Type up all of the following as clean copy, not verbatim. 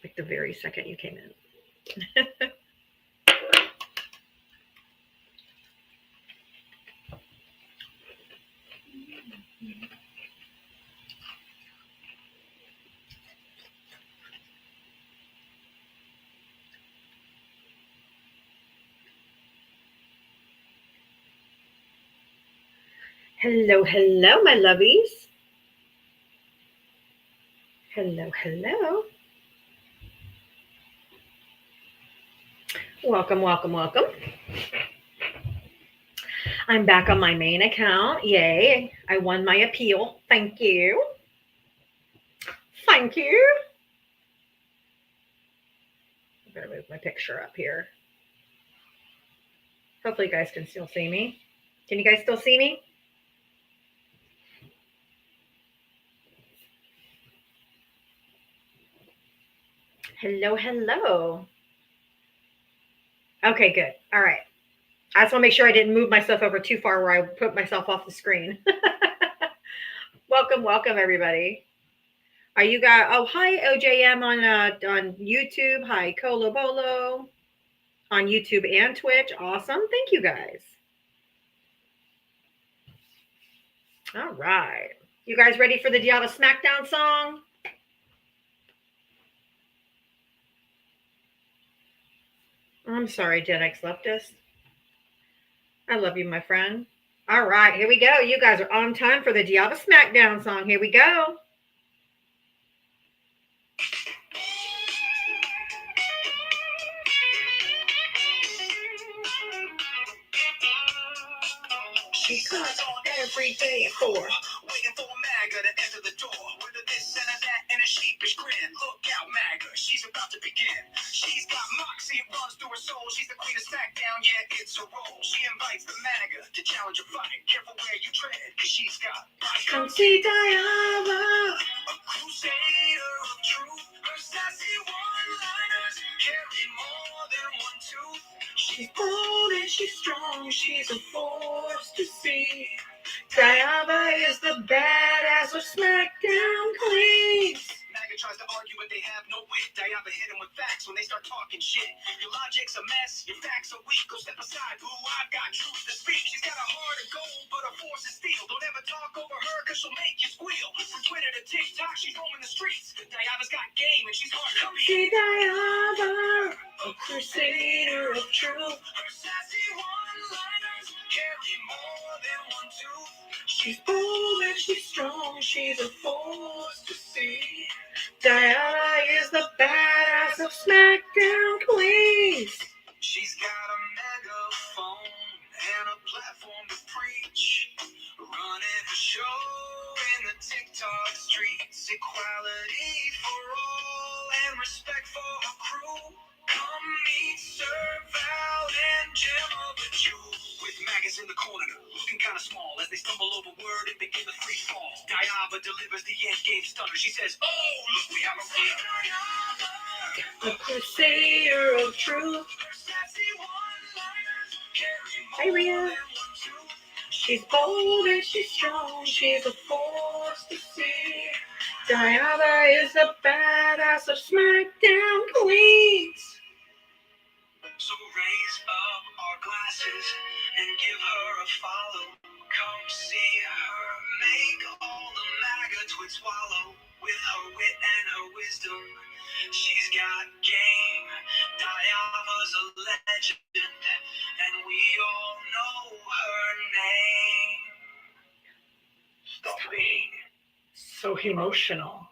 like the very second you came in. Hello, hello, my lovies. Hello, hello. Welcome, welcome, welcome. I'm back on my main account. Yay. I won my appeal. Thank you. Thank you. I'm going to move my picture up here. Hopefully, you guys can still see me. Can you guys still see me? Hello, hello. Okay, good. All right. I just want to make sure I didn't move myself over too far where I put myself off the screen. Welcome, welcome, everybody. Are you guys? Oh, hi, OJM on YouTube. Hi, Colo Bolo on YouTube and Twitch. Awesome. Thank you, guys. All right. You guys ready for the Diava Smackdown song? I'm sorry, Gen X leftist. I love you, my friend. All right, here we go. You guys are on time for the Diava Smackdown song. Here we go. She comes on every day at 4, waiting for MAGA to enter the door. Whether this and that and a sheepish grin. Look out, MAGA, she's about to begin. She's got moxie, it runs through her soul. She's the queen of SmackDown, yeah, it's her role. She invites the MAGA to challenge a fight. Careful where you tread, cause she's got come see Diava, a crusader of truth. Her sassy one-liners carry more than one tooth. She's bold and she's strong, she's a force to see. Diava is the badass of SmackDown queens. MAGA tries to argue, but they have no wit. Diava hit him with facts when they start talking shit. Your logic's a mess, your facts are weak. Go step aside, boo, I've got truth to speak. She's got a heart of gold, but her force is steel. Don't ever talk over her, cause she'll make you squeal. From Twitter to TikTok, she's roaming the streets. Diava's got game, and she's hard to beat. See Diava, a crusader of truth. Her sassy one-liners carry more than one tooth. She's bold and she's strong, she's a force to see. Diava is the badass of SmackDown queens. She's got a megaphone and a platform to preach. Running a show in the TikTok streets. Equality for all and respect for her crew. Come meet Sir Val and Gemma the Jew. With maggots in the corner, looking kind of small. As they stumble over word and begin the free fall. Diava delivers the end game stunner. She says, oh, look, we have a runner. The crusader of truth. Hey, Rhea. She's bold and she's strong. She's a force to see. Diava is the badass of SmackDown queens. So raise up our glasses and give her a follow. Come see her make all the MAGA twits swallow. With her wit and her wisdom, she's got game. Diava's a legend, and we all know her name. Stop being so emotional.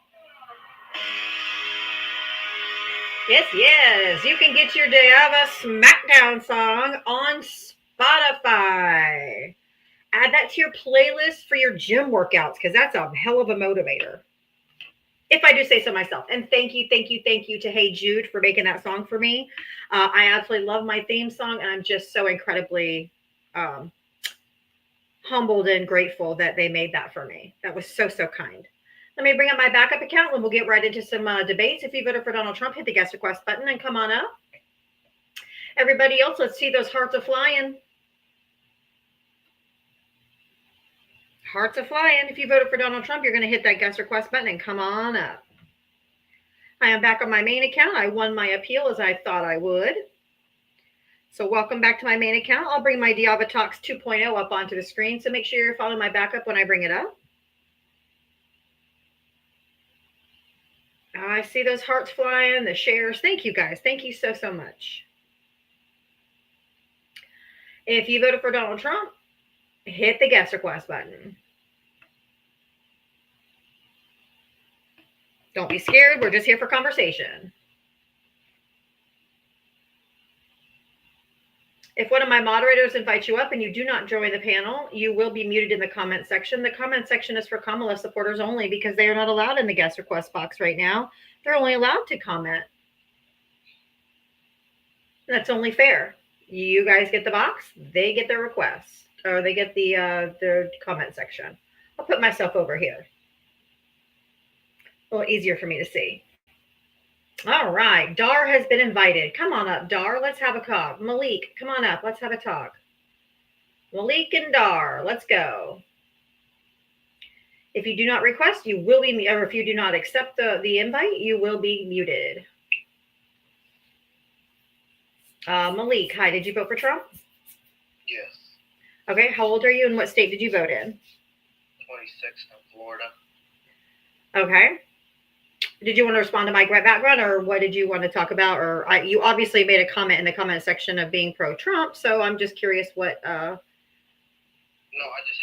Yes, yes. You can get your Diava Smackdown song on Spotify. Add that to your playlist for your gym workouts because that's a hell of a motivator. If I do say so myself. And thank you to Hey Jude for making that song for me. I absolutely love my theme song, and I'm just so incredibly humbled and grateful that they made that for me. That was so, so kind. Let me bring up my backup account and we'll get right into some debates. If you voted for Donald Trump, hit the guest request button and come on up. Everybody else, let's see those hearts are flying. Hearts are flying. If you voted for Donald Trump, you're going to hit that guest request button and come on up. I am back on my main account. I won my appeal as I thought I would. So welcome back to my main account. I'll bring my Diavatalks 2.0 up onto the screen, so make sure you're following my backup when I bring it up. I see those hearts flying, the shares. Thank you guys. Thank you so much. If you voted for Donald Trump, hit the guest request button. Don't be scared. We're just here for conversation. If one of my moderators invites you up and you do not join the panel, you will be muted in the comment section. The comment section is for Kamala supporters only because they are not allowed in the guest request box right now. They're only allowed to comment. That's only fair. You guys get the box, they get their requests, or they get the comment section. I'll put myself over here. A little easier for me to see. All right, Dar has been invited. Come on up, Dar. Let's have a talk. Malik, come on up. Let's have a talk. Malik and Dar, let's go. If you do not request, you will be, or if you do not accept the invite, you will be muted. Malik, hi, did you vote for Trump? Yes. Okay, how old are you and what state did you vote in? 26 in Florida. Okay. Did you want to respond to my background, or what did you want to talk about? Or you obviously made a comment in the comment section of being pro-Trump, so I'm just curious what... No, I just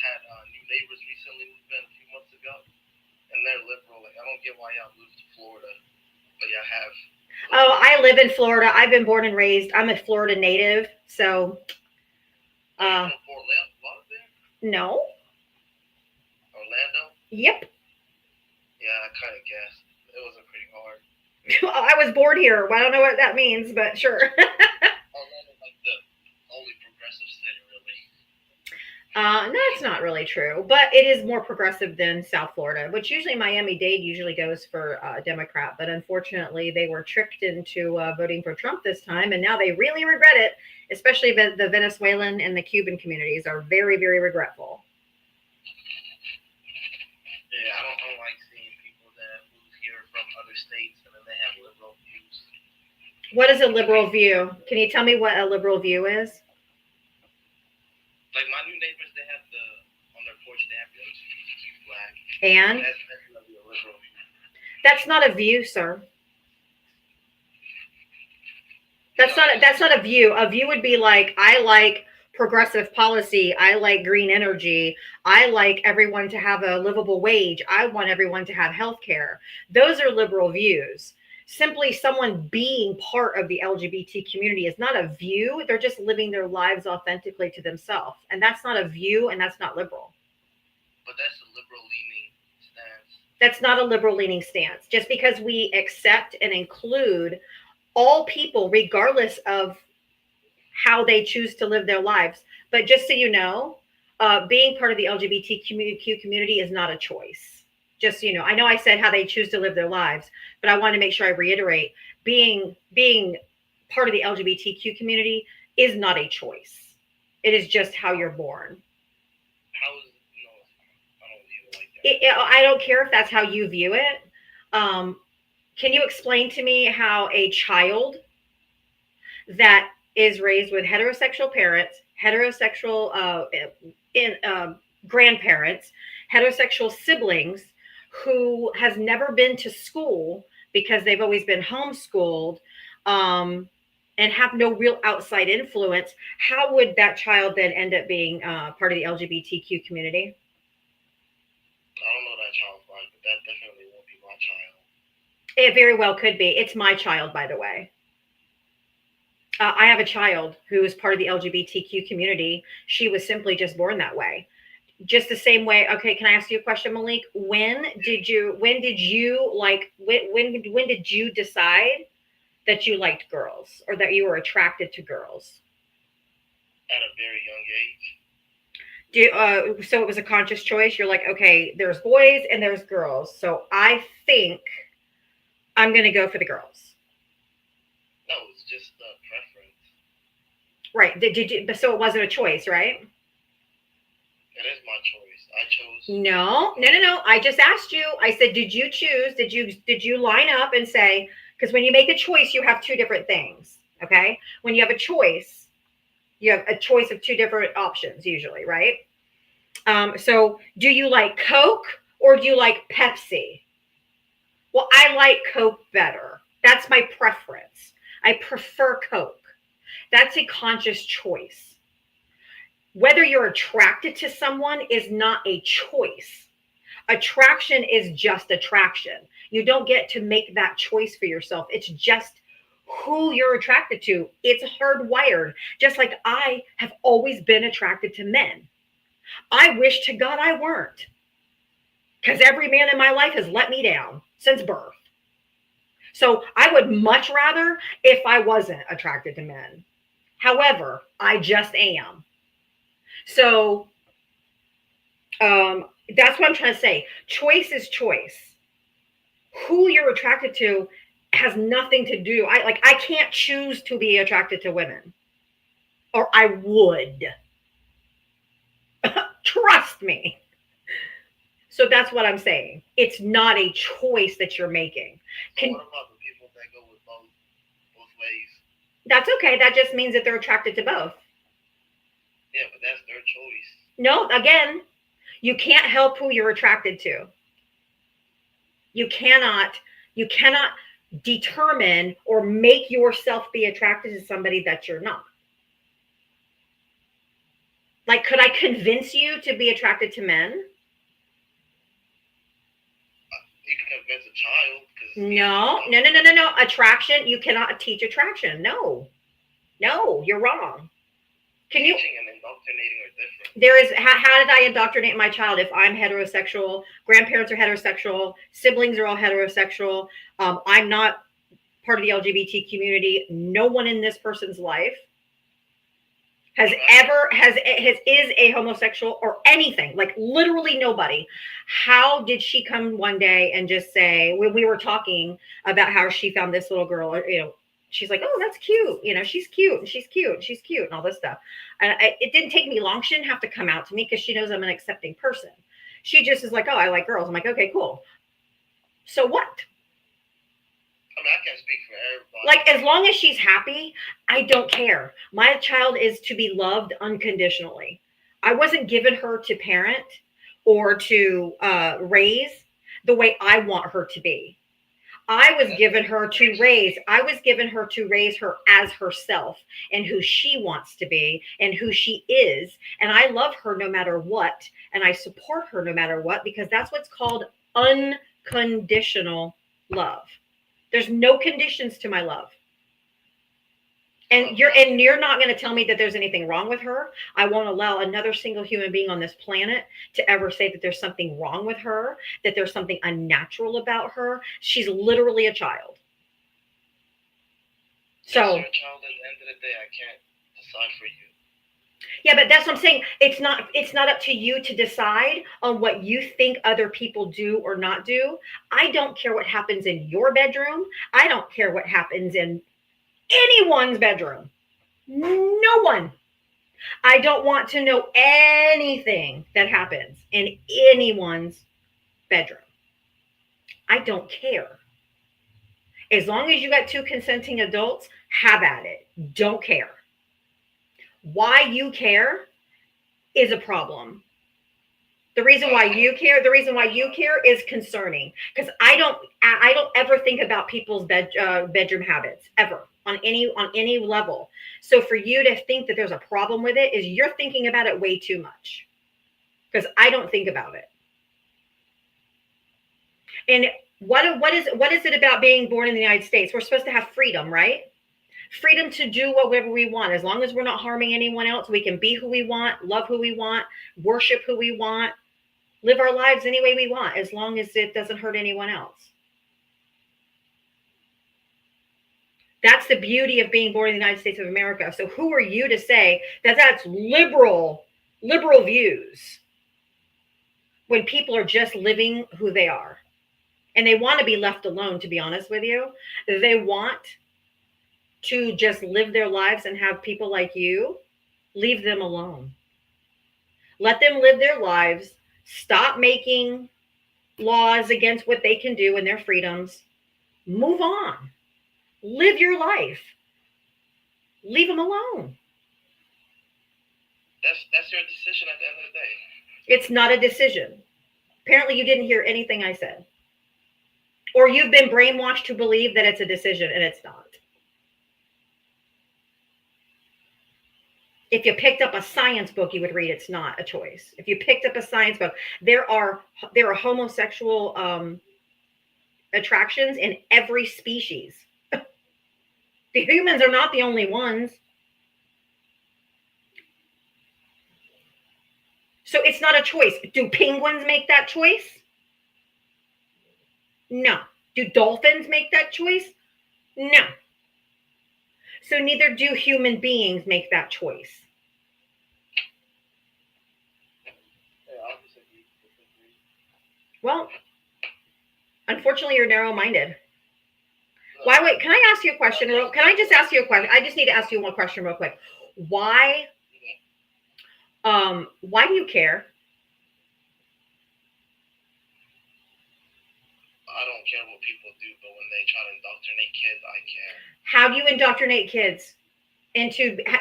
had new neighbors recently moved in a few months ago, and they're liberal. Like, I don't get why y'all moved to Florida, but y'all have... Oh, I live in Florida. I've been born and raised. I'm a Florida native, so... From Fort Lauderdale? No. Orlando? Yep. Yeah, I kind of guessed. It wasn't pretty hard. I was born here. Well, I don't know what that means, but sure. Orlando's like the only progressive city, really. That's not really true, but it is more progressive than South Florida, which usually Miami-Dade usually goes for Democrat, but unfortunately they were tricked into voting for Trump this time, and now they really regret it, especially the Venezuelan and the Cuban communities are very, very regretful. Yeah, I don't like seeing people that move here from other states and then they have liberal views. What is a liberal view? Can you tell me what a liberal view is? Like my new neighbors, they have on their porch, they have the LGBTQ flag. And? That's definitely a liberal view. That's not a view, sir. That's not a view. A view would be like, I like progressive policy. I like green energy. I like everyone to have a livable wage. I want everyone to have health care. Those are liberal views. Simply someone being part of the LGBT community is not a view. They're just living their lives authentically to themselves. And that's not a view, and that's not liberal. But that's a liberal-leaning stance. That's not a liberal-leaning stance. Just because we accept and include all people, regardless of how they choose to live their lives. But just so you know, being part of the LGBTQ community is not a choice. Just so you know, I know I said how they choose to live their lives, but I want to make sure I reiterate, being part of the LGBTQ community is not a choice. It is just how you're born. How is it? No, I don't view it like that. I don't care if that's how you view it. Can you explain to me how a child that is raised with heterosexual parents, heterosexual grandparents, heterosexual siblings, who has never been to school because they've always been homeschooled, and have no real outside influence, how would that child then end up being part of the LGBTQ community? I don't know that child's life, but that definitely won't be my child. It very well could be. It's my child, by the way. I have a child who is part of the LGBTQ community. She was simply just born that way. Just the same way. Okay, can I ask you a question, Malik? When did you decide that you liked girls or that you were attracted to girls? At a very young age. So it was a conscious choice. You're like, okay, there's boys and there's girls. So I think I'm going to go for the girls. No, it's just a preference. Right. So it wasn't a choice, right? It is my choice. I chose. No. I just asked you. I said, did you choose? Did you line up and say, because when you make a choice, you have two different things. Okay? When you have a choice, you have a choice of two different options usually, right? So do you like Coke or do you like Pepsi? Well, I like Coke better. That's my preference. I prefer Coke. That's a conscious choice. Whether you're attracted to someone is not a choice. Attraction is just attraction. You don't get to make that choice for yourself. It's just who you're attracted to. It's hardwired. Just like I have always been attracted to men. I wish to God I weren't, because every man in my life has let me down since birth. So I would much rather if I wasn't attracted to men. However, I just am. So that's what I'm trying to say. Choice is choice. Who you're attracted to has nothing to do. I can't choose to be attracted to women, or I would. Trust me. So that's what I'm saying. It's not a choice that you're making. So what about the people that go with both ways? That's okay. That just means that they're attracted to both. Yeah, but that's their choice. No, again, you can't help who you're attracted to. You cannot determine or make yourself be attracted to somebody that you're not. Like, could I convince you to be attracted to men? You can convince a child. No. Attraction, you cannot teach attraction. No, you're wrong. Can you? Teaching and indoctrinating are different. There is. How did I indoctrinate my child? If I'm heterosexual, grandparents are heterosexual, siblings are all heterosexual. I'm not part of the LGBT community. No one in this person's life has is a homosexual or anything, like literally nobody. How did she come one day and just say, when we were talking about how she found this little girl, she's like, oh, that's cute, she's cute and she's cute and she's cute and all this stuff. And it didn't take me long. She didn't have to come out to me because she knows I'm an accepting person. She just is like, oh, I like girls. I'm like, okay, cool. So what? I mean, I can't speak for everybody. Like, as long as she's happy, I don't care. My child is to be loved unconditionally. I wasn't given her to parent or to raise the way I want her to be. I was given her to raise her as herself and who she wants to be and who she is. And I love her no matter what. And I support her no matter what, because that's what's called unconditional love. There's no conditions to my love. And you're not going to tell me that there's anything wrong with her. I won't allow another single human being on this planet to ever say that there's something wrong with her, that there's something unnatural about her. She's literally a child. So, you're a child. At the end of the day, I can't decide for you. Yeah, but that's what I'm saying. It's not up to you to decide on what you think other people do or not do. I don't care what happens in your bedroom. I don't care what happens in anyone's bedroom. No one. I don't want to know anything that happens in anyone's bedroom. I don't care. As long as you got two consenting adults, have at it. Don't care. Why you care is a problem. The reason why you care is concerning, because I don't ever think about people's bedroom habits ever on any level. So for you to think that there's a problem with it is you're thinking about it way too much, because I don't think about it. And what is it about being born in the United States? We're supposed to have freedom, right? Freedom to do whatever we want. As long as we're not harming anyone else, we can be who we want, love who we want, worship who we want, live our lives any way we want, as long as it doesn't hurt anyone else. That's the beauty of being born in the United States of America. So who are you to say that that's liberal views when people are just living who they are? And they want to be left alone, to be honest with you. They want to just live their lives and have people like you leave them alone. Let them live their lives, Stop making laws against what they can do and their freedoms. Move on. Live your life. Leave them alone. That's your decision at the end of the day. It's not a decision. Apparently, you didn't hear anything I said. Or you've been brainwashed to believe that it's a decision and it's not. If you picked up a science book, you would read it's not a choice. If you picked up a science book, there are homosexual attractions in every species. The humans are not the only ones. So it's not a choice. Do penguins make that choice? No. Do dolphins make that choice? No. So neither do human beings make that choice. Well, unfortunately, you're narrow-minded. Why? Wait, can I ask you a question? Can I just ask you a question? I just need to ask you one question real quick. Why do you care? I don't care what people do, but when they try to indoctrinate kids, I care. How do you indoctrinate kids?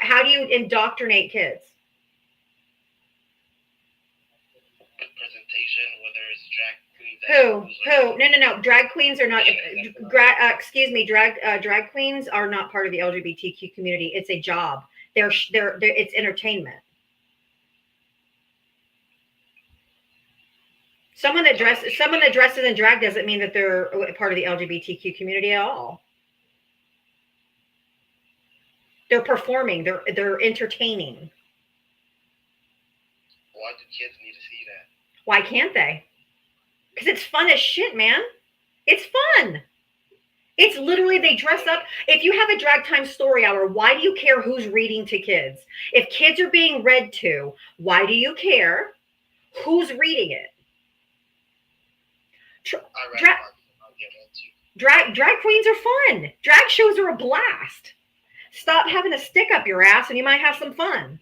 How do you indoctrinate kids? Presentation, whether it's drag queens. Who? No. Drag queens are not. Excuse me. Drag queens are not part of the LGBTQ community. It's a job. They're it's entertainment. Someone that dresses in drag doesn't mean that they're part of the LGBTQ community at all. They're performing. They're entertaining. Why do kids need to see that? Why can't they? Because it's fun as shit, man. It's fun. It's literally, they dress up. If you have a drag time story hour, why do you care who's reading to kids? If kids are being read to, why do you care who's reading it? Drag queens are fun. Drag shows are a blast. Stop having a stick up your ass and you might have some fun.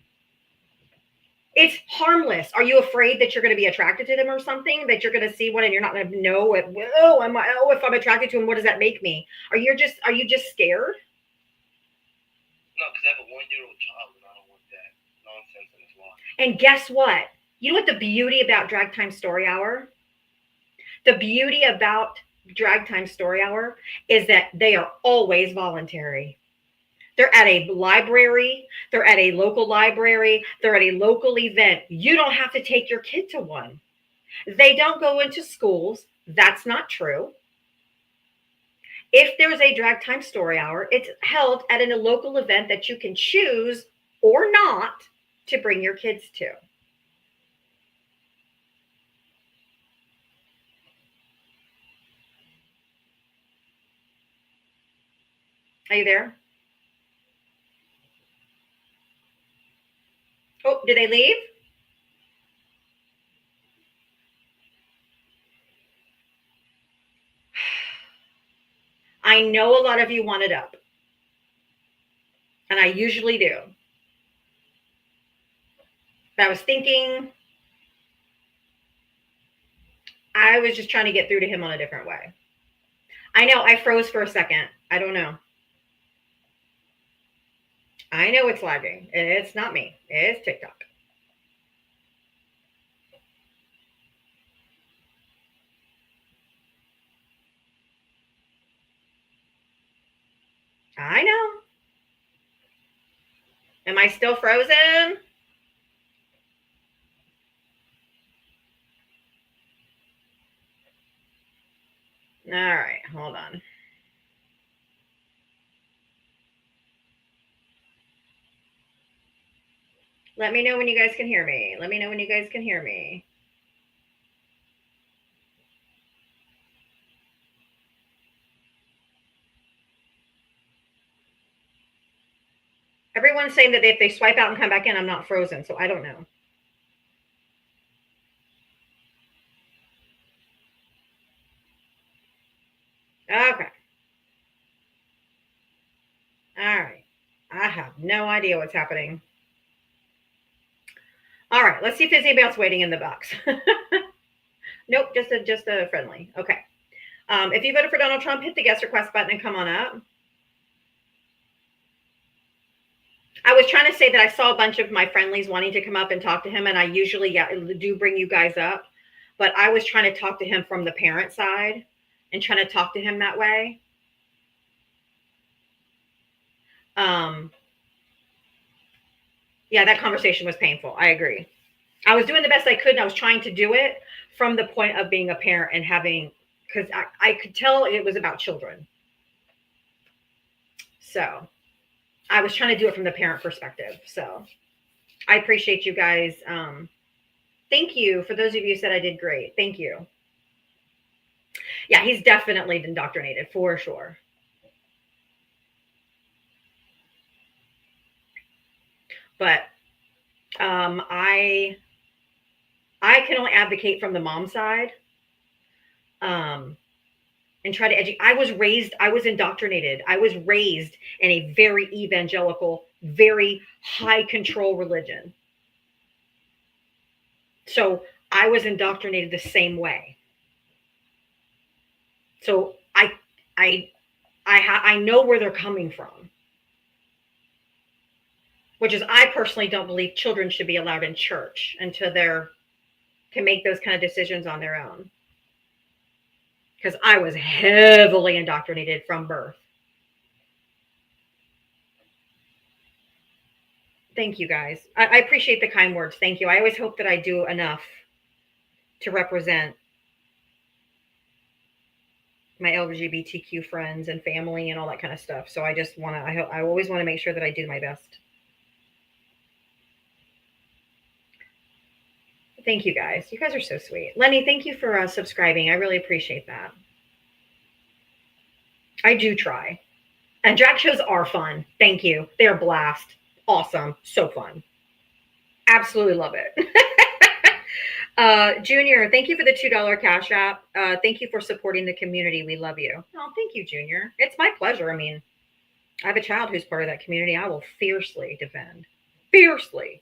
It's harmless. Are you afraid that you're going to be attracted to them or something? That you're going to see one and you're not going to know it? If I'm attracted to him, what does that make me? Are you just scared? No, because I have a 1-year-old child and I don't want that nonsense in his life. And guess what? You know what the beauty about Drag Time Story Hour? The beauty about Drag Time Story Hour is that they are always voluntary. They're at a library. They're at a local library. They're at a local event. You don't have to take your kid to one. They don't go into schools. That's not true. If there's a Drag Time Story Hour, it's held at a local event that you can choose or not to bring your kids to. Are you there? Oh, did they leave? I know a lot of you want it up. And I usually do. But I was thinking, I was just trying to get through to him on a different way. I know I froze for a second. I don't know. I know it's lagging. It's not me. It's TikTok. I know. Am I still frozen? All right, hold on. Let me know when you guys can hear me. Let me know when you guys can hear me. Everyone's saying that if they swipe out and come back in, I'm not frozen, so I don't know. Okay. All right. I have no idea what's happening. All right, let's see if there's anybody else waiting in the box. Nope, just a friendly. Okay. If you voted for Donald Trump, hit the guest request button and come on up. I was trying to say that I saw a bunch of my friendlies wanting to come up and talk to him, and I usually do bring you guys up, but I was trying to talk to him from the parent side and trying to talk to him that way. Um, yeah, that conversation was painful. I agree. I was doing the best I could, and I was trying to do it from the point of being a parent and having, because I could tell it was about children. So I was trying to do it from the parent perspective. So I appreciate you guys. Thank you. For those of you who said I did great. Thank you. Yeah, he's definitely indoctrinated for sure. But I can only advocate from the mom side. And try to educate. I was indoctrinated. I was raised in a very evangelical, very high control religion. So I was indoctrinated the same way. So I I know where they're coming from, which is I personally don't believe children should be allowed in church until they're can make those kind of decisions on their own. Because I was heavily indoctrinated from birth. Thank you guys. I appreciate the kind words. Thank you. I always hope that I do enough to represent my LGBTQ friends and family and all that kind of stuff. So I just want to, I always want to make sure that I do my best. Thank you guys. You guys are so sweet. Lenny, thank you for subscribing. I really appreciate that. I do try. And drag shows are fun. Thank you. They're a blast. Awesome. So fun. Absolutely love it. Junior, thank you for the $2 cash app. Thank you for supporting the community. We love you. Oh, thank you, Junior. It's my pleasure. I mean, I have a child who's part of that community. I will fiercely defend. Fiercely.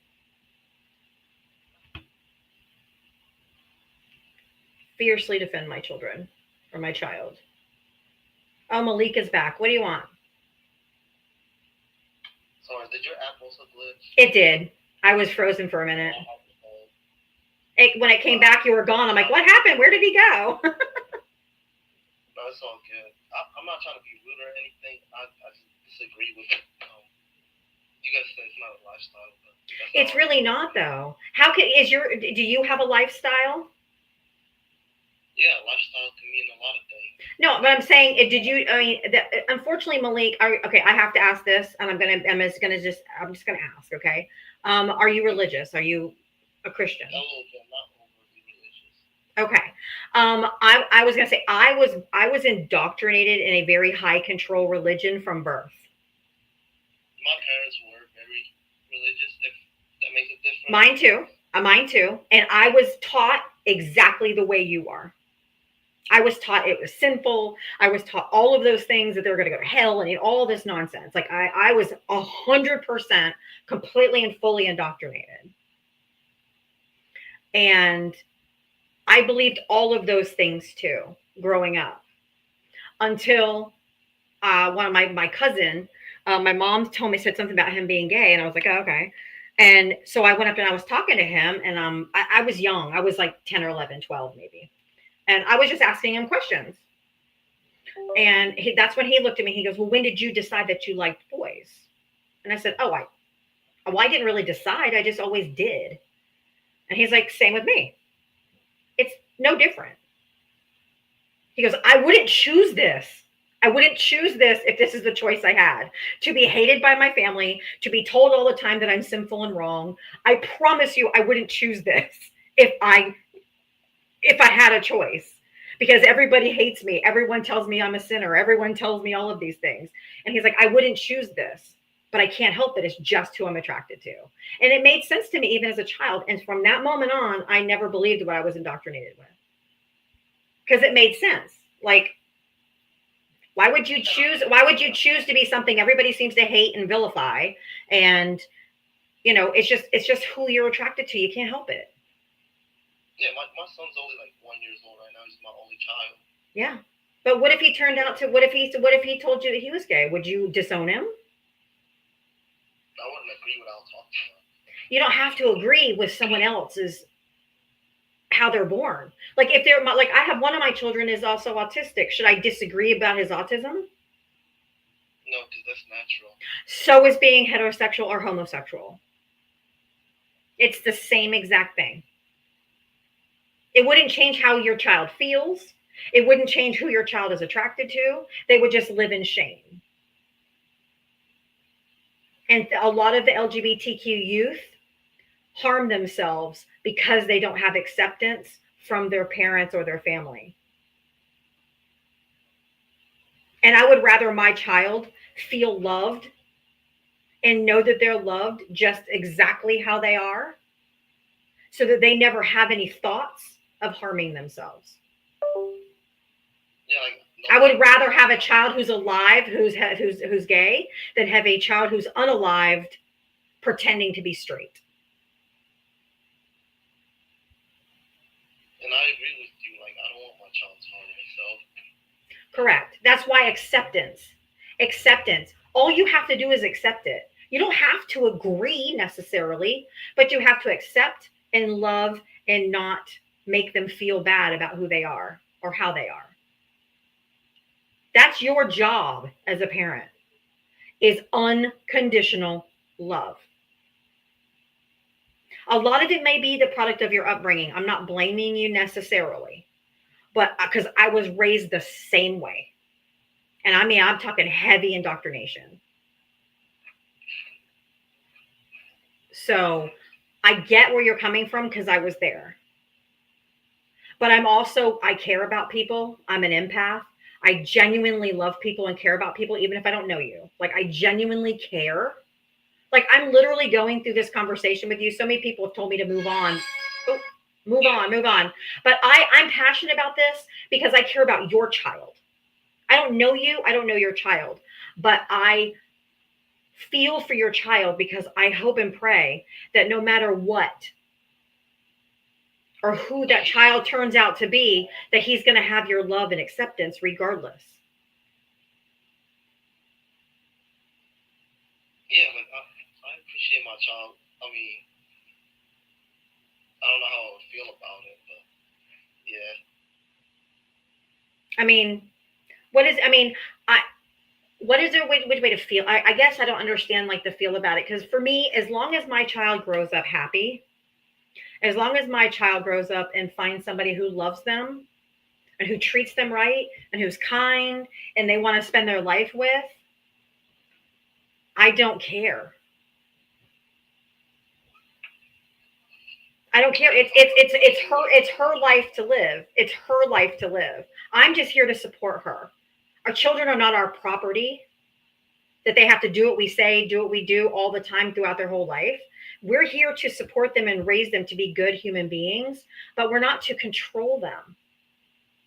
Fiercely defend my children or my child. Oh, Malik is back. What do you want? Sorry, did your app also glitch? It did. I was frozen for a minute. When it came back, you were gone. I'm like, what happened? Where did he go? No, it's all good. I'm not trying to be rude or anything. I just disagree with it. You guys say it's not a lifestyle, but it's really not, though. How can do you have a lifestyle? Yeah, lifestyle can mean a lot of things. No, but I'm saying, did you? I mean, unfortunately, Malik. Okay, I have to ask this, and I'm just gonna ask. Okay, are you religious? Are you a Christian? A little bit, not overly religious. Okay. I was gonna say I was indoctrinated in a very high control religion from birth. My parents were very religious. If that makes a difference. Mine too. Mine too. And I was taught exactly the way you are. I was taught it was sinful. I was taught all of those things that they were going to go to hell and all this nonsense. Like I was 100% completely and fully indoctrinated. And I believed all of those things too, growing up, until one of my cousin, my mom said something about him being gay, and I was like, oh, okay. And so I went up and I was talking to him, and I was young. I was like 10 or 11, 12 maybe. And I was just asking him questions. And that's when he looked at me. He goes, well, when did you decide that you liked boys? And I said, I didn't really decide. I just always did. And he's like, same with me. It's no different. He goes, I wouldn't choose this. I wouldn't choose this if this is the choice I had. To be hated by my family, to be told all the time that I'm sinful and wrong. I promise you I wouldn't choose this if I had a choice, because everybody hates me. Everyone tells me I'm a sinner. Everyone tells me all of these things. And he's like, I wouldn't choose this, but I can't help it. It's just who I'm attracted to. And it made sense to me even as a child. And from that moment on, I never believed what I was indoctrinated with, because it made sense. Like, why would you choose to be something everybody seems to hate and vilify? And, it's just who you're attracted to. You can't help it. Yeah, my son's only like 1 year old right now. He's my only child. Yeah. But what if he turned out to, what if he told you that he was gay? Would you disown him? I wouldn't agree without talking to him. You don't have to agree with someone else's how they're born. Like if they're like, I have one of my children is also autistic. Should I disagree about his autism? No, because that's natural. So is being heterosexual or homosexual. It's the same exact thing. It wouldn't change how your child feels. It wouldn't change who your child is attracted to. They would just live in shame. And a lot of the LGBTQ youth harm themselves because they don't have acceptance from their parents or their family. And I would rather my child feel loved and know that they're loved just exactly how they are so that they never have any thoughts of harming themselves. Yeah, like I would rather have a child who's alive, who's gay, than have a child who's unalived pretending to be straight. and I agree with you. Like, I don't want my child to harm himself. Correct. That's why acceptance. All you have to do is accept it. You don't have to agree necessarily, but you have to accept and love and not make them feel bad about who they are or how they are. That's your job as a parent is unconditional love. A lot of it may be the product of your upbringing. I'm not blaming you necessarily, but because I was raised the same way. And I mean, I'm talking heavy indoctrination. So I get where you're coming from because I was there. But I care about people. I'm an empath. I genuinely love people and care about people, even if I don't know you. Like, I genuinely care. Like, I'm literally going through this conversation with you. So many people have told me to move on. Oh, move on. But I'm passionate about this because I care about your child. I don't know you. I don't know your child. But I feel for your child because I hope and pray that no matter what or who that child turns out to be, that he's going to have your love and acceptance regardless. Yeah, like I appreciate my child. I mean, I don't know how I would feel about it, but yeah. I mean, I what is there which way to feel? I guess I don't understand like the feel about it because for me, as long as my child grows up happy, as long as my child grows up and finds somebody who loves them and who treats them right and who's kind and they want to spend their life with, I don't care. I don't care. It's her life to live. It's her life to live. I'm just here to support her. Our children are not our property that they have to do what we say, do what we do all the time throughout their whole life. We're here to support them and raise them to be good human beings, but we're not to control them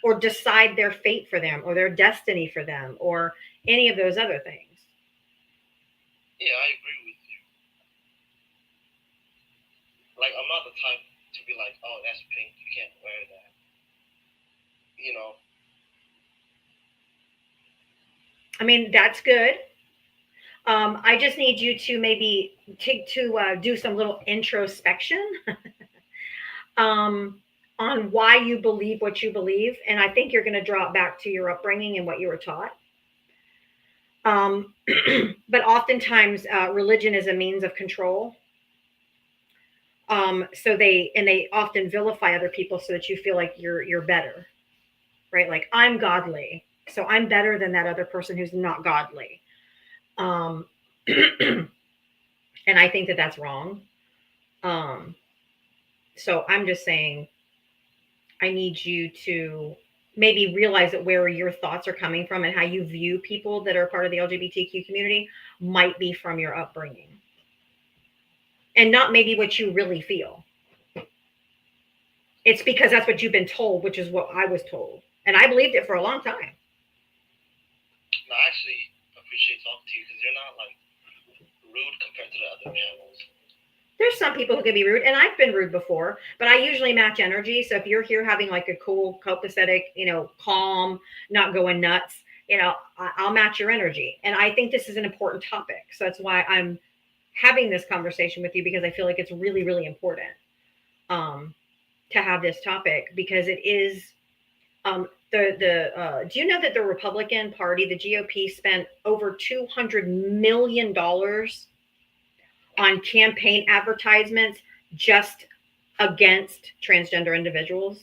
or decide their fate for them or their destiny for them or any of those other things. Yeah, I agree with you. Like, I'm not the type to be like, oh, that's pink, you can't wear that. You know. I mean, that's good. I just need you to maybe do some little introspection um, on why you believe what you believe, and I think you're going to draw it back to your upbringing and what you were taught. Um, but oftentimes, religion is a means of control. So they often vilify other people so that you feel like you're better, right? Like I'm godly, so I'm better than that other person who's not godly. Um, and I think that that's wrong. Um, so I'm just saying, I need you to maybe realize that where your thoughts are coming from and how you view people that are part of the LGBTQ community might be from your upbringing and not maybe what you really feel. It's because that's what you've been told, which is what I was told. And I believed it for a long time. No, I actually appreciate talking to you because you're not like rude compared to the other channels. There's some people who can be rude, and I've been rude before, but I usually match energy. So if you're here having like a cool, copacetic, calm, not going nuts, I'll match your energy. And I think this is an important topic. So that's why I'm having this conversation with you, because I feel like it's really, really important um, to have this topic, because it is do you know that the Republican Party, the GOP, spent over $200 million on campaign advertisements just against transgender individuals?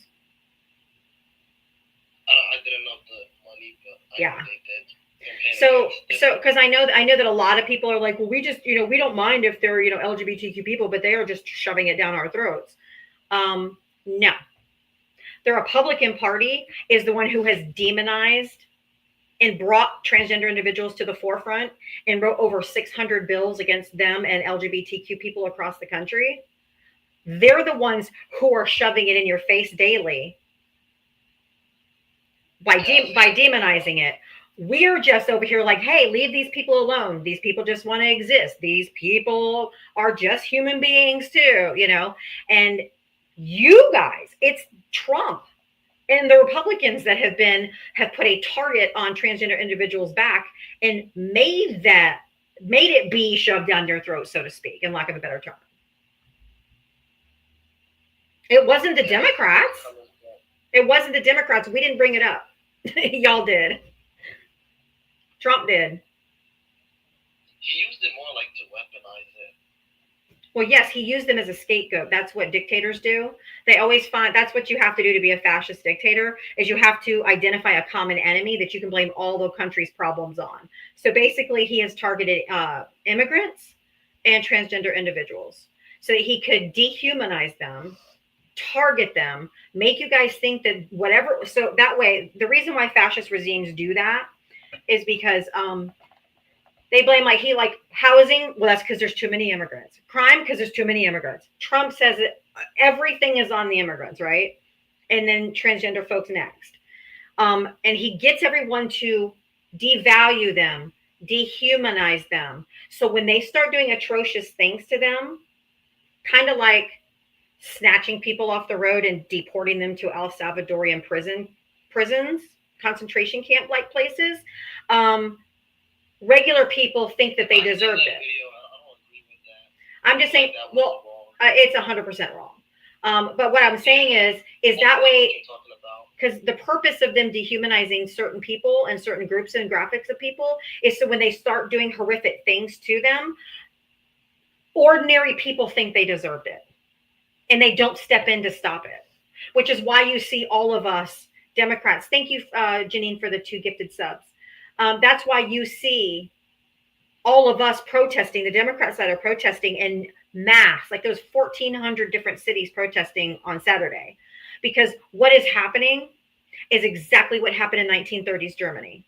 I didn't know the money, but I Yeah. know they did. So because I know that a lot of people are like, well, we just we don't mind if they're LGBTQ people, but they are just shoving it down our throats. No, the Republican Party is the one who has demonized and brought transgender individuals to the forefront and wrote over 600 bills against them and LGBTQ people across the country. They're the ones who are shoving it in your face daily by demonizing it. We're just over here like, hey, leave these people alone. These people just want to exist. These people are just human beings too. And you guys, it's Trump and the Republicans that have put a target on transgender individuals' back and made it be shoved down their throat, so to speak, in lack of a better term. It wasn't the Democrats. It wasn't the Democrats. We didn't bring it up. Y'all did. Trump did. He used it more like to weaponize it. Well, yes, he used them as a scapegoat. That's what dictators do. They always find that's what you have to do to be a fascist dictator, is you have to identify a common enemy that you can blame all the country's problems on. So basically, he has targeted immigrants and transgender individuals so that he could dehumanize them, target them, make you guys think that whatever. So that way, the reason why fascist regimes do that is because they blame like housing. Well, that's because there's too many immigrants. Crime, because there's too many immigrants. Trump says that everything is on the immigrants, right? And then transgender folks next. And he gets everyone to devalue them, dehumanize them. So when they start doing atrocious things to them, kind of like snatching people off the road and deporting them to El Salvadorian prisons, concentration camp like places, regular people think that they deserved it. I'm just saying, well, it's 100% wrong. But what I'm saying is that way, because the purpose of them dehumanizing certain people and certain groups and graphics of people is so when they start doing horrific things to them, ordinary people think they deserved it. And they don't step in to stop it, which is why you see all of us Democrats. Thank you, Janine, for the 2 gifted subs. That's why you see all of us protesting, the Democrat side are protesting in mass, like there was 1,400 different cities protesting on Saturday, because what is happening is exactly what happened in 1930s Germany.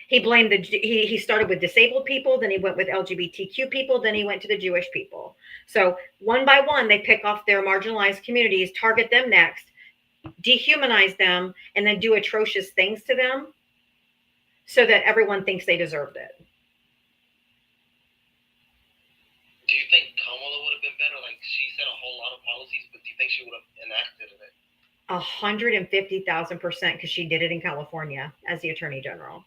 He blamed he started with disabled people, then he went with LGBTQ people, then he went to the Jewish people. So one by one, they pick off their marginalized communities, target them next, dehumanize them, and then do atrocious things to them so that everyone thinks they deserved it. Do you think Kamala would have been better? Like, she said a whole lot of policies, but do you think she would have enacted it? 150,000%, because she did it in California as the Attorney General.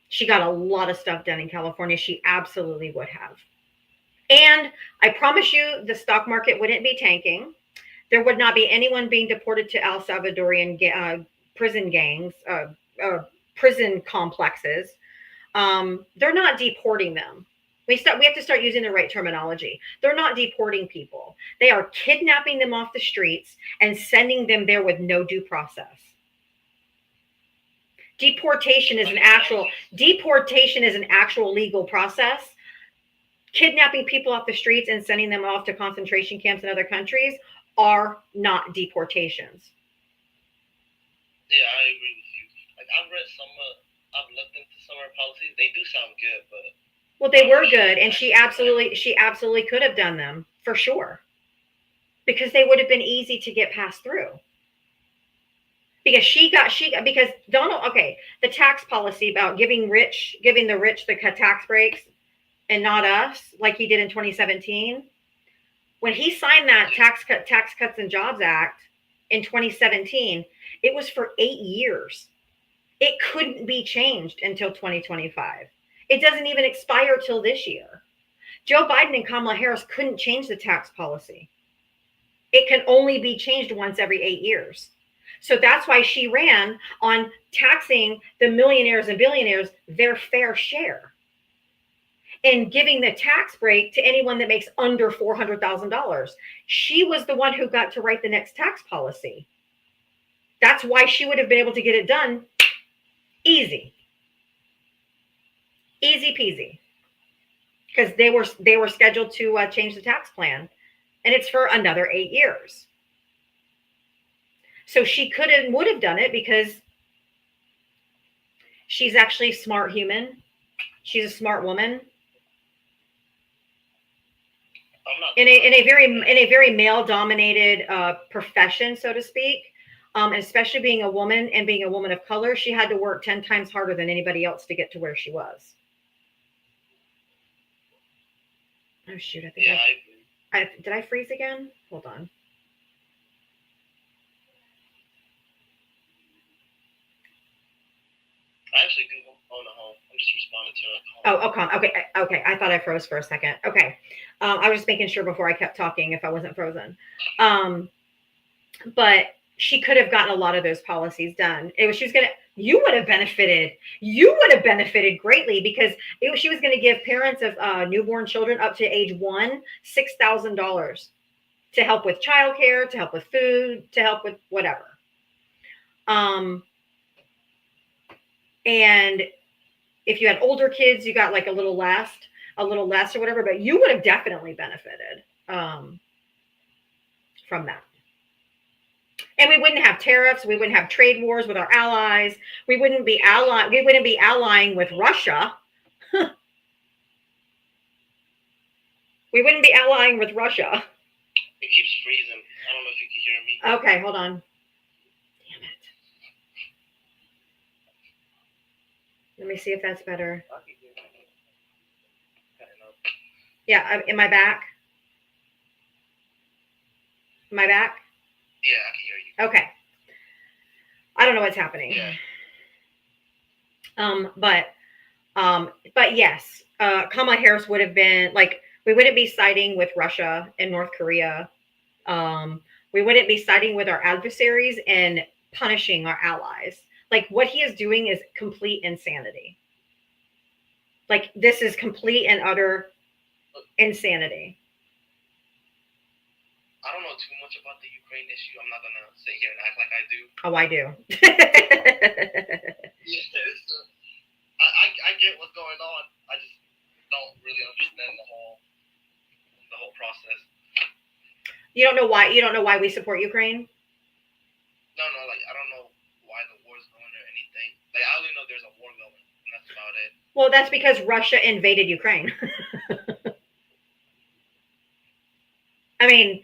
She got a lot of stuff done in California. She absolutely would have. And I promise you, the stock market wouldn't be tanking. There would not be anyone being deported to El Salvadorian prison gangs, prison complexes. They're not deporting them. We have to start using the right terminology. They're not deporting people. They are kidnapping them off the streets and sending them there with no due process. Deportation is an actual legal process. Kidnapping people off the streets and sending them off to concentration camps in other countries are not deportations. Yeah, I agree with you. Like, I've looked into some of her policies. They do sound good, but well, they were good, and she absolutely could have done them for sure, because they would have been easy to get passed through. Because Donald, okay, the tax policy about giving the rich the tax breaks, and not us, like he did in 2017. When he signed that Tax Cuts and Jobs Act in 2017, it was for 8 years. It couldn't be changed until 2025. It doesn't even expire till this year. Joe Biden and Kamala Harris couldn't change the tax policy. It can only be changed once every 8 years. So that's why she ran on taxing the millionaires and billionaires their fair share and giving the tax break to anyone that makes under $400,000. She was the one who got to write the next tax policy. That's why she would have been able to get it done easy. Easy peasy. Because they were scheduled to change the tax plan, and it's for another 8 years. So she would have done it because she's actually a smart human. She's a smart woman. In a very male dominated profession, so to speak, and especially being a woman and being a woman of color, she had to work 10 times harder than anybody else to get to where she was. Oh shoot! I think did I freeze again? Hold on. I actually do own a home. I'm just responding to it. Okay. I thought I froze for a second. Okay. I was just making sure before I kept talking if I wasn't frozen. But she could have gotten a lot of those policies done. You would have benefited greatly because she was going to give parents of newborn children up to age 1, $6,000 to help with childcare, to help with food, to help with whatever. And if you had older kids, you got like a little less or whatever, but you would have definitely benefited from that. And we wouldn't have tariffs. We wouldn't have trade wars with our allies. We wouldn't be allying with Russia. We wouldn't be allying with Russia. It keeps freezing. I don't know if you can hear me. Okay, hold on. Damn it. Let me see if that's better. Yeah, am I back? Am I back? Yeah, I can hear you. Okay. I don't know what's happening. Yeah. But yes, Kamala Harris would have been like, we wouldn't be siding with Russia and North Korea. We wouldn't be siding with our adversaries and punishing our allies. Like what he is doing is complete insanity. Like this is complete and utter insanity. I don't know too much about the Ukraine issue. I'm not gonna sit here and act like I do. Oh, I do. Yes, I get what's going on. I just don't really understand the whole process. You don't know why we support Ukraine? No, like I don't know why the war is going or anything. Like I only know there's a war going, and that's about it. Well, that's because Russia invaded Ukraine. I mean,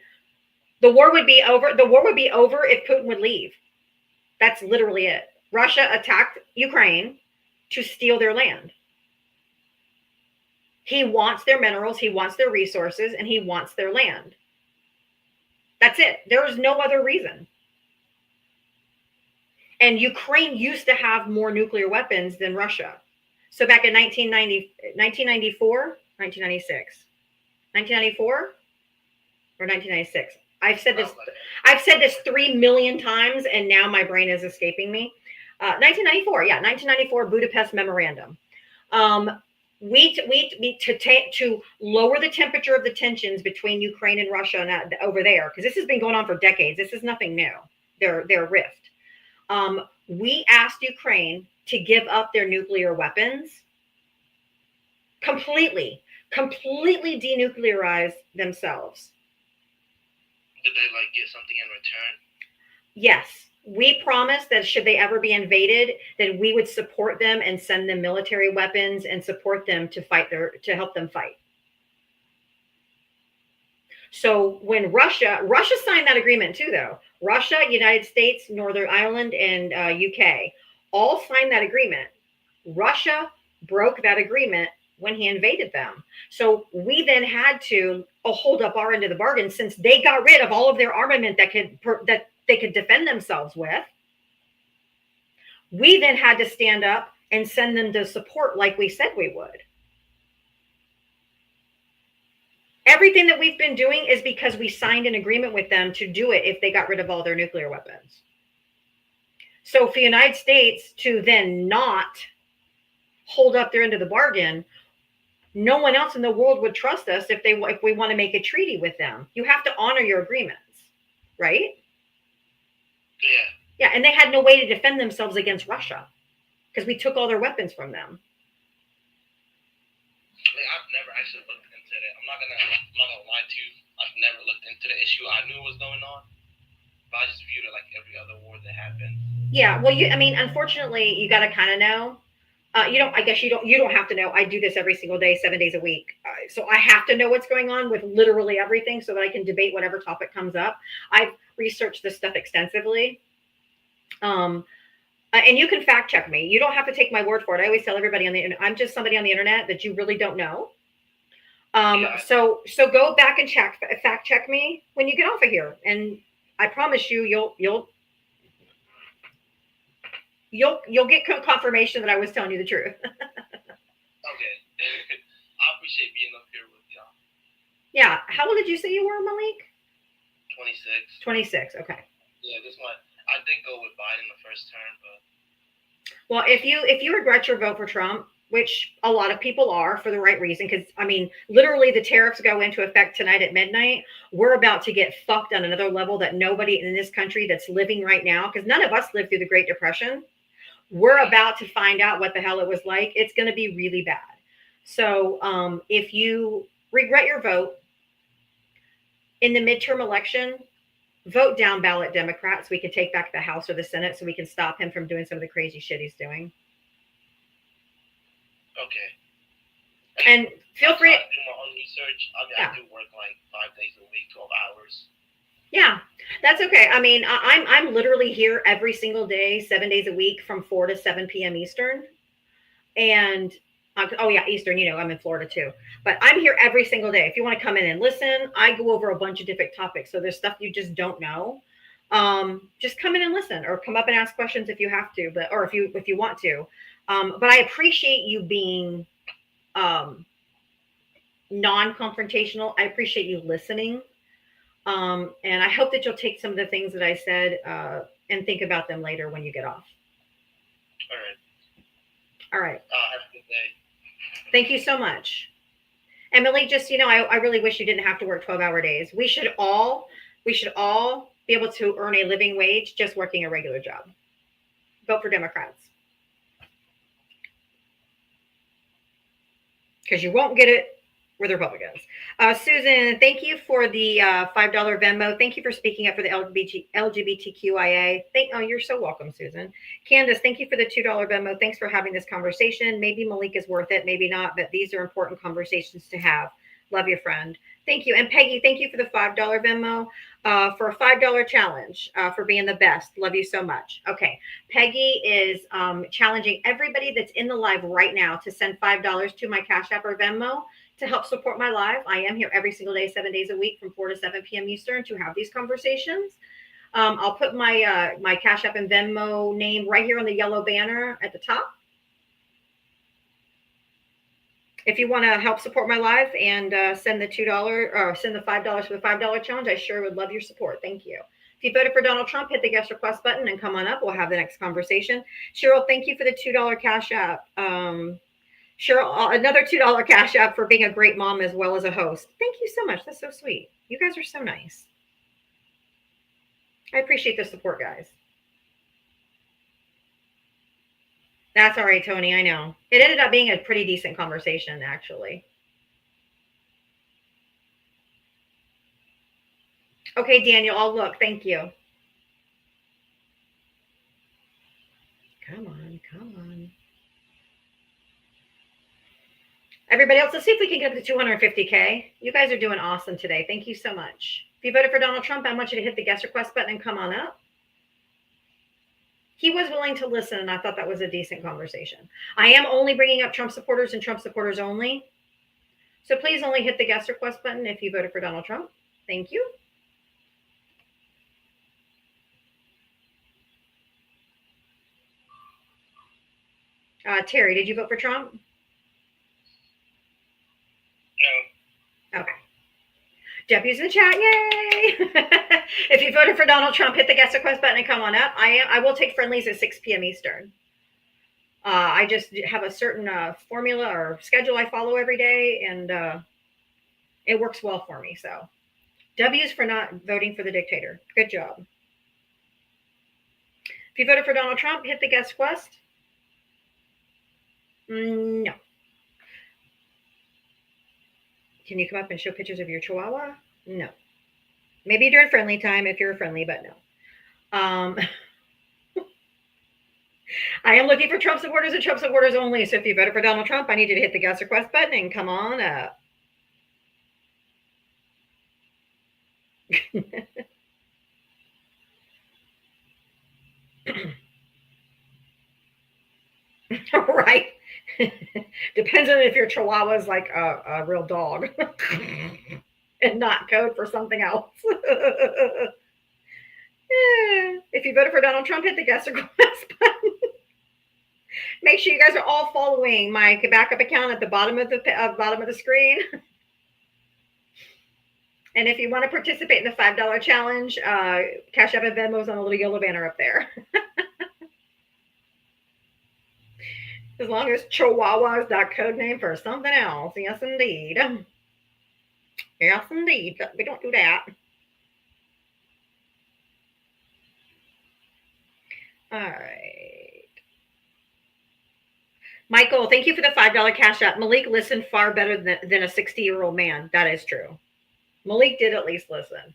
the war would be over. The war would be over if Putin would leave. That's literally it. Russia attacked Ukraine to steal their land. He wants their minerals, he wants their resources, and he wants their land. That's it. There is no other reason. And Ukraine used to have more nuclear weapons than Russia. So back in 1994, 1994 or 1996. I've said this 3 million times, and now my brain is escaping me. 1994, yeah, 1994 Budapest Memorandum. To lower the temperature of the tensions between Ukraine and Russia and over there, because this has been going on for decades. This is nothing new. Their rift. We asked Ukraine to give up their nuclear weapons, completely denuclearize themselves. Did they get something in return? Yes. We promised that should they ever be invaded, that we would support them and send them military weapons and support them to help them fight. So when Russia signed that agreement too, though. Russia, United States, Northern Ireland, and UK all signed that agreement. Russia broke that agreement when he invaded them. So we then had to hold up our end of the bargain since they got rid of all of their armament that they could defend themselves with. We then had to stand up and send them the support like we said we would. Everything that we've been doing is because we signed an agreement with them to do it if they got rid of all their nuclear weapons. So for the United States to then not hold up their end of the bargain, no one else in the world would trust us if we want to make a treaty with them. You have to honor your agreements, right? Yeah. Yeah, and they had no way to defend themselves against Russia because we took all their weapons from them. I've never actually looked into that. I'm not gonna lie to you. I've never looked into the issue. I knew what was going on, but I just viewed it like every other war that happened. Yeah, well, unfortunately, you got to kind of know. You don't. I guess you don't have to know. I do this every single day, 7 days a week. So I have to know what's going on with literally everything, so that I can debate whatever topic comes up. I've researched this stuff extensively. And you can fact check me. You don't have to take my word for it. I always tell everybody I'm just somebody on the internet that you really don't know. So go back and fact check me when you get off of here, and I promise you, you'll get confirmation that I was telling you the truth. Okay. I appreciate being up here with y'all. Yeah. How old did you say you were, Malik? 26. 26. Okay. Yeah, this one I did go with Biden the first term, but well, if you regret your vote for Trump, which a lot of people are for the right reason, because literally the tariffs go into effect tonight at midnight. We're about to get fucked on another level that nobody in this country that's living right now, because none of us lived through the Great Depression. We're about to find out what the hell it was like. It's going to be really bad. So if you regret your vote in the midterm election, vote down ballot Democrats. We can take back the House or the Senate so we can stop him from doing some of the crazy shit he's doing. Okay. And feel free to do my own research. I do work like 5 days a week, 12 hours. Yeah, that's okay. I'm literally here every single day, 7 days a week from 4 to 7 p.m. Eastern. And Eastern, I'm in Florida too. But I'm here every single day. If you want to come in and listen, I go over a bunch of different topics. So there's stuff you just don't know. Just come in and listen, or come up and ask questions if you have to, or if you want to. But I appreciate you being non-confrontational. I appreciate you listening. And I hope that you'll take some of the things that I said and think about them later when you get off. All right. Have a good day. Thank you so much. Emily, just, I really wish you didn't have to work 12-hour days. We should all be able to earn a living wage just working a regular job. Vote for Democrats. Because you won't get it with Republicans. Susan, thank you for the $5 Venmo. Thank you for speaking up for the LGBTQIA. You're so welcome, Susan. Candace, thank you for the $2 Venmo. Thanks for having this conversation. Maybe Malik is worth it, maybe not, but these are important conversations to have. Love you, friend. Thank you. And Peggy, thank you for the $5 Venmo for a $5 challenge for being the best. Love you so much. Okay. Peggy is challenging everybody that's in the live right now to send $5 to my Cash App or Venmo to help support my live. I am here every single day, 7 days a week from 4 to 7 p.m. Eastern to have these conversations. I'll put my my Cash App and Venmo name right here on the yellow banner at the top. If you want to help support my live and send the $2 or send the $5 for the $5 challenge, I sure would love your support. Thank you. If you voted for Donald Trump, hit the guest request button and come on up. We'll have the next conversation. Cheryl, thank you for the $2 Cash App. Cheryl, another $2 Cash App for being a great mom as well as a host. Thank you so much. That's so sweet. You guys are so nice. I appreciate the support, guys. That's all right, Tony. I know. It ended up being a pretty decent conversation, actually. Okay, Daniel, I'll look. Thank you. Come on, come on. Everybody else, let's see if we can get to 250K. You guys are doing awesome today. Thank you so much. If you voted for Donald Trump, I want you to hit the guest request button and come on up. he was willing to listen, and I thought that was a decent conversation. I am only bringing up Trump supporters and Trump supporters only. So please only hit the guest request button if you voted for Donald Trump. Thank you. Terry, did you vote for Trump? No. Okay. Deputy's in the chat, yay! If you voted for Donald Trump, hit the guest request button and come on up. I will take friendlies at 6 p.m. Eastern. I just have a certain formula or schedule I follow every day, and it works well for me. So, W's for not voting for the dictator. Good job. If you voted for Donald Trump, hit the guest request. No. Can you come up and show pictures of your chihuahua? No. Maybe during friendly time if you're friendly, but no. I am looking for Trump supporters and Trump supporters only. So if you voted for Donald Trump, I need you to hit the guest request button and come on up. Right. Depends on if your chihuahua is like a real dog and not code for something else. If you voted for Donald Trump, hit the guest request button. Make sure you guys are all following my backup account at the bottom of the screen. And if you want to participate in the $5 challenge, Cash App and Venmo's on a little yellow banner up there. As long as Chihuahua is that code name for something else. Yes, indeed. Yes, indeed. We don't do that. All right. Michael, thank you for the $5 Cash App. Malik listened far better than a 60-year-old man. That is true. Malik did at least listen.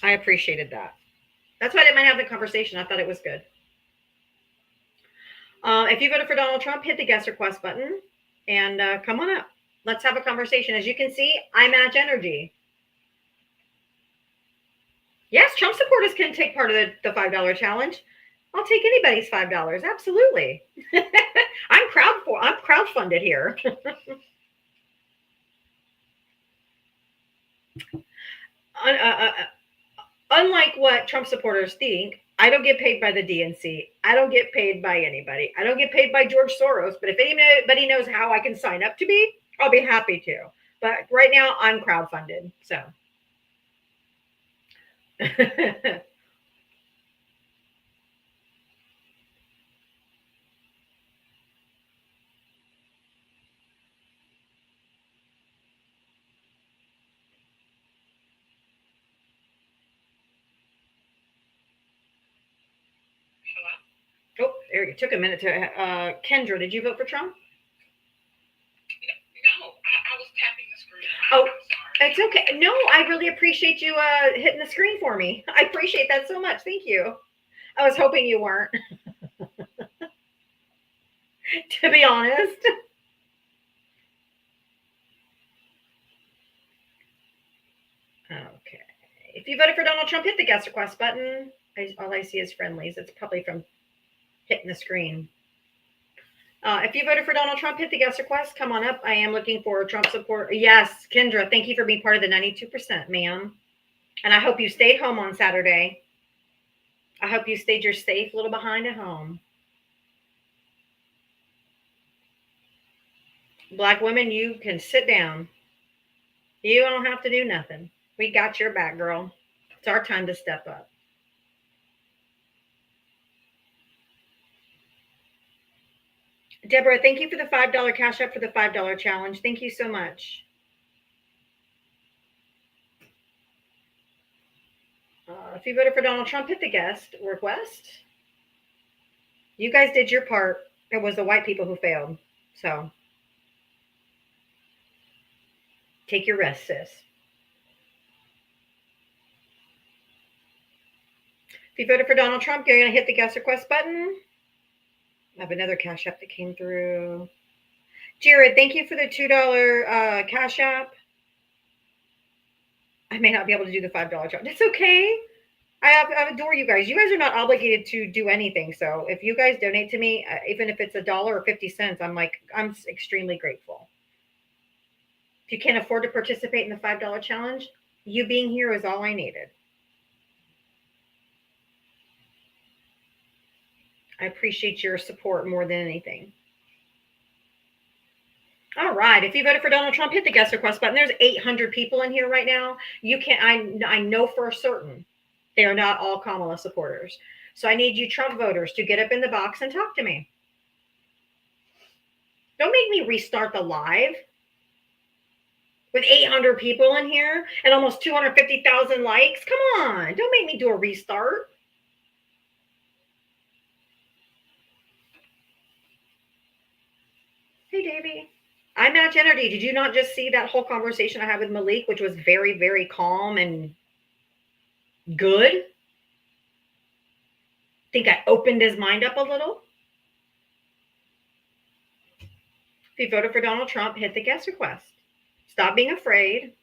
I appreciated that. That's why I didn't mind having the conversation. I thought it was good. If you voted for Donald Trump, hit the guest request button and come on up. Let's have a conversation. As you can see, I match energy. Yes, Trump supporters can take part of the $5 challenge. I'll take anybody's $5. Absolutely. I'm crowdfunded here. Unlike what Trump supporters think, I don't get paid by the DNC. I don't get paid by anybody. I don't get paid by George Soros. But if anybody knows how I can sign up to be, I'll be happy to. But right now, I'm crowdfunded. So. Oh, there it took a minute to. Kendra, did you vote for Trump? No, I was tapping the screen. Oh, it's okay. No, I really appreciate you hitting the screen for me. I appreciate that so much. Thank you. I was hoping you weren't. To be honest. Okay. If you voted for Donald Trump, hit the guest request button. All I see is friendlies. It's probably from hitting the screen. If you voted for Donald Trump, hit the guest request. Come on up. I am looking for Trump support. Yes, Kendra, thank you for being part of the 92%, ma'am. And I hope you stayed home on Saturday. I hope you stayed your safe little behind at home. Black women, you can sit down. You don't have to do nothing. We got your back, girl. It's our time to step up. Deborah, thank you for the $5 Cash App for the $5 challenge. Thank you so much. If you voted for Donald Trump, hit the guest request. You guys did your part. It was the white people who failed. So take your rest, sis. If you voted for Donald Trump, you're going to hit the guest request button. I have another Cash App that came through. Jared, thank you for the $2 Cash App. I may not be able to do the $5 challenge. It's okay. I adore you guys. You guys are not obligated to do anything. So if you guys donate to me, even if it's $1 or 50 cents, I'm extremely grateful. If you can't afford to participate in the $5 challenge, you being here is all I needed. I appreciate your support more than anything. All right. If you voted for Donald Trump, hit the guest request button. There's 800 people in here right now. You can't. I know for certain they are not all Kamala supporters. So I need you Trump voters to get up in the box and talk to me. Don't make me restart the live with 800 people in here and almost 250,000 likes. Come on. Don't make me do a restart. Hey, Davey. I match energy. Did you not just see that whole conversation I had with Malik, which was very, very calm and good? Think I opened his mind up a little? If you voted for Donald Trump, hit the guest request. Stop being afraid.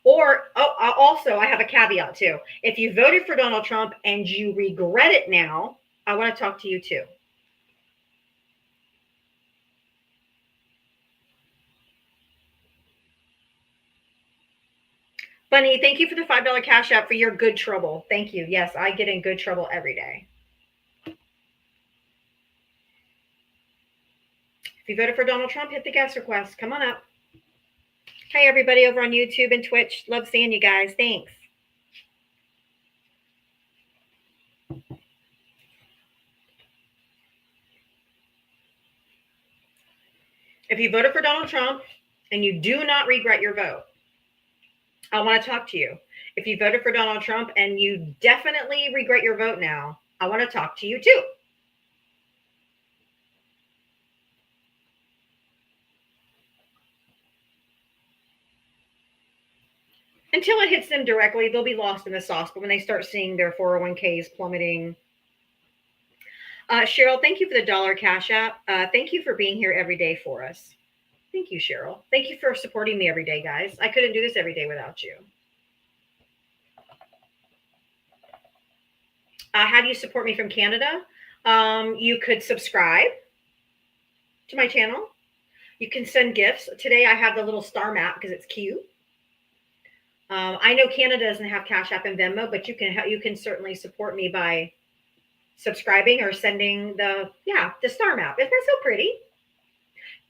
Or, also, I have a caveat too. If you voted for Donald Trump and you regret it now, I want to talk to you too. Bunny, thank you for the $5 cash app for your good trouble. Thank you. Yes, I get in good trouble every day. If you voted for Donald Trump, hit the guest request. Come on up. Hey, everybody over on YouTube and Twitch. Love seeing you guys. Thanks. If you voted for Donald Trump and you do not regret your vote, I want to talk to you. If you voted for Donald Trump and you definitely regret your vote now, I want to talk to you too. Until it hits them directly, they'll be lost in the sauce. But when they start seeing their 401ks plummeting. Cheryl, thank you for the $1 cash app. Thank you for being here every day for us. Thank you, Cheryl. Thank you for supporting me every day, guys. I couldn't do this every day without you. How do you support me from Canada? You could subscribe to my channel. You can send gifts. Today I have the little star map because it's cute. I know Canada doesn't have Cash App and Venmo, but you can certainly support me by subscribing or sending the star map. Isn't that so pretty?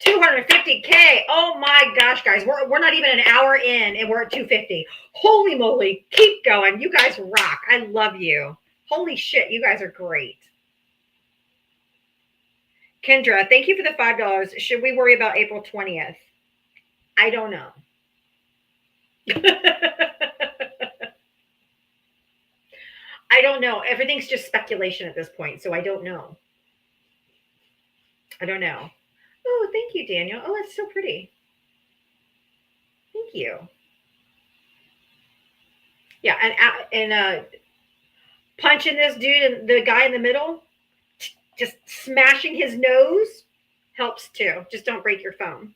250K. Oh my gosh, guys. We're not even an hour in and we're at 250. Holy moly. Keep going. You guys rock. I love you. Holy shit. You guys are great. Kendra, thank you for the $5. Should we worry about April 20th? I don't know. I don't know. Everything's just speculation at this point, so I don't know. I don't know. Oh, thank you, Daniel. Oh, that's so pretty. Thank you. Yeah, and punching this dude and the guy in the middle, just smashing his nose helps too. Just don't break your phone.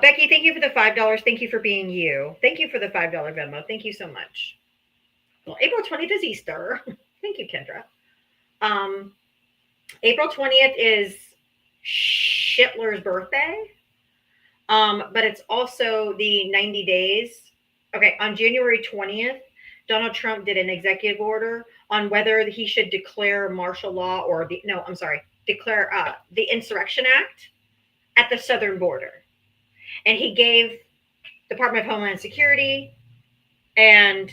Becky, thank you for the $5. Thank you for being you. Thank you for the $5 Venmo. Thank you so much. Well, April 20th is Easter. Thank you, Kendra. April 20th is Hitler's birthday. But it's also the 90 days. Okay, on January 20th, Donald Trump did an executive order on whether he should declare martial law or declare the Insurrection Act at the southern border. And he gave Department of Homeland Security and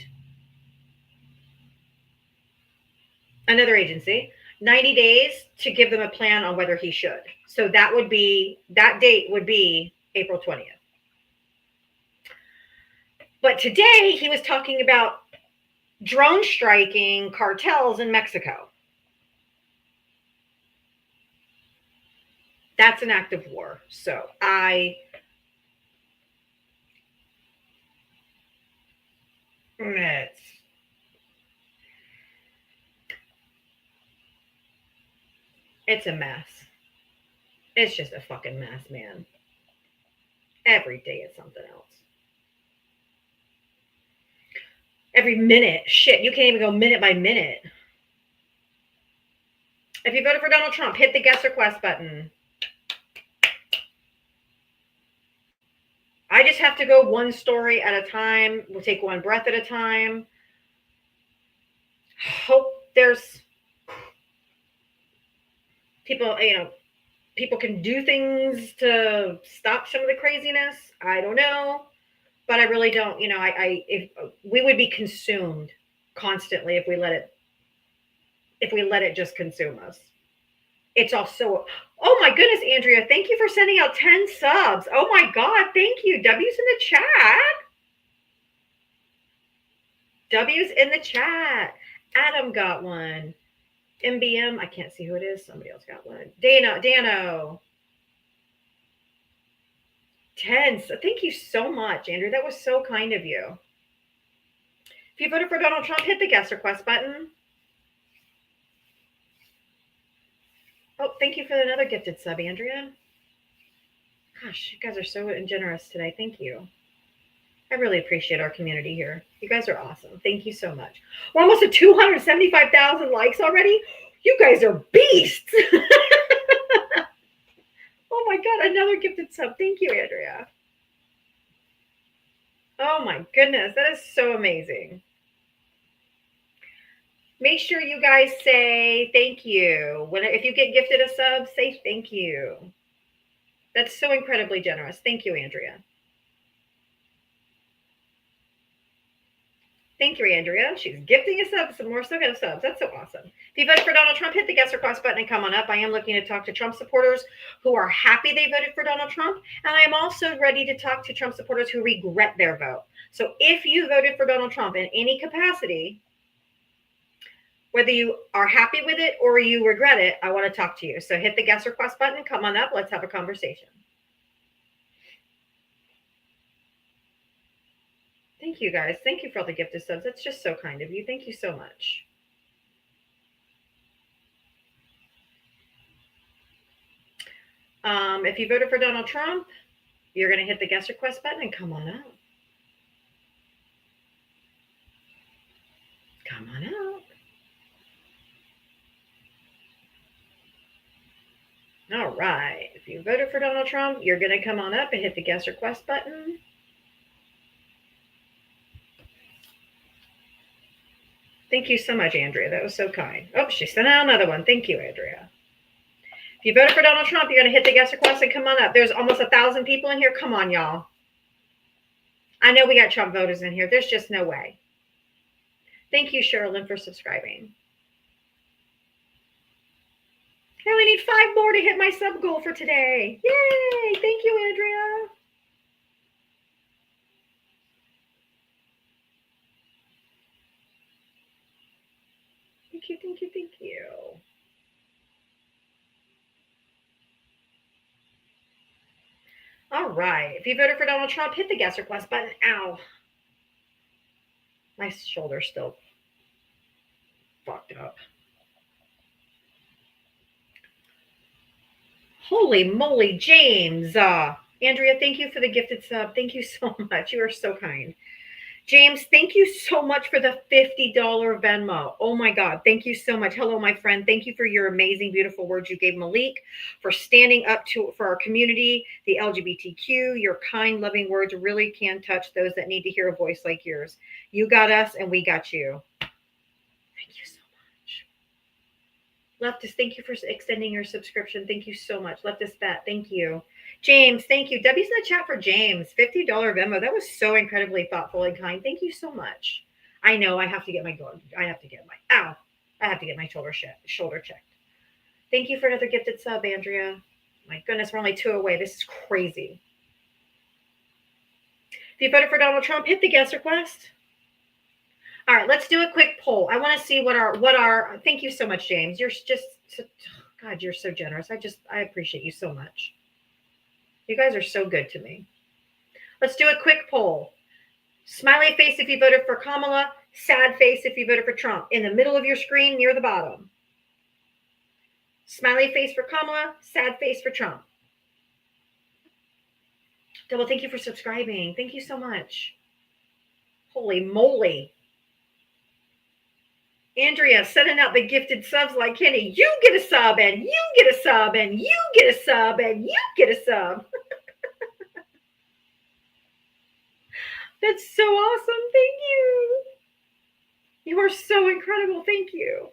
another agency 90 days to give them a plan on whether he should. So that date would be April 20th. But today he was talking about drone striking cartels in Mexico. That's an act of war. So it's a mess. It's just a fucking mess, man. Every day it's something else. Every minute. Shit, you can't even go minute by minute. If you voted for Donald Trump, hit the guest request button. I just have to go one story at a time. We'll take one breath at a time. Hope there's people, people can do things to stop some of the craziness. I don't know, but I really don't. If we would be consumed constantly if we let it just consume us. It's also, oh my goodness, Andrea, thank you for sending out 10 subs. Oh my God, thank you. W's in the chat. W's in the chat. Adam got one. MBM, I can't see who it is. Somebody else got one. Dano. 10. So thank you so much, Andrew. That was so kind of you. If you voted for Donald Trump, hit the guest request button. Oh, thank you for another gifted sub, Andrea. Gosh, you guys are so generous today. Thank you. I really appreciate our community here. You guys are awesome. Thank you so much. We're almost at 275,000 likes already. You guys are beasts. Oh my God, another gifted sub. Thank you, Andrea. Oh my goodness, that is so amazing. Make sure you guys say thank you. If you get gifted a sub, say thank you. That's so incredibly generous. Thank you, Andrea. Thank you, Andrea. She's gifting a sub, some more subs. That's so awesome. If you voted for Donald Trump, hit the guest request button and come on up. I am looking to talk to Trump supporters who are happy they voted for Donald Trump. And I am also ready to talk to Trump supporters who regret their vote. So if you voted for Donald Trump in any capacity, whether you are happy with it or you regret it, I want to talk to you. So hit the guest request button, come on up. Let's have a conversation. Thank you, guys. Thank you for all the gifted subs. That's just so kind of you. Thank you so much. If you voted for Donald Trump, you're going to hit the guest request button and come on up. Come on up. All right. If you voted for Donald Trump, you're going to come on up and hit the guest request button. Thank you so much, Andrea. That was so kind. Oh, she sent out another one. Thank you, Andrea. If you voted for Donald Trump, you're going to hit the guest request and come on up. There's almost 1,000 people in here. Come on, y'all. I know we got Trump voters in here. There's just no way. Thank you, Sherilyn, for subscribing. I only need 5 more to hit my sub goal for today. Yay! Thank you, Andrea. Thank you, thank you, thank you. All right. If you voted for Donald Trump, hit the guest request button. Ow. My shoulder's still fucked up. Holy moly, James. Andrea, thank you for the gifted sub. Thank you so much. You are so kind. James, thank you so much for the $50 Venmo. Oh my God. Thank you so much. Hello, my friend. Thank you for your amazing, beautiful words you gave Malik, for standing up for our community, the LGBTQ. Your kind, loving words really can touch those that need to hear a voice like yours. You got us and we got you. Thank you so much. Leftist, thank you for extending your subscription. Thank you so much. Leftist Bat, thank you. James, thank you. Debbie's in the chat for James. $50 Venmo. That was so incredibly thoughtful and kind. Thank you so much. I know I have to get my shoulder checked. Thank you for another gifted sub, Andrea. My goodness, we're only 2 away. This is crazy. If you voted for Donald Trump, hit the guest request. All right, let's do a quick poll. I want to see what our thank you so much, James. You're just, God, you're so generous. I appreciate you so much. You guys are so good to me. Let's do a quick poll. Smiley face if you voted for Kamala. Sad face if you voted for Trump. In the middle of your screen, near the bottom. Smiley face for Kamala. Sad face for Trump. Double, thank you for subscribing. Thank you so much. Holy moly. Andrea, sending out the gifted subs like Kenny. You get a sub, and you get a sub, and you get a sub, and you get a sub. That's so awesome. Thank you. You are so incredible. Thank you.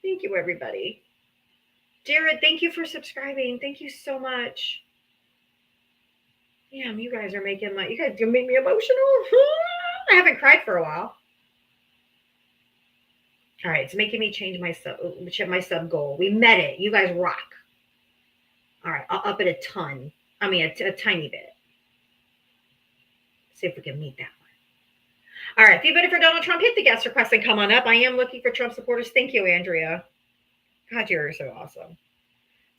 Thank you, everybody. Jared, thank you for subscribing. Thank you so much. Damn, you guys are making you guys make me emotional. I haven't cried for a while. All right, it's making me change my sub goal. We met it. You guys rock. All right, I'll up it a ton. I mean, a tiny bit. See if we can meet that one. All right, if you voted for Donald Trump, hit the guest request and come on up. I am looking for Trump supporters. Thank you, Andrea. God, you're so awesome.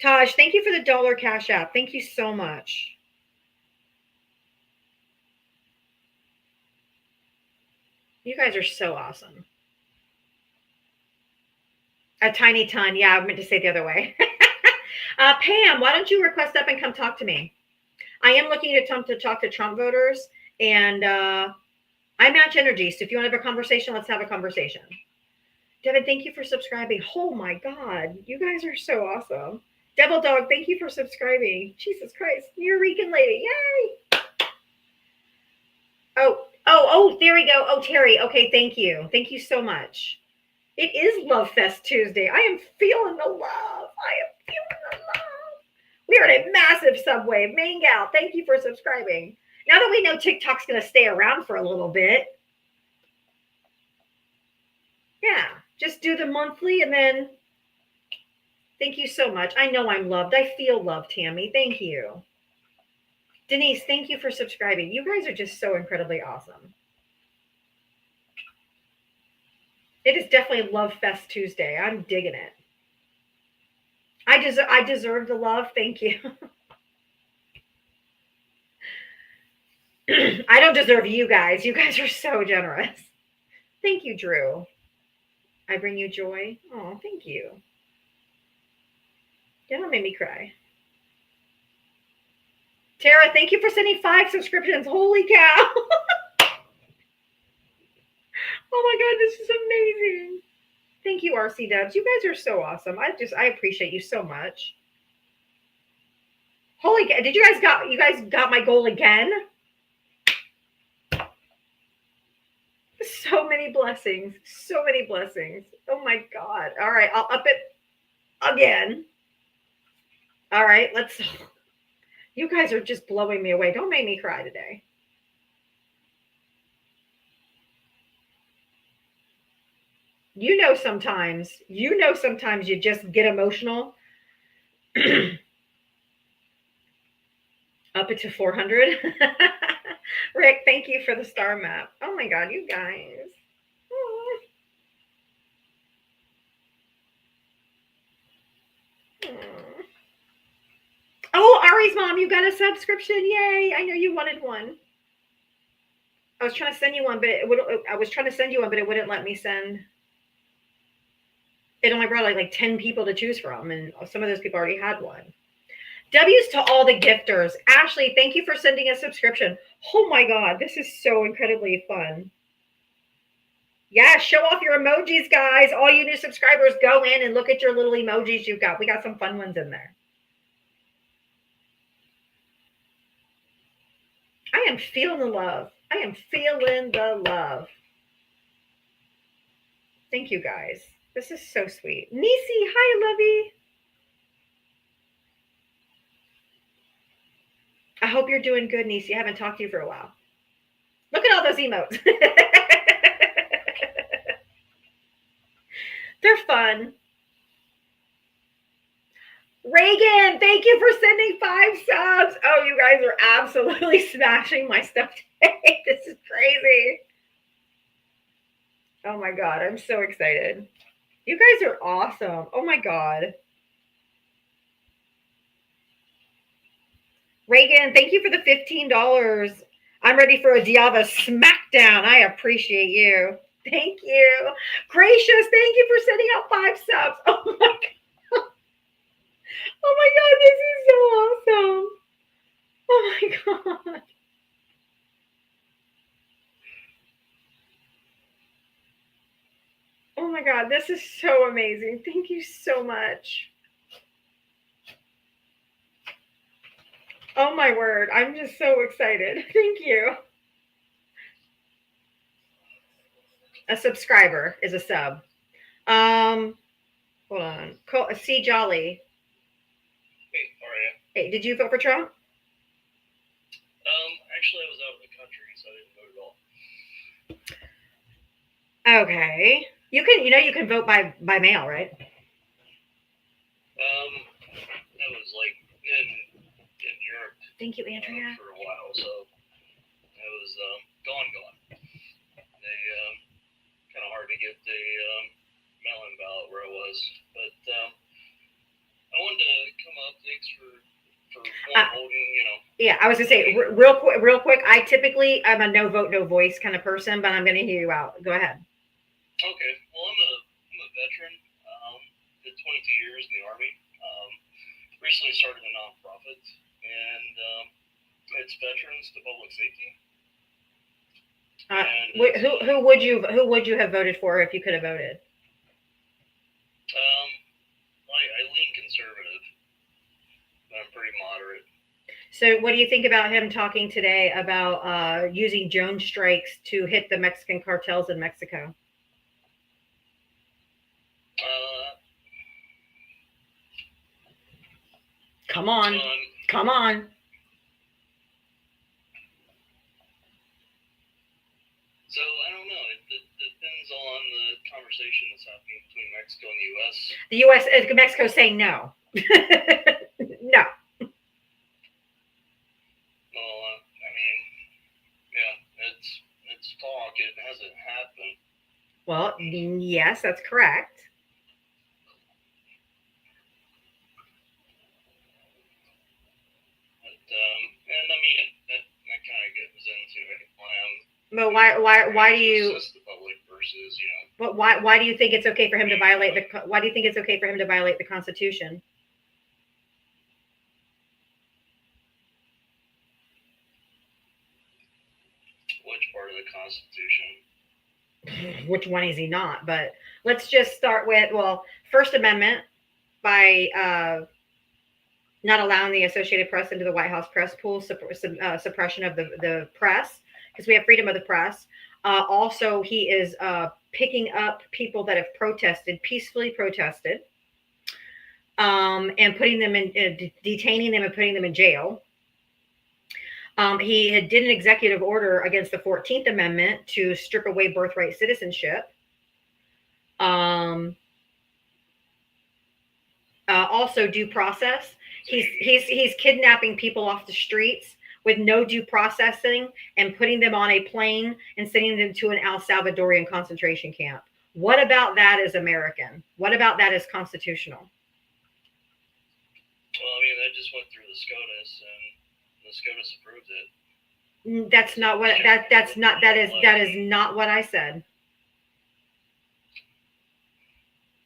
Taj, thank you for the $1 Cash App. Thank you so much. You guys are so awesome. A tiny ton. Yeah, I meant to say it the other way. Pam, why don't you request up and come talk to me? I am looking to talk to Trump voters, and I match energy. So if you want to have a conversation, let's have a conversation. Devin, thank you for subscribing. Oh my God, you guys are so awesome. Devil Dog, thank you for subscribing. Jesus Christ, New Rican lady, yay! Oh, there we go. Oh, Terry, okay, thank you. Thank you so much. It is Love Fest Tuesday. I am feeling the love. We are in a massive subway. Main gal, thank you for subscribing. Now that we know TikTok's going to stay around for a little bit, yeah, just do the monthly and then thank you so much. I know I'm loved. I feel loved, Tammy. Thank you. Denise, thank you for subscribing. You guys are just so incredibly awesome. It is definitely Love Fest Tuesday. I'm digging it. I deserve the love. Thank you. I don't deserve you guys. You guys are so generous. Thank you, Drew. I bring you joy. Oh, thank you. Yeah, that made me cry. Tara, thank you for sending 5 subscriptions. Holy cow. Oh my God, this is amazing. Thank you, RC Dubs. You guys are so awesome. I appreciate you so much. Holy cow. Did you guys got my goal again? So many blessings. So many blessings. Oh my God. All right, I'll up it again. All right, you guys are just blowing me away. Don't make me cry today. You know sometimes you just get emotional. Up it to 400. Rick, thank you for the star map. Oh my God, you guys. Oh, Ari's mom, you got a subscription. Yay. I know you wanted one. I was trying to send you one, but it wouldn't let me send. It only brought like 10 people to choose from, and some of those people already had one. W's to all the gifters. Ashley, thank you for sending a subscription. Oh my God, this is so incredibly fun. Yeah, show off your emojis, guys. All you new subscribers, go in and look at your little emojis you've got. We got some fun ones in there. I am feeling the love. I am feeling the love. Thank you, guys. This is so sweet. Nisi, hi, Lovey. I hope you're doing good, Nisi. I haven't talked to you for a while. Look at all those emotes. They're fun. Reagan, thank you for sending 5 subs. Oh, you guys are absolutely smashing my stuff today. This is crazy. Oh my God, I'm so excited. You guys are awesome. Oh my God. Reagan, thank you for the $15. I'm ready for a Diava smackdown. I appreciate you. Thank you. Gracious, thank you for sending out 5 subs. Oh my God. Oh my God, this is so awesome. Oh my God. Oh my God, this is so amazing. Thank you so much. Oh my word, I'm just so excited. Thank you. A subscriber is a sub. Hold on. C Jolly. Hey, how are you? Hey, did you vote for Trump? Actually, I was out of the country, so I didn't vote at all. Okay. You can vote by mail, right? I was like in Europe Thank you, Andrea. for a while, so I was gone. They kind of hard to get the mail-in ballot where I was, but I wanted to come up. Thanks for holding, Yeah, I was gonna say real quick. I'm a no vote, no voice kind of person, but I'm gonna hear you out. Go ahead. Okay. Well, I'm a veteran. Did 22 years in the Army. Recently started a nonprofit, and it's Veterans to Public Safety. Who would you have voted for if you could have voted? I lean conservative, but I'm pretty moderate. So, what do you think about him talking today about using drone strikes to hit the Mexican cartels in Mexico? Come on. So I don't know. It depends on the conversation that's happening between Mexico and the U.S. The U.S. Mexico's saying no. No. Well, I mean, yeah, it's talk. It hasn't happened. Well, yes, that's correct. And I mean, that kind of goes into a plan. But why do you? Assist the public versus, But why do you think it's okay for him to violate the? Why do you think it's okay for him to violate the Constitution? Which part of the Constitution? Which one is he not? But let's just start with First Amendment by not allowing the Associated Press into the White House press pool, suppression of the press, because we have freedom of the press. Also, he is picking up people that have peacefully protested, and putting them detaining them and putting them in jail. He did an executive order against the 14th Amendment to strip away birthright citizenship. Also, due process. He's kidnapping people off the streets with no due processing and putting them on a plane and sending them to an El Salvadorian concentration camp. What about that is American? What about that is constitutional? Well, I mean, that just went through the SCOTUS, and the SCOTUS approved it. That's not what that is not what I said.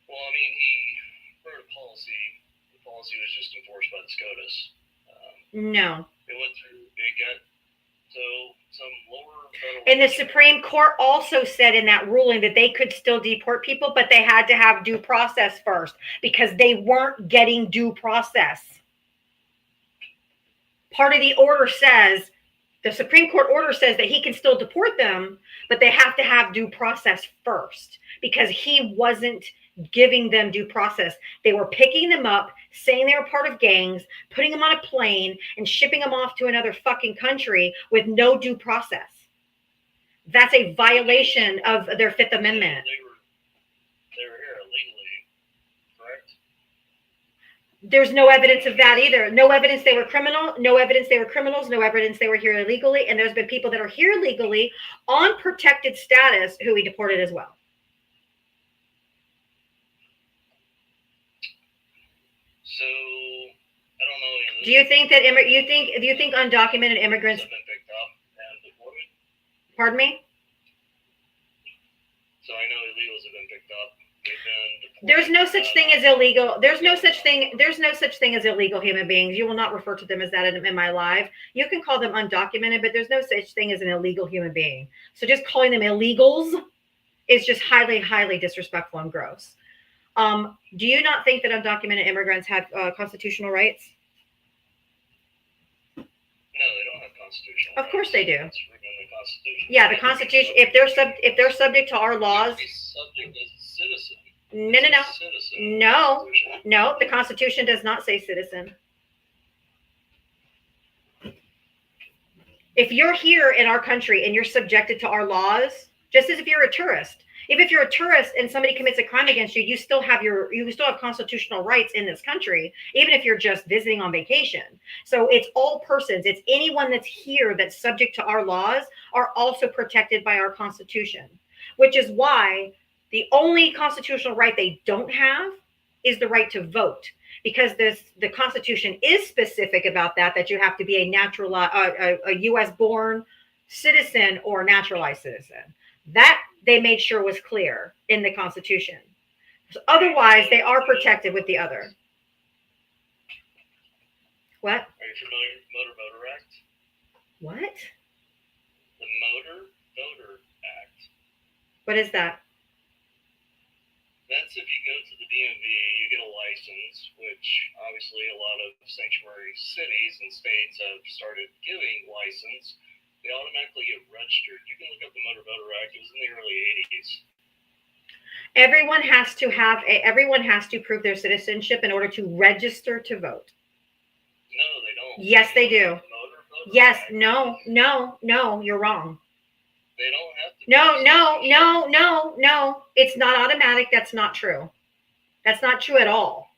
Well, I mean, he wrote a policy. The policy was just enforced by the SCOTUS. No. It went through. It got some lower federal. And the Supreme Court also said in that ruling that they could still deport people, but they had to have due process first because they weren't getting due process. Part of the order says, the Supreme Court order says that he can still deport them, but they have to have due process first because he wasn't giving them due process. They were picking them up, saying they were part of gangs, putting them on a plane and shipping them off to another fucking country with no due process. That's a violation of their Fifth Amendment. They were here illegally, correct? There's no evidence of that either. No evidence they were criminal. No evidence they were criminals. No evidence they were here illegally. And there's been people that are here legally on protected status who we deported as well. So I don't know. Do you think that do you think undocumented immigrants have been picked up and deported? Pardon me? So I know illegals have been picked up They've been There's no deployed, such thing as illegal. There's no such thing as illegal human beings. You will not refer to them as that in my life. You can call them undocumented, but there's no such thing as an illegal human being. So just calling them illegals is just highly, highly disrespectful and gross. Do you not think that undocumented immigrants have constitutional rights? No, they don't have constitutional Of course rights. they do. It's written in the Constitution. Yeah, the Constitution. If they're subject to our laws, Be subject as a citizen. no, no, As a no, citizen. no, Constitution. no. The Constitution does not say citizen. If you're here in our country and you're subjected to our laws, just as if you're a tourist, if you're a tourist and somebody commits a crime against you, you still have constitutional rights in this country, even if you're just visiting on vacation. So it's all persons. It's anyone that's here that's subject to our laws are also protected by our Constitution, which is why the only constitutional right they don't have is the right to vote, because the Constitution is specific about that you have to be a U.S. born citizen or naturalized citizen. That they made sure was clear in the Constitution. So otherwise, they are protected with the other. What? Are you familiar with the Motor Voter Act? What? The Motor Voter Act. What is that? That's if you go to the DMV, you get a license, which obviously a lot of sanctuary cities and states have started giving license. They automatically get registered. You can look up the Motor Voter Act. It was in the early 80s. Everyone has to prove their citizenship in order to register to vote. No, they don't. Yes, they do. The Motor Voter Yes, Act, no, you're wrong. They don't have to. No. It's not automatic. That's not true. That's not true at all.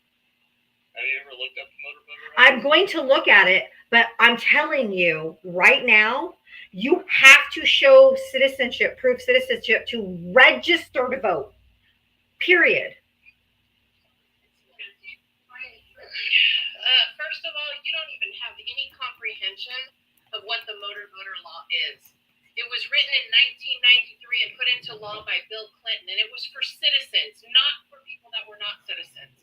Have you ever looked up the Motor Voter Act? I'm going to look at it, but I'm telling you right now, you have to show citizenship, prove citizenship to register to vote. Period. First of all, you don't even have any comprehension of what the motor voter law is. It was written in 1993 and put into law by Bill Clinton, and it was for citizens, not for people that were not citizens.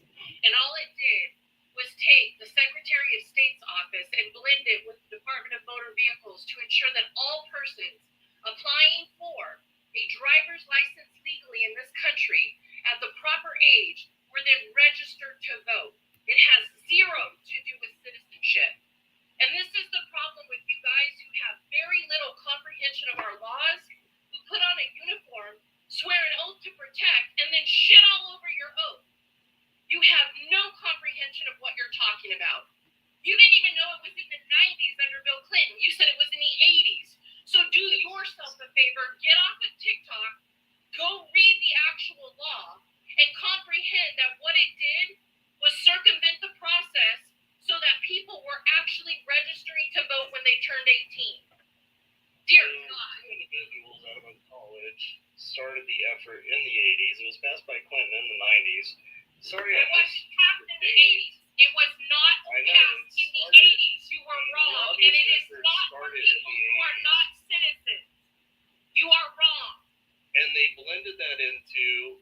And all it did was take the Secretary of State's office and blend it with the Department of Motor Vehicles to ensure that all persons applying for a driver's license legally in this country at the proper age were then registered to vote. It has zero to do with citizenship. And this is the problem with you guys who have very little comprehension of our laws, who put on a uniform, swear an oath to protect, and then shit all over your oath. You have no comprehension of what you're talking about. You didn't even know it was in the 90s under Bill Clinton. You said it was in the 80s. So do yourself a favor, get off of TikTok, go read the actual law, and comprehend that what it did was circumvent the process so that people were actually registering to vote when they turned 18. Dear God. Two individuals out of college started the effort in the 80s. It was passed by Clinton in the 90s. Sorry, It was passed in the 80s. It was not passed in the 80s. You are wrong. And it is not for people who are not citizens. You are wrong. And they blended that into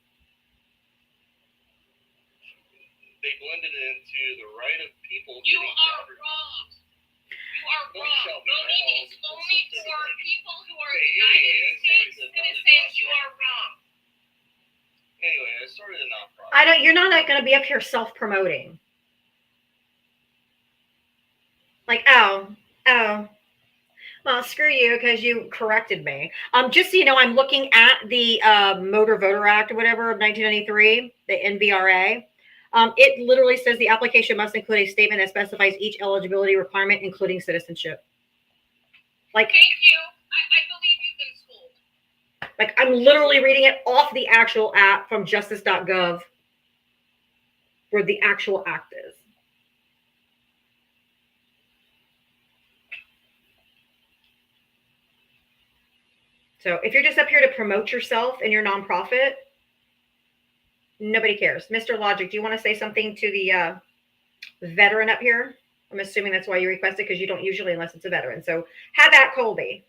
the right of people You getting are driver's wrong. licenses. You are Don't wrong. shout me Voting down. is only for people who are Okay, United anyway, I States started citizens. You are wrong. Anyway, I started a nonprofit. You're not going to be up here self-promoting. Like, oh, well, screw you because you corrected me. Just so you know, I'm looking at the Motor Voter Act or whatever of 1993, the NVRA. It literally says the application must include a statement that specifies each eligibility requirement, including citizenship. Like, Thank you. I believe you've been schooled. like I'm literally reading it off the actual app from justice.gov where the actual act is. So if you're just up here to promote yourself and your nonprofit, nobody cares. Mr. Logic, do you want to say something to the veteran up here? I'm assuming that's why you requested, because you don't usually unless it's a veteran. So have at Colby.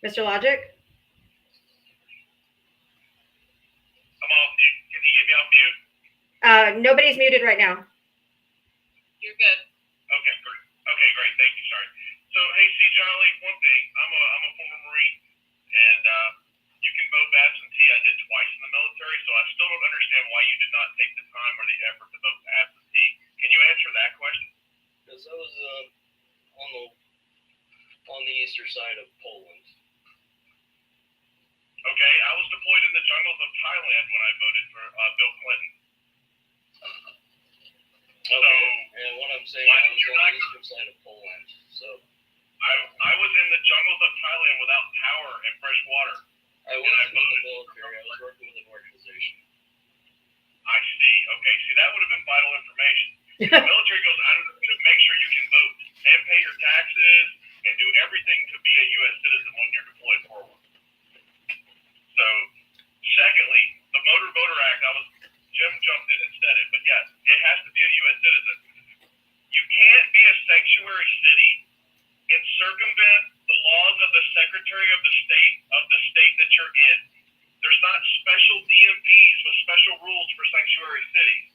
Mr. Logic? I'm off mute. Can you get me off mute? Nobody's muted right now. You're good. Okay, great. Okay, great. Thank you. Sorry. So, hey, C. Jolly, one thing. I'm a former Marine, and you can vote absentee. I did twice in the military, so I still don't understand why you did not take the time or the effort to vote absentee. Can you answer that question? Because I was on the eastern side of Poland. Okay, I was deployed in the jungles of Thailand when I voted for Bill Clinton. Okay, and what I'm saying, I was on the eastern side of Poland, so I was in the jungles of Thailand without power and fresh water. I wasn't in the military. I was working with an organization. I see. Okay, see, that would have been vital information. The military goes out of the way to make sure you can vote and pay your taxes and do everything to be a U.S. citizen when you're deployed forward. So, secondly, the Motor Voter Act, Jim jumped in and said it, but yes, it has to be a U.S. citizen. You can't be a sanctuary city and circumvent the laws of the Secretary of the state that you're in. There's not special DMVs with special rules for sanctuary cities.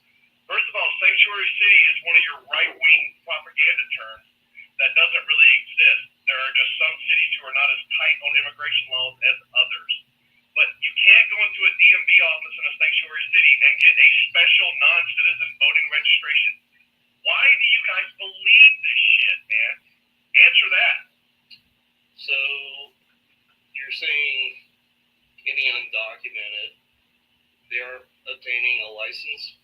First of all, sanctuary city is one of your right-wing propaganda terms that doesn't really exist. There are just some cities who are not as tight on immigration laws as others. But you can't go into a DMV office in a sanctuary city and get a special non-citizen voting registration. Why do you guys believe this shit, man? Answer that. So, you're saying any undocumented, they aren't obtaining a license?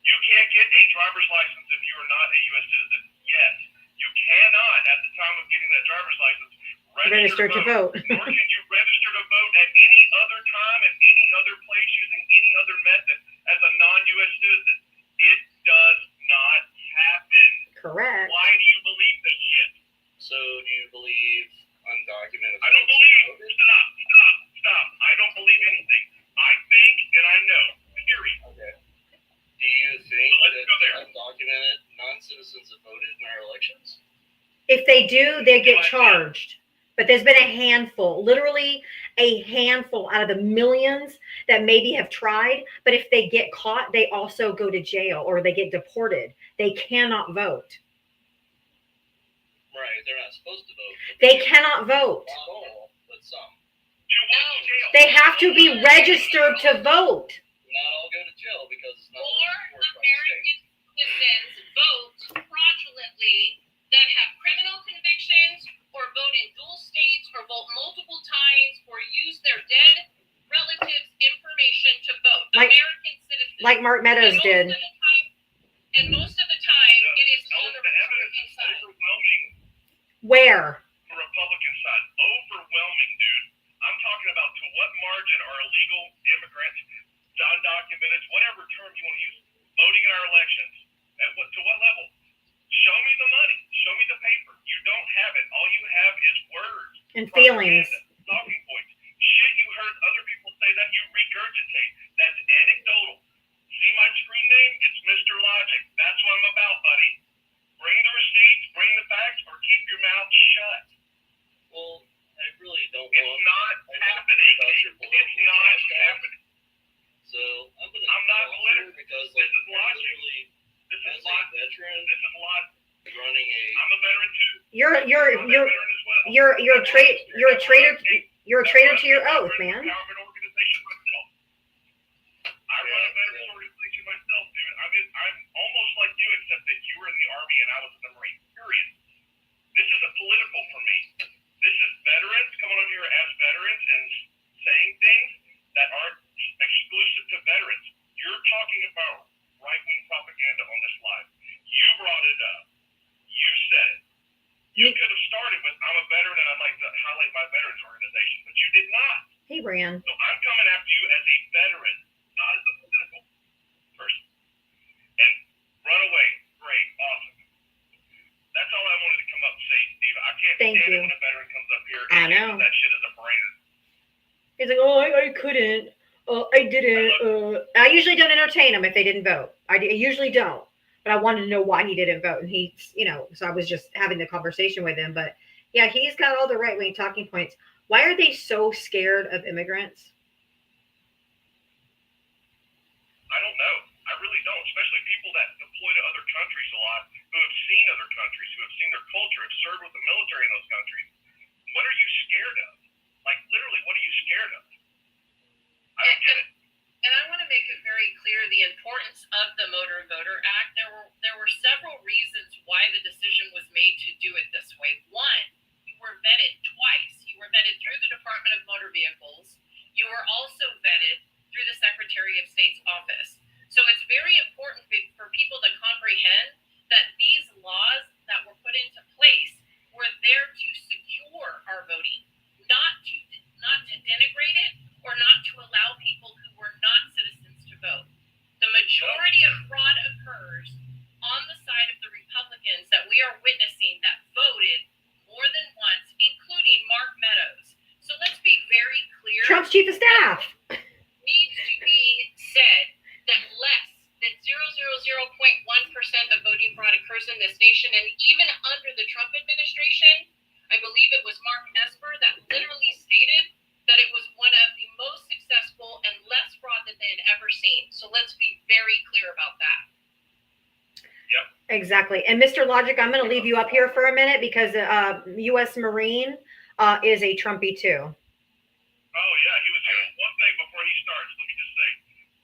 You can't get a driver's license if you are not a U.S. citizen. Yes, you cannot, at the time of getting that driver's license, Register to vote. Nor can you register to vote at any other time, at any other place, using any other method as a non-U.S. citizen. It does not happen. Correct. Why do you believe this shit? So, do you believe undocumented? I don't believe. Stop. I don't believe anything. I think and I know. Period. Okay. Do you think So let's that go there. undocumented non-citizens have voted in our elections? If they do, they get charged. But there's been a handful, literally a handful out of the millions that maybe have tried. But if they get caught, they also go to jail or they get deported. They cannot vote. Right, they're not supposed to vote. They cannot vote. Not all, but some. You went to jail. They have to be registered to vote. Not all go to jail because it's not Or enforced by the state. American citizens vote fraudulently that have criminal convictions or vote in dual states or vote multiple times or use their dead relatives' information to vote. American citizens. Like Mark Meadows did. And most of the time, it is on the evidence is Republican side. overwhelming. Where? The Republican side. Overwhelming, dude. I'm talking about to what margin are illegal immigrants, undocumented, whatever term you want to use, voting in our elections. To what level? Show me the money. Show me the paper. You don't have it. All you have is words. And feelings. Propaganda, talking points. Shit you heard other people say that you regurgitate. That's anecdotal. See my screen name? It's Mr. Logic. That's what I'm about, buddy. Bring the receipts, bring the facts, or keep your mouth shut. Well, I really don't It's want not I don't happening. about your It's political not cash happening. So I'm not political. because This is I'm logic. literally This as is a logic. veteran This is logic. running a I'm a veteran too. You're I'm a veteran as well. you're a traitor to your oath, man. Empowerment organization myself. I run a veterans organization myself, dude. I'm almost like you, except that you were in the Army and I was in the Marine. Period. This isn't political for me. This is veterans coming on here as veterans and saying things that aren't exclusive to veterans. You're talking about right-wing propaganda on this live. You brought it up. You said it. You could have started with, I'm a veteran and I'd like to highlight my veterans organization, but you did not. He ran. So I'm coming after you as a veteran, not as a political person. And run away. Great. Awesome. That's all I wanted to come up and say, Steve. I can't Thank stand you. it when a veteran comes up here I and know. uses that shit as a brand. He's like, oh, I couldn't. I didn't. I usually don't entertain him if they didn't vote. I usually don't. But I wanted to know why he didn't vote. And he, so I was just having the conversation with him. But Yeah, he's got all the right wing talking points. Why are they so scared of immigrants? I don't know. I really don't. Especially people that deploy to other countries a lot, who have seen other countries, who have seen their culture, have served with the military in those countries. What are you scared of? Like, literally, what are you scared of? I don't get it. And I want to make it very clear the importance of the Motor Voter Act. There were several reasons why the decision was made to do it this way. One, you were vetted twice. You were vetted through the Department of Motor Vehicles. You were also vetted through the Secretary of State's office. So it's very important for people to comprehend that these laws that were put into place were there to secure our voting, not to denigrate it or not to allow people who were not citizens to vote. The majority of fraud occurs on the side of the Republicans that we are witnessing that voted more than once, including Mark Meadows. So let's be very clear. Trump's chief of staff. Needs to be said that less than 0.1% of voting fraud occurs in this nation. And even under the Trump administration, I believe it was Mark Esper that literally stated that it was one of the most successful and less fraud that they had ever seen. So let's be very clear about that. Yep. Exactly. And Mr. Logic, I'm going to leave you up here for a minute because U.S. Marine is a Trumpy too. Oh, yeah, he was here. One thing before he starts, let me just say,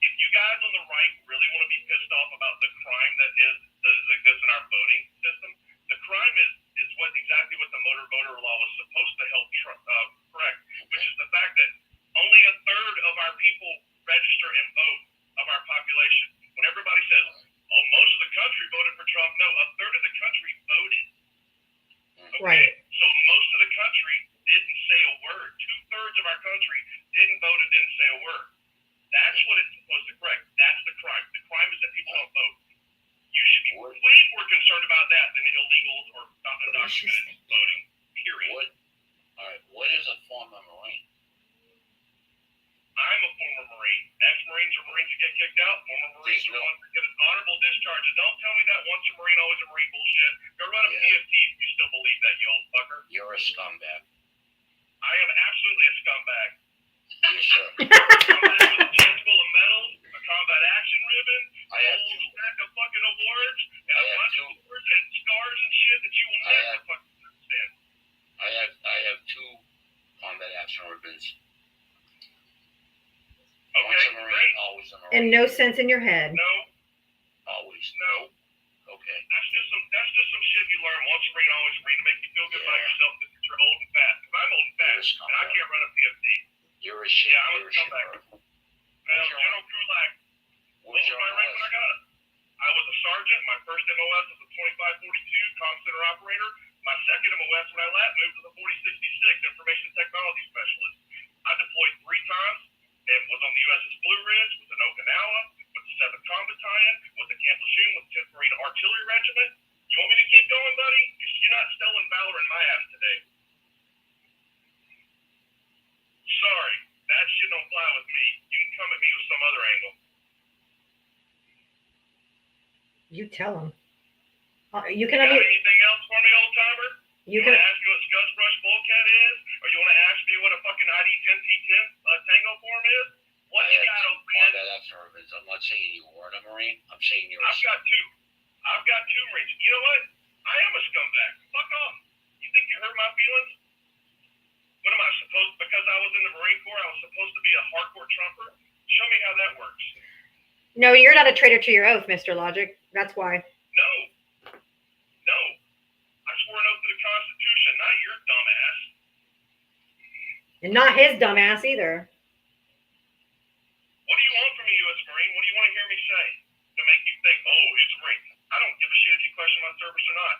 if you guys on the right really want to be pissed off about the crime that exists in our voting system, the crime is exactly what the motor voter law was supposed to help correct, which is the fact that only a third of our people register and vote of our population. When everybody says, oh, most of the country voted for Trump, no, a third of the country voted. Okay? Right. So most of the country didn't say a word. 2/3 of our country didn't vote and didn't say a word. That's what it's supposed to correct. That's the crime. The crime is that people don't vote. You should be way more concerned about that than illegals or undocumented voting. Period. All right. What is a former Marine? I'm a former Marine. Ex-Marines are Marines who get kicked out. Former Marines are ones that get an honorable discharge. And don't tell me that once a Marine, always a Marine bullshit. Go run a PFT if you still believe that, you old fucker. You're a scumbag. I am absolutely a scumbag. Yes, sir. Scumbag with a chest full of medals, a combat action ribbon, I a have whole two. stack of fucking awards, and a I have bunch two. of awards and scars and shit that you will I never have- fucking understand. I have 2 combat action ribbons. Okay, Once a Marine, great. always a Marine. And no sense in your head. No, Always. no. Okay. That's just some shit you learn. Once a Marine, always a Marine, to make you feel good about yourself because you're old and fat. Because I'm old and fat, You're a and I scumbag. can't run a PFT. You're a shit. Yeah, I'm You're a a shit. scumbag. bird. Well, General Krulak, what What's was your my rank when I RS? got it? I was a sergeant. My first MOS was a 2542 comm center operator. My second MOS when I left moved to the 4066 information technology specialist. I deployed 3 times and was on the USS Blue Ridge, was in Okinawa, with the 7th Comm Battalion, with the Camp Lejeune, with the 10th Marine Artillery Regiment. You want me to keep going, buddy? You're not selling valor in my ass today. Sorry, that shit don't fly with me. You can come at me with some other angle. You tell him. You can. Got anything else for me, old timer? You want can. to ask me what Scotch Brush Bullcat is? Or you want to ask me what a fucking ID10T10 Tango form is? What I you got, have 2 old man? combat action ribbons. I'm not saying you weren't a Marine. I'm saying you're a I've got 2. I've got 2 Marines. You know what? I am a scumbag. Fuck off. You think you hurt my feelings? What am I supposed? Because I was in the Marine Corps, I was supposed to be a hardcore Trumper? Show me how that works. No, you're not a traitor to your oath, Mr. Logic. That's why. No. No. I swore an oath to the Constitution, not your dumbass. And not his dumbass either. What do you want from me, U.S. Marine? What do you want to hear me say to make you think, oh, he's a Marine? I don't give a shit if you question my service or not.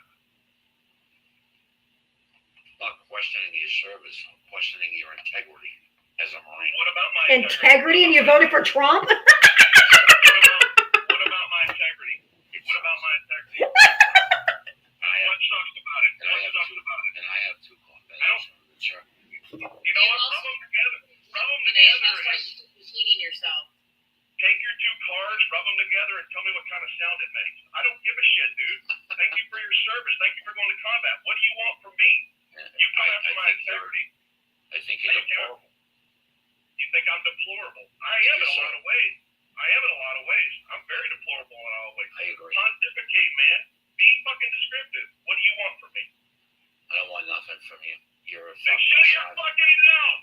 not questioning your service. I'm questioning your integrity as a Marine. What about my Integrity, and you voted for Trump? What about my integrity? What about my integrity? What sucks about it? What sucks about it? And I have 2 combat I don't- action ribbons, sir. You know what? Rub them together. Rub them And together. that's why you're heating yourself. Take your 2 cards, rub them together, and tell me what kind of sound it makes. I don't give a shit, dude. Thank you for your service. Thank you for going to combat. What do you want from me? You deplorable. I am in a lot of ways. I'm very deplorable in all ways. I agree. Pontificate, man. Be fucking descriptive. What do you want from me? I don't want nothing from you. You're a Then fucking shut your son. fucking mouth.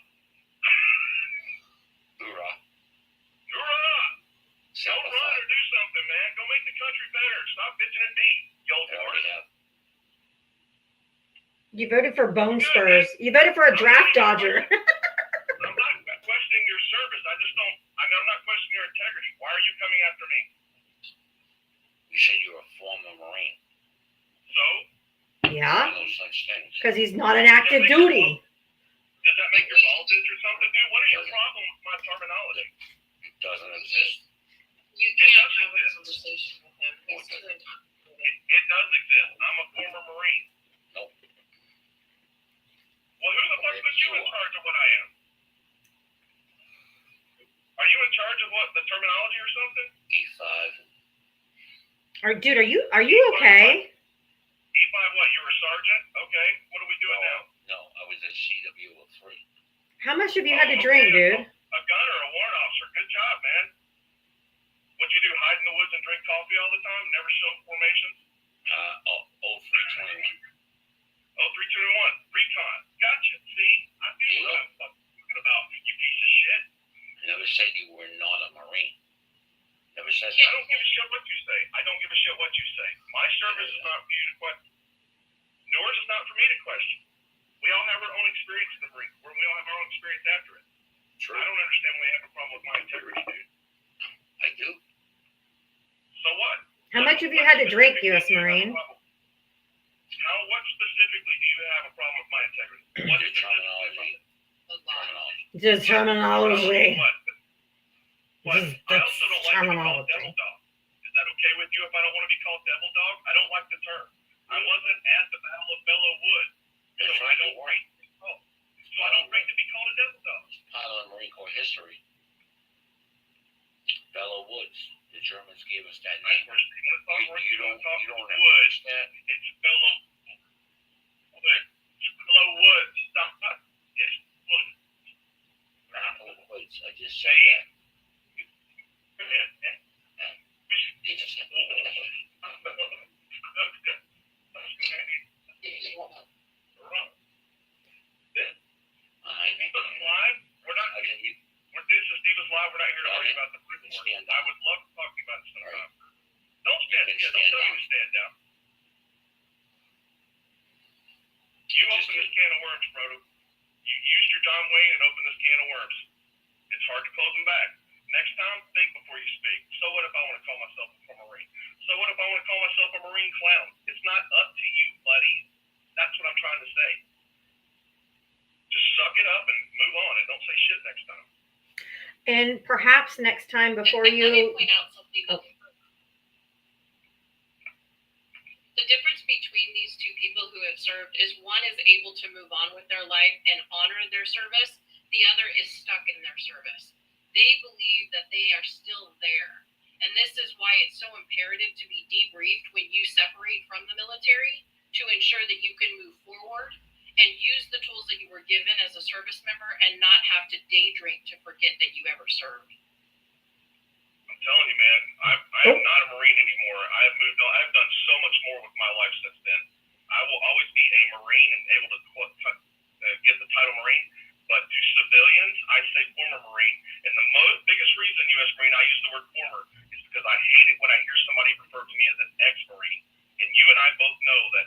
Hoorah. Hoorah! Go Simplify. run or do something, man. Go make the country better. Stop bitching at me, you old I already horse. have. You voted for Bone Spurs. You voted for a draft dodger. I'm not questioning your service. I'm not questioning your integrity. Why are you coming after me? You said you're a former Marine. So, Yeah, No such things. because he's not an active duty. does that make your balls itch or something, dude? What is your problem with my terminology? It doesn't exist. You can't have a conversation with him. He's too intoxicated. It does exist. I'm a former Marine. Nope. Well, who the fuck put you in charge of what I am? Are you in charge of what, the terminology or something? E5. Dude, are you okay? E5 what? You were a sergeant? Okay. What are we doing now? No, I was a CW of 3. How much have you had to drink, dude? A gunner, a warrant officer. Good job, man. What'd you do? Hide in the woods and drink coffee all the time? Never show formations? 0321. 0321. Recon. Gotcha. See? I knew what I'm fucking about. You piece of shit. I never said you were not a Marine. Never said I that. don't give a shit what you say. I don't give a shit what you say. My service is not for you to question. Yours is not for me to question. We all have our own experience in the Marine Corps. We all have our own experience after it. True. I don't understand why you have a problem with my integrity, dude. I do. So what? How much have you had to drink, U.S. Marine? What specifically do you have a problem with my integrity? What Your is terminology. A lot. Just terminology. What? I That's also don't like to be called terminology. devil dog. Is that okay with you if I don't want to be called devil dog? I don't like the term. I wasn't at the Battle of Bellow Wood, so That's I right. don't rate to be called. So I don't rate to be called a devil dog. It's part of the Marine Corps history. Bellow Woods. The Germans gave us that I name. You don't wood. understand. It's Bellow Wood. It's Bellow Wood. Stop. It's wood. Bellow Woods. I just said that. This is Divas Live. We're not here to argue about the prison work. I would love to talk to you about it sometime. Don't stand down. Don't tell me to stand down. You open this can of worms, Frodo. You used your John Wayne and opened this can of worms. It's hard to close them back. Next time, think before you speak. So what if I want to call myself a Marine? So what if I want to call myself a Marine clown? It's not up to you, buddy. That's what I'm trying to say. Just suck it up and move on and don't say shit next time. And perhaps next time before And let me you. point out something. The difference between these two people who have served is one is able to move on with their life and honor their service. The other is stuck in their service. They believe that they are still there. And this is why it's so imperative to be debriefed when you separate from the military to ensure that you can move forward and use the tools that you were given as a service member and not have to day drink to forget that you ever served. I'm telling you, man, I am not a Marine anymore. I have moved on. I've done so much more with my life since then. I will always be a Marine and able to get the title Marine. But to civilians, I say former Marine. And the biggest reason, U.S. Marine, I use the word former, is because I hate it when I hear somebody refer to me as an ex-Marine. And you and I both know that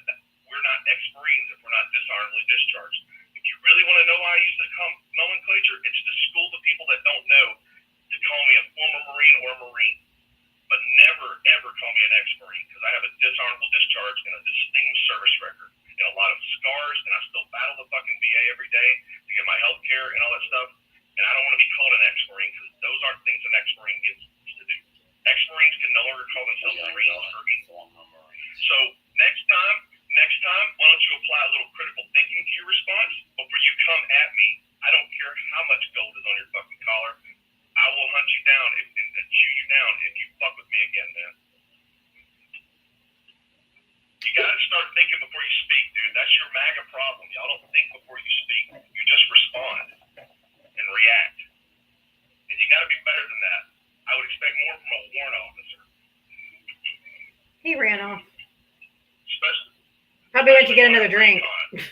we're not ex-Marines if we're not dishonorably discharged. If you really want to know why I use the nomenclature, it's to school the people that don't know to call me a former Marine or a Marine. But never, ever call me an ex-Marine, because I have a dishonorable discharge and a distinguished service record and a lot of scars, and I still battle the fucking VA every day to get my health care and all that stuff. And I don't want to be called an ex-Marine, because those aren't things an ex-Marine gets to do. Ex-Marines can no longer call themselves Marines or So next time, why don't you apply a little critical thinking to your response before you come at me? I don't care how much gold is on your fucking collar. I will hunt you down and shoot you down if you fuck with me again, man. You gotta start thinking before you speak, dude. That's your MAGA problem. Y'all don't think before you speak. You just respond and react. He ran off. Especially, Probably went to get another drink. Recon.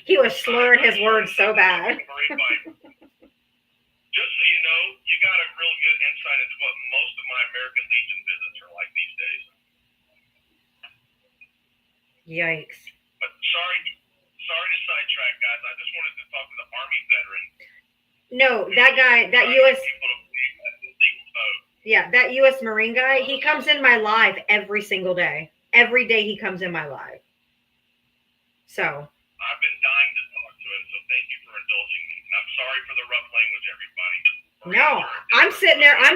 He was slurring his words so bad. Marine fight. Just so you know, you got a real good insight into what most of my American Legion visits are like these days. Yikes. But sorry to sidetrack, guys. I just wanted to talk to the Army veteran. No, that guy, that U.S. People to believe that the legal vote. Yeah, that U.S. Marine guy, he comes in my live every single day. Every day he comes in my live. So. I've been dying to talk to him, so thank you for indulging me. And I'm sorry for the rough language, everybody. No, I'm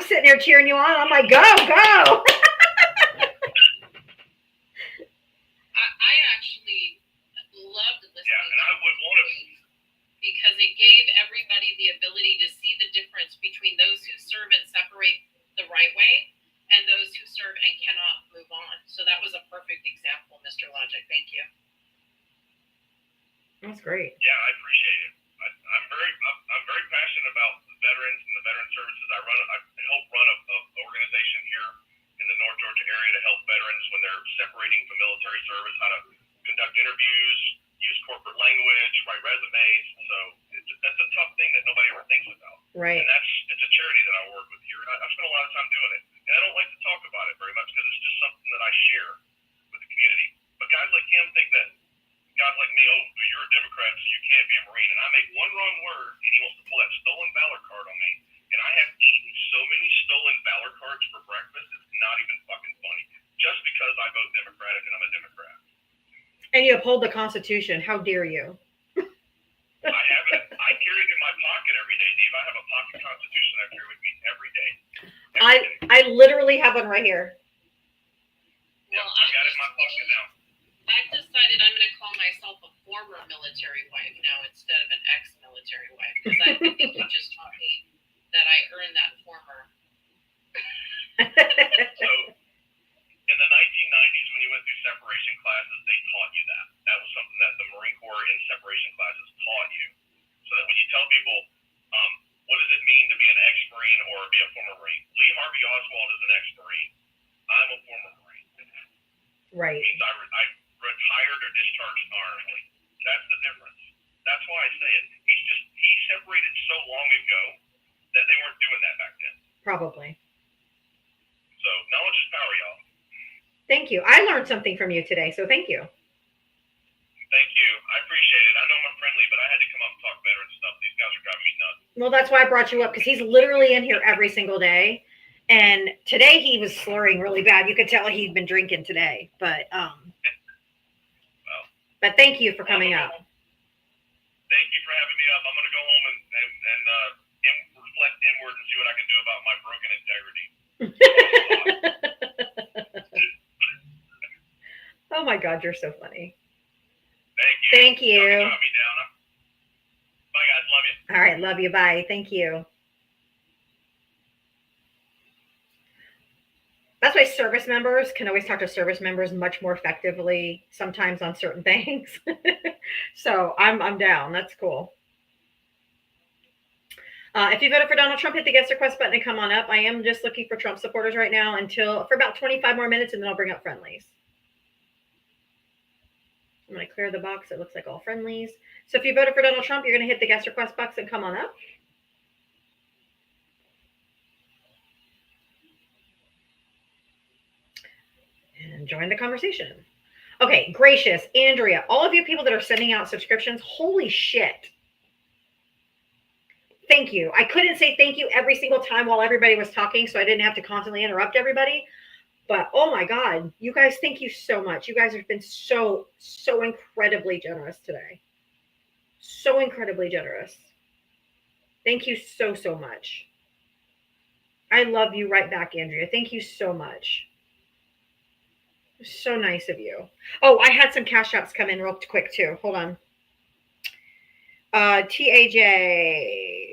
sitting there cheering you on. I'm like, go. I actually loved listening. Yeah, and I would want to. Because it gave everybody the ability to see the difference between those who serve and separate the right way and those who serve and cannot move on. So that was a perfect example, Mr. Logic. Thank you. That's great. Yeah, I appreciate it. I'm very passionate about the veterans and the veteran services. I help run a organization here in the North Georgia area to help veterans when they're separating from military service, how to conduct interviews, use corporate language, write resumes. So that's a tough thing that nobody ever thinks about. Right. And it's a charity that I work with here. And I spend a lot of time doing it. And I don't like to talk about it very much because it's just something that I share with the community. But guys like him think that guys like me, oh, you're a Democrat, so you can't be a Marine. And I make one wrong word, and he wants to pull that stolen valor card on me. And I have eaten so many stolen valor cards for breakfast, it's not even fucking funny. Just because I vote Democratic and I'm a Democrat. And you uphold the Constitution. How dare you? I have it. I carry it in my pocket every day, Dave. I have a pocket Constitution I carry with me every day. I literally have one right here. Yeah, I got it in my pocket now. I've decided I'm going to call myself a former military wife now instead of an ex-military wife because I think you just taught me that I earned that former. So, in the 1990s, when you went through separation classes, they taught you that. That was something that the Marine Corps in separation classes taught you. So that when you tell people, what does it mean to be an ex-Marine or be a former Marine? Lee Harvey Oswald is an ex-Marine. I'm a former Marine. Right. It means I retired or discharged honorably. That's the difference. That's why I say it. He separated so long ago that they weren't doing that back then. Probably. So knowledge is power, y'all. Thank you. I learned something from you today, so thank you. Thank you. I appreciate it. I know I'm friendly, but I had to come up and talk veteran stuff. These guys are driving me nuts. Well, that's why I brought you up, because he's literally in here every single day. And today he was slurring really bad. You could tell he'd been drinking today. But but thank you for coming up. Thank you for having me up. I'm going to go home and reflect inward and see what I can do about my broken integrity. Oh my God, you're so funny. Thank you. Thank you. Don't shut me down. Bye, guys. Love you. All right, love you. Bye. Thank you. That's why service members can always talk to service members much more effectively sometimes on certain things. So I'm down. That's cool. If you voted for Donald Trump, hit the guest request button and come on up. I am just looking for Trump supporters right now for about 25 more minutes, and then I'll bring up friendlies. I'm going to clear the box. It looks like all friendlies. So if you voted for Donald Trump, you're going to hit the guest request box and come on up. And join the conversation. Okay, Gracious, Andrea, all of you people that are sending out subscriptions, holy shit. Thank you. I couldn't say thank you every single time while everybody was talking, so I didn't have to constantly interrupt everybody. But oh my God, you guys, thank you so much. You guys have been so incredibly generous today. So incredibly generous. Thank you so much. I love you right back, Andrea. Thank you so much. So nice of you. Oh, I had some cash apps come in real quick too. Hold on. TAJ.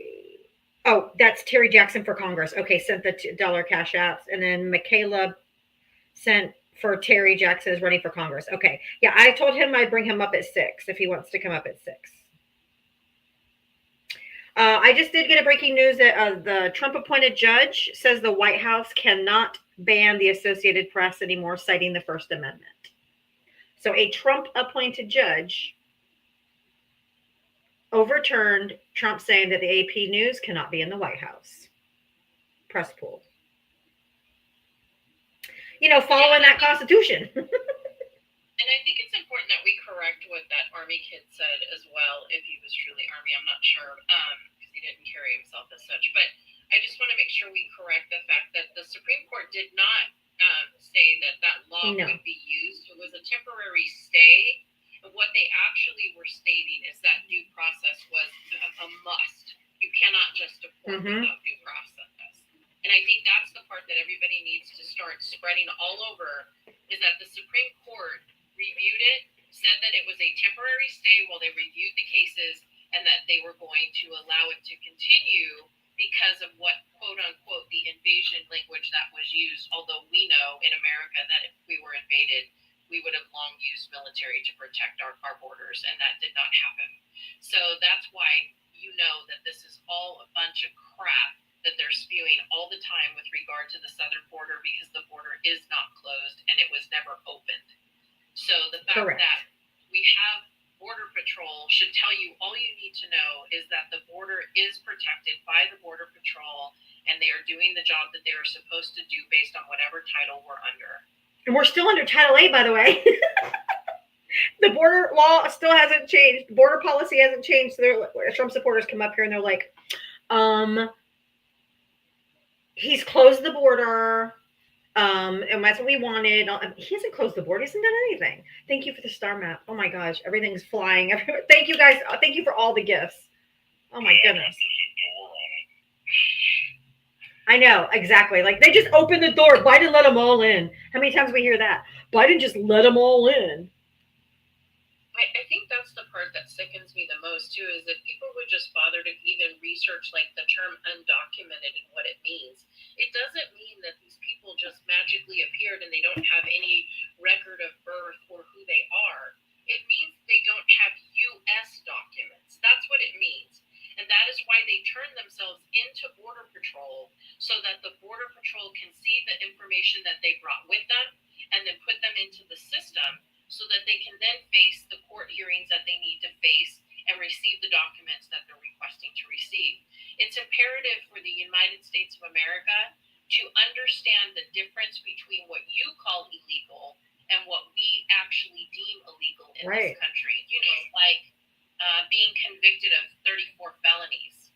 Oh, that's Terry Jackson for Congress. Okay, sent the $2 cash apps. And then Michaela sent for Terry Jackson is running for Congress. Okay. Yeah, I told him I'd bring him up at 6 if he wants to come up at 6. I just did get a breaking news that the Trump appointed judge says the White House cannot ban the Associated Press anymore, citing the First Amendment. So a Trump-appointed judge overturned Trump saying that the AP News cannot be in the White House. Press pool. Following that Constitution. And I think it's important that we correct what that Army kid said as well, if he was truly Army. I'm not sure, because he didn't carry himself as such. But I just want to make sure we correct the fact that the Supreme Court did not say that law could be used. It was a temporary stay. And what they actually were stating is that due process was a must. You cannot just deport without due process. And I think that's the part that everybody needs to start spreading all over, is that the Supreme Court reviewed it, said that it was a temporary stay while they reviewed the cases, and that they were going to allow it to continue because of what, quote unquote, the invasion language that was used. Although we know in America that if we were invaded, we would have long used military to protect our borders, and that did not happen. So that's why you know that this is all a bunch of crap that they're spewing all the time with regard to the southern border, because the border is not closed and it was never opened. So the fact that we have Border Patrol should tell you all you need to know is that the border is protected by the Border Patrol, and they are doing the job that they are supposed to do based on whatever title we're under. And we're still under Title 8, by the way. The border law still hasn't changed. Border policy hasn't changed. So Trump supporters come up here and they're like, he's closed the border, and that's what we wanted. He hasn't closed the border. He hasn't done anything. Thank you for the star map. Oh my gosh, everything's flying. Thank you guys. Thank you for all the gifts. Oh my goodness. I know, exactly. Like, they just opened the door. Biden let them all in. How many times we hear that? Biden just let them all in. I think that's the part that sickens me the most too, is that people would just bother to even research like the term undocumented and what it means. It doesn't mean that these people just magically appeared and they don't have any record of birth or who they are. It means they don't have U.S. documents. That's what it means. And that is why they turn themselves into Border Patrol, so that the Border Patrol can see the information that they brought with them and then put them into the system, so that they can then face the court hearings that they need to face and receive the documents that they're requesting to receive. It's imperative for the United States of America to understand the difference between what you call illegal and what we actually deem illegal in this country. Like being convicted of 34 felonies.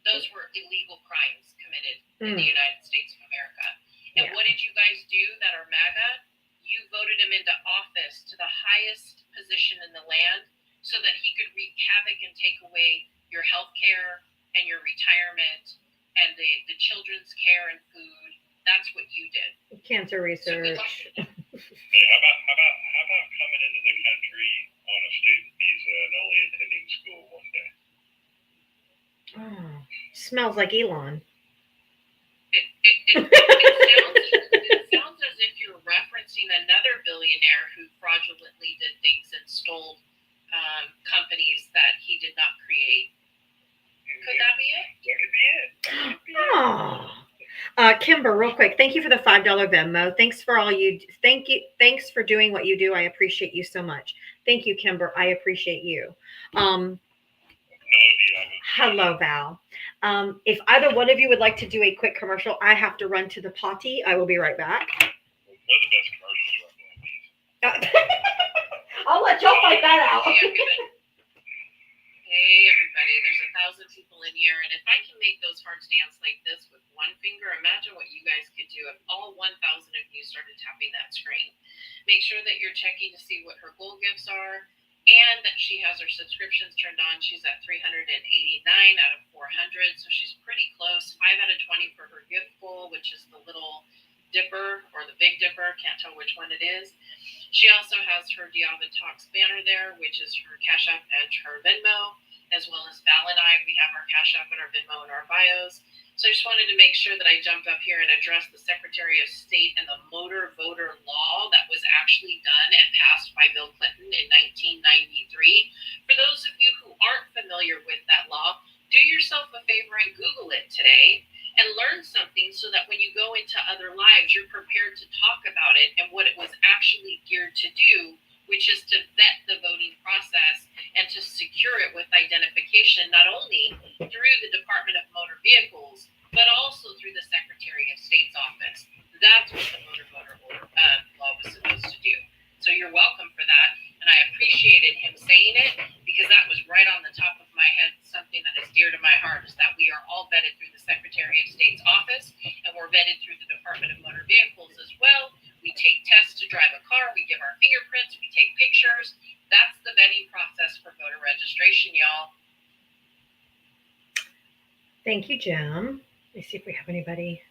Those were illegal crimes committed in the United States of America. And what did you guys do that are MAGA? You voted him into office to the highest position in the land so that he could wreak havoc and take away your health care and your retirement and the children's care and food. That's what you did. Cancer research. Hey, how about coming into the country on a student visa and only attending school one day? Oh, smells like Elon. It sounds as if you're referencing another billionaire who fraudulently did things and stole companies that he did not create. Could that be it? That could be it. Kimber, real quick, thank you for the $5 Venmo. Thanks for all you. Thanks for doing what you do. I appreciate you so much. Thank you, Kimber. I appreciate you. Hello, Val. If either one of you would like to do a quick commercial, I have to run to the potty. I will be right back. They're the best commercials right now. I'll let y'all fight that out. Hey, everybody. There's 1,000 people in here, and if I can make those hearts dance like this with one finger, imagine what you guys could do if all 1,000 of you started tapping that screen. Make sure that you're checking to see what her goal gifts are, and that she has her subscriptions turned on. She's at 389 out of 400, so she's pretty close. 5 out of 20 for her gift goal, which is the little dipper or the big dipper. Can't tell which one it is. She also has her Diavatalks banner there, which is her Cash App and her Venmo, as well as Val and I. We have our Cash App and our Venmo in our bios. So I just wanted to make sure that I jumped up here and addressed the Secretary of State and the motor voter law that was actually done and passed by Bill Clinton in 1993. For those of you who aren't familiar with that law, do yourself a favor and Google it today and learn something so so that when you go into other lives, you're prepared to talk about it and what it was actually geared to do, which is to vet the voting process and to secure it with identification, not only through the Department of Motor Vehicles, but also through the Secretary of State's office. That's what the motor voter law was supposed to do. So you're welcome for that. And I appreciated him saying it because that was right on the top of my head. Something that is dear to my heart is that we are all vetted through the Secretary of State's office, and we're vetted through the Department of Motor Vehicles as well. We take tests to drive a car. We give our fingerprints. We take pictures. That's the vetting process for voter registration, y'all. Thank you, Jim. Let me see if we have anybody.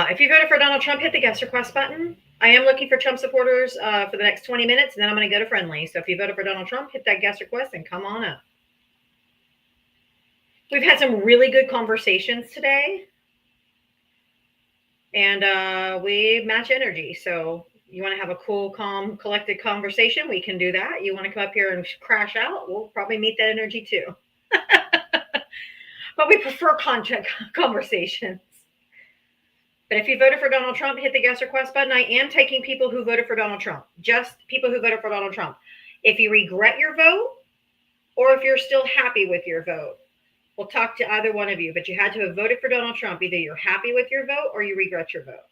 If you voted for Donald Trump, hit the guest request button. I am looking for Trump supporters for the next 20 minutes, and then I'm going to go to friendly. So if you voted for Donald Trump, hit that guest request and come on up. We've had some really good conversations today, and we match energy. So you want to have a cool, calm, collected conversation, we can do that. You want to come up here and crash out, we'll probably meet that energy too. But we prefer conversations. But if you voted for Donald Trump, hit the guest request button. I am taking people who voted for Donald Trump, just people who voted for Donald Trump. If you regret your vote, or if you're still happy with your vote, we'll talk to either one of you. But you had to have voted for Donald Trump. Either you're happy with your vote or you regret your vote.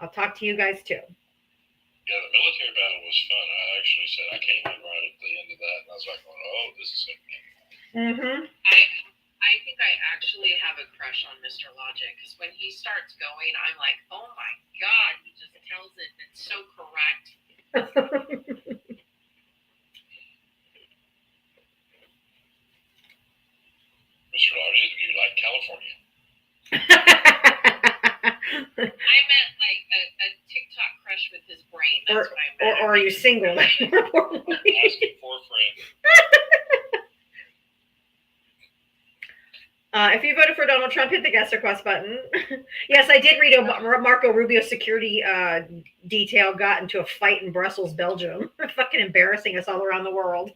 I'll talk to you guys too. Yeah, the military battle was fun. I actually said I came in right at the end of that, and I was like, oh, this is going to be. Mm-hmm. I think I actually have a crush on Mr. Logic because when he starts going, I'm like, oh my God, he just tells it. It's so correct. Mr. Logic, you like California? I meant like a TikTok crush with his brain. That's what I meant. Or are you single? Asking for a friend. If you voted for Donald Trump, hit the guest request button. Yes, I did read Marco Rubio's security detail got into a fight in Brussels, Belgium. Fucking embarrassing us all around the world.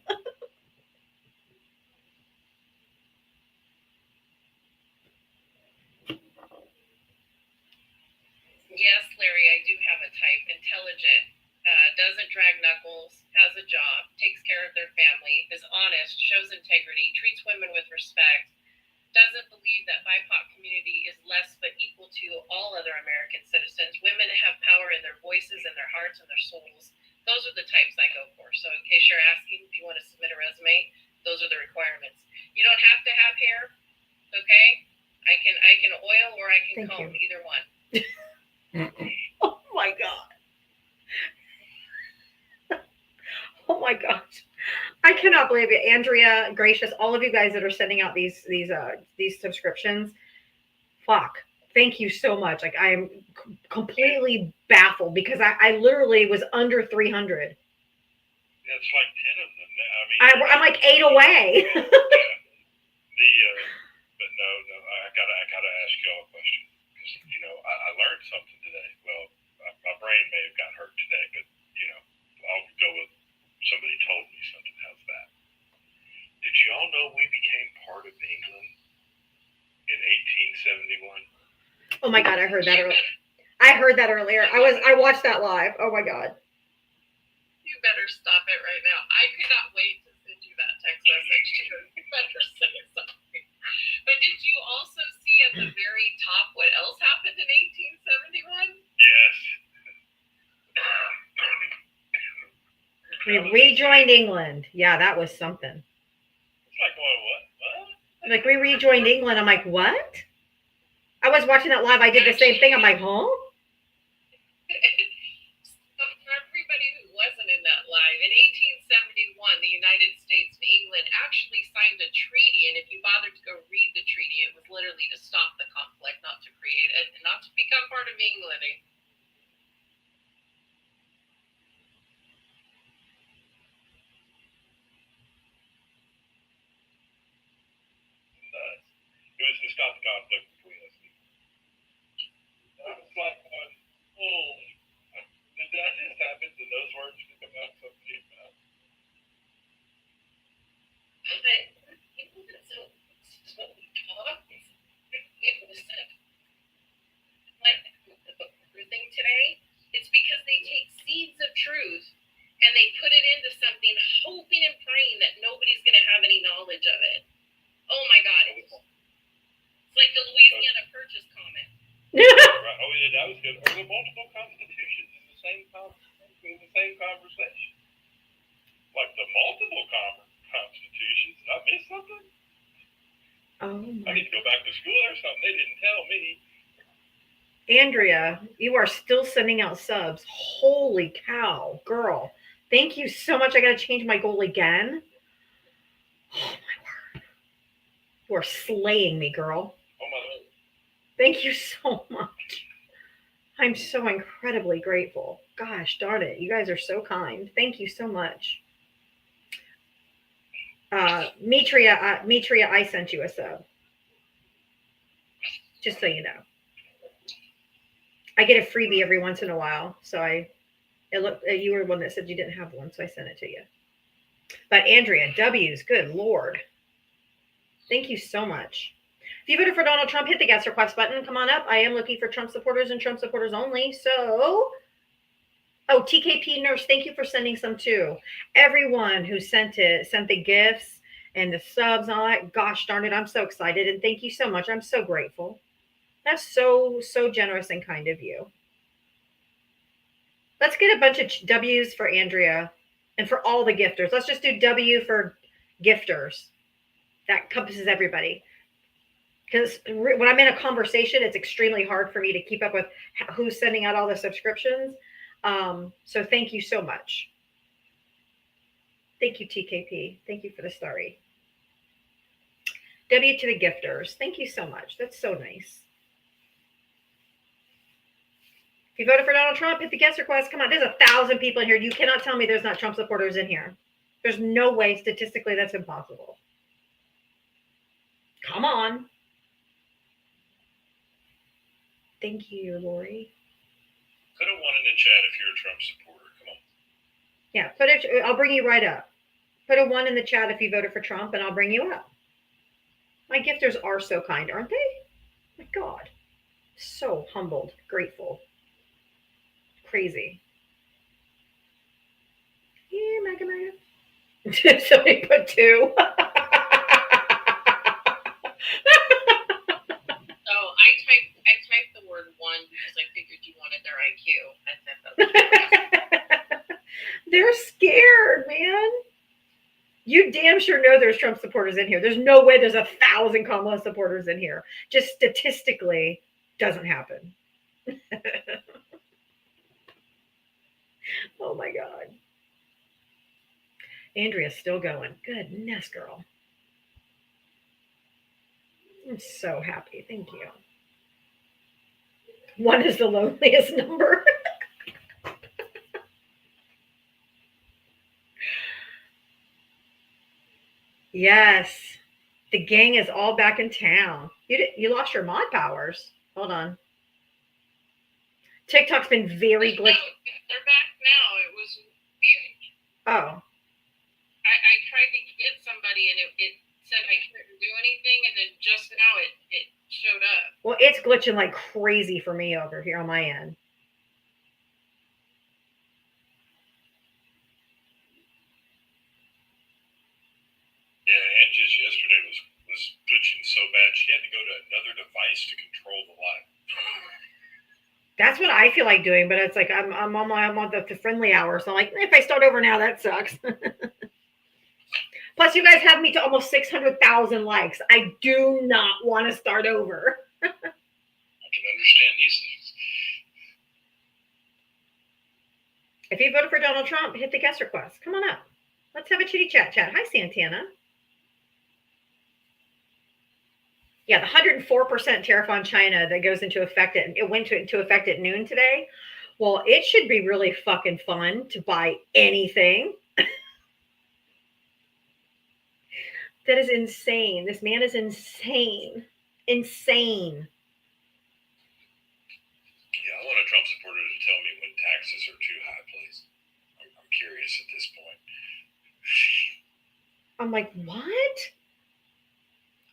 Yes, Larry, I do have a type. Intelligent, doesn't drag knuckles, has a job, takes care of their family, is honest, shows integrity, treats women with respect, doesn't believe that BIPOC community is less but equal to all other American citizens. Women have power in their voices and their hearts and their souls. Those are the types I go for. So in case you're asking if you want to submit a resume, those are the requirements. You don't have to have hair, okay? I can oil or I can comb, either one. Oh my God. Oh my gosh. I cannot believe it. Andrea, Gracious, all of you guys that are sending out these subscriptions. Fuck. Thank you so much. Like, I am completely baffled because I literally was under 300. Yeah, it's like 10 of them. I mean, I'm like 8 away. But no, I gotta ask y'all a question because I learned something today. Well, my brain may have got hurt today, but I'll go with somebody told me something. How's that? Did y'all know we became part of England in 1871? Oh my God, I heard that earlier. I watched that live. Oh my God. You better stop it right now. I could not wait to send you that text message. You better say something. But did you also see at the very top what else happened in 1871? Yes. We rejoined England. Yeah, that was something. It's like, what? Like, we rejoined England. I'm like, what? I was watching that live. I did the same thing. I'm like, huh? So for everybody who wasn't in that live, in 1871, the United States and England actually signed a treaty. And if you bothered to go read the treaty, it was literally to stop the conflict, not to create it, and not to become part of England. It was to stop the conflict between us. I was like, did that just happen? Did those words just come out of somebody's mouth? okay? It's because they take seeds of truth and they put it into something, hoping and praying that nobody's going to have any knowledge of it. Oh my God. It's like the Louisiana Purchase comment. Right. Oh yeah, that was good. Or the multiple constitutions in the same conversation. Like the multiple constitutions. Did I miss something? Oh I need to go back to school or something. They didn't tell me. Andrea, you are still sending out subs. Holy cow, girl. Thank you so much. I got to change my goal again. Oh my word. You are slaying me, girl. Oh my Lord. Thank you so much. I'm so incredibly grateful. Gosh darn it. You guys are so kind. Thank you so much. Mitria, I sent you a sub. Just so you know. I get a freebie every once in a while. So you were one that said you didn't have one, so I sent it to you. But Andrea, W's, good Lord. Thank you so much. If you voted for Donald Trump, hit the guest request button. Come on up. I am looking for Trump supporters and Trump supporters only. So, TKP Nurse, thank you for sending some too. Everyone who sent the gifts and the subs and all that. Gosh darn it, I'm so excited. And thank you so much. I'm so grateful. That's so generous and kind of you. Let's get a bunch of W's for Andrea and for all the gifters. Let's just do W for gifters. That encompasses everybody. Because when I'm in a conversation, it's extremely hard for me to keep up with who's sending out all the subscriptions. So thank you so much. Thank you, TKP. Thank you for the story. W to the gifters. Thank you so much. That's so nice. If you voted for Donald Trump, hit the guest request. Come on, there's 1,000 people in here. You cannot tell me there's not Trump supporters in here. There's no way, statistically, that's impossible. Come on. Thank you, Lori. Put a 1 in the chat if you're a Trump supporter. Come on. Yeah, I'll bring you right up. Put a 1 in the chat if you voted for Trump, and I'll bring you up. My gifters are so kind, aren't they? My God. So humbled, grateful. Crazy. Yeah, Mega. Somebody put 2. I typed the word 1 because I figured you wanted their IQ. They're scared, man. You damn sure know there's Trump supporters in here. There's no way there's 1,000 Kamala supporters in here. Just statistically doesn't happen. Oh my God. Andrea's still going. Goodness, girl. I'm so happy. Thank you. 1 is the loneliest number. Yes. The gang is all back in town. You lost your mod powers. Hold on. TikTok's been very glitchy. They're back now. It was weird. Oh. I tried to get somebody and it said I couldn't do anything, and then just now it showed up. Well, it's glitching like crazy for me over here on my end. Yeah, Angie's yesterday was glitching so bad she had to go to another device to control the live. That's what I feel like doing, but it's like I'm on the friendly hour, so I'm like, if I start over now, that sucks. Plus, you guys have me to almost 600,000 likes. I do not want to start over. I can understand these things. If you voted for Donald Trump, hit the guest request. Come on up. Let's have a chitty chat. Hi, Santana. Yeah, the 104% tariff on China that goes into effect it went into effect at noon today. Well, it should be really fucking fun to buy anything. That is insane. This man is insane. Insane. Yeah, I want a Trump supporter to tell me when taxes are too high, please. I'm curious at this point. I'm like, what?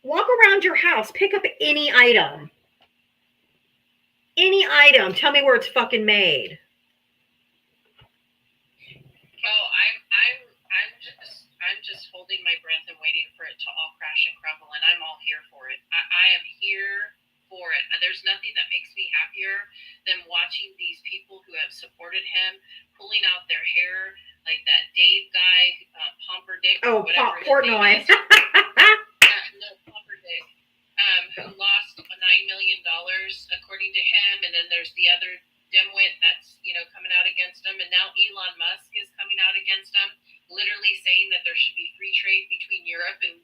Walk around your house, pick up any item. Any item. Tell me where it's fucking made. Oh, I'm just holding my breath and waiting for it to all crash and crumble, and I'm all here for it. I am here for it. There's nothing that makes me happier than watching these people who have supported him pulling out their hair like that Dave guy, Pomperdick. Oh, whatever his Portnoy. name is. No, Pomperdick, who lost $9 million according to him, and then there's the other dimwit that's coming out against him, and now Elon Musk is coming out against him, literally saying that there should be free trade between Europe and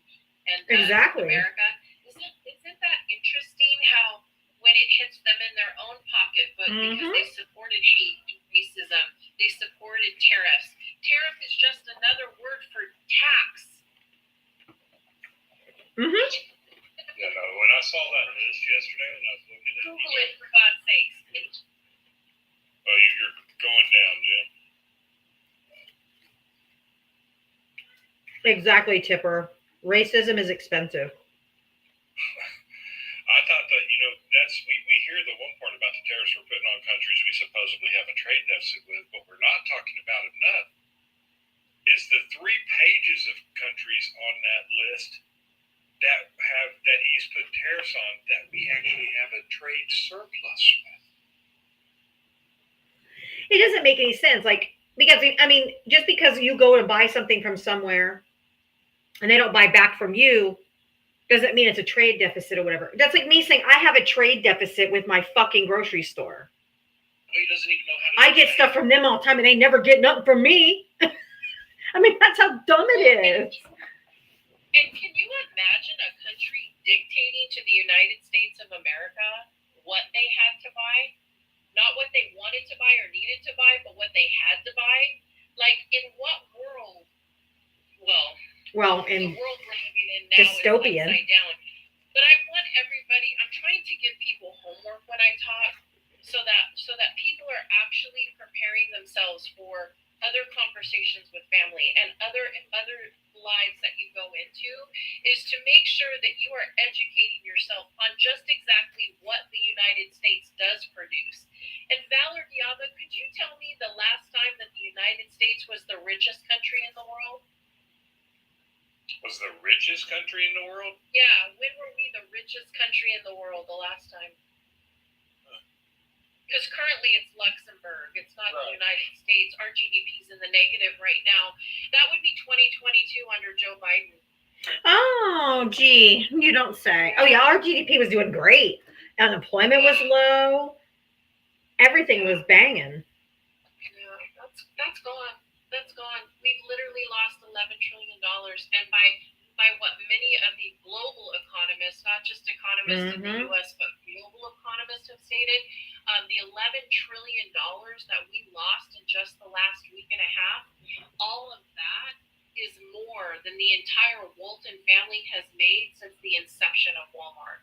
Exactly. America. Isn't that interesting how when it hits them in their own pocketbook because they supported hate and racism, they supported tariffs. Tariff is just another word for tax. Yeah, no, when I saw that list yesterday, when I was looking at Google it, for God's sakes. Oh, you're going down, Jim. Exactly, Tipper. Racism is expensive. I thought that, we hear the one part about the tariffs we're putting on countries we supposedly have a trade deficit with, but we're not talking about enough is the 3 pages of countries on that list that he's put tariffs on that we actually have a trade surplus with. It doesn't make any sense. Because, just because you go to buy something from somewhere and they don't buy back from you, doesn't mean it's a trade deficit or whatever. That's like me saying I have a trade deficit with my fucking grocery store. Well, he doesn't even know how to I get stuff from them all the time and they never get nothing from me. That's how dumb it is. And can you imagine a country dictating to the United States of America what they had to buy? Not what they wanted to buy or needed to buy, but what they had to buy? Like, in what world? Well, the in world we're living in now dystopian. is upside down. But I want everybody, I'm trying to give people homework when I talk so that people are actually preparing themselves for other conversations with family and other lives that you go into, is to make sure that you are educating yourself on just exactly what the United States does produce. And Valor Diava, could you tell me the last time that the United States was the richest country in the world? Was the richest country in the world? Yeah, when were we the richest country in the world the last time? Because currently it's Luxembourg. It's not the United States. Our GDP's in the negative right now. That would be 2022 under Joe Biden. Oh, gee, you don't say. Oh, yeah, our GDP was doing great. Unemployment was low. Everything was banging. Yeah, that's gone. That's gone. We've literally lost $11 trillion. And by what many of the global economists, not just economists in the U.S., but global economists have stated, the $11 trillion that we lost in just the last week and a half, all of that is more than the entire Walton family has made since the inception of Walmart.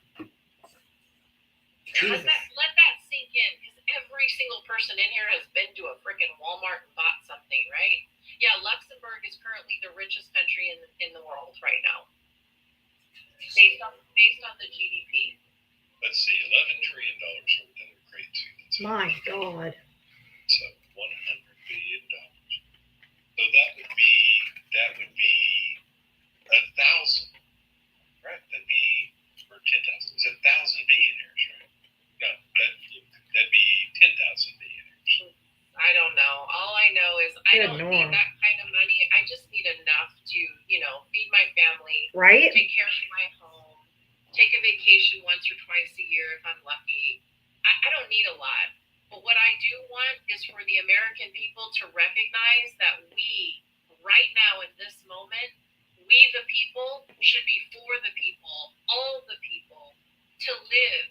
Let that sink in, because every single person in here has been to a freaking Walmart and bought something, right? Yeah, Luxembourg is currently the richest country in the world right now, based on the GDP. Let's see, $11 trillion. So we're doing great too. My God. So $100 billion. So that would be 1,000, right? That'd be, or 10,000. It's 1,000 billionaires, right? No, that'd be 10,000 billionaires. I don't know. All I know is I don't need that kind of money. I just need enough to, feed my family, right? Take care of my home, take a vacation once or twice a year if I'm lucky. I don't need a lot. But what I do want is for the American people to recognize that we, right now in this moment, we the people should be for the people, all the people, to live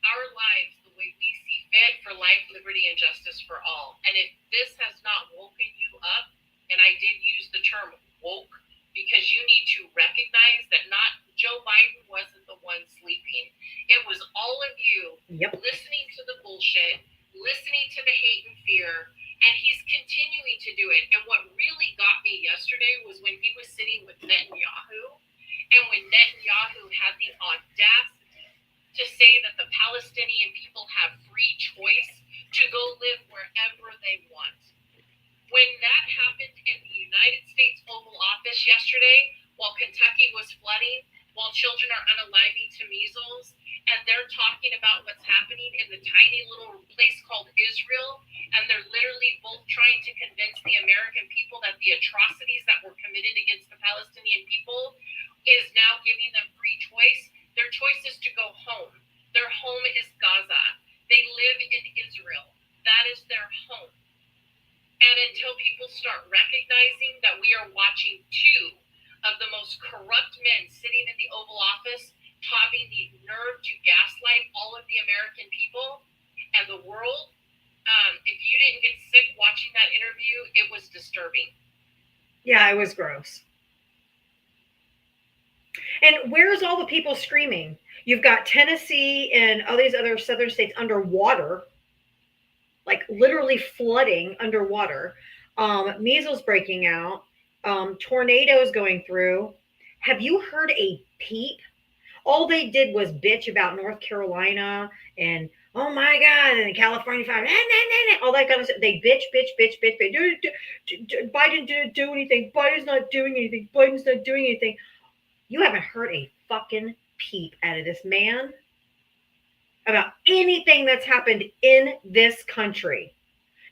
our lives the way we see fit for life, liberty, and justice for all. And if this has not woken you up, and I did use the term woke, because you need to recognize that not Joe Biden wasn't the one sleeping. It was all of you listening to the bullshit, listening to the hate and fear, and he's continuing to do it. And what really got me yesterday was when he was sitting with Netanyahu, and when Netanyahu had the audacity to say that the Palestinian people have free free choice to go live wherever they want. When that happened in the United States Oval Office yesterday, while Kentucky was flooding, while children are unaliving to measles, and they're talking about what's happening in the tiny little place called Israel, and they're literally both trying to convince the American people that the atrocities that were committed against the Palestinian people is now giving them free choice. Their choice is to go home. Their home is Gaza. They live in Israel. That is their home. And until people start recognizing that we are watching two of the most corrupt men sitting in the Oval Office, having the nerve to gaslight all of the American people and the world, if you didn't get sick watching that interview, it was disturbing. Yeah, it was gross. And where's all the people screaming? You've got Tennessee and all these other southern states underwater, like literally flooding underwater, measles breaking out, tornadoes going through. Have you heard a peep? All they did was bitch about North Carolina and oh my God, and California fire, all that kind of stuff. They bitch. Biden didn't do anything. Biden's not doing anything. Biden's not doing anything. You haven't heard a fucking peep out of this man about anything that's happened in this country.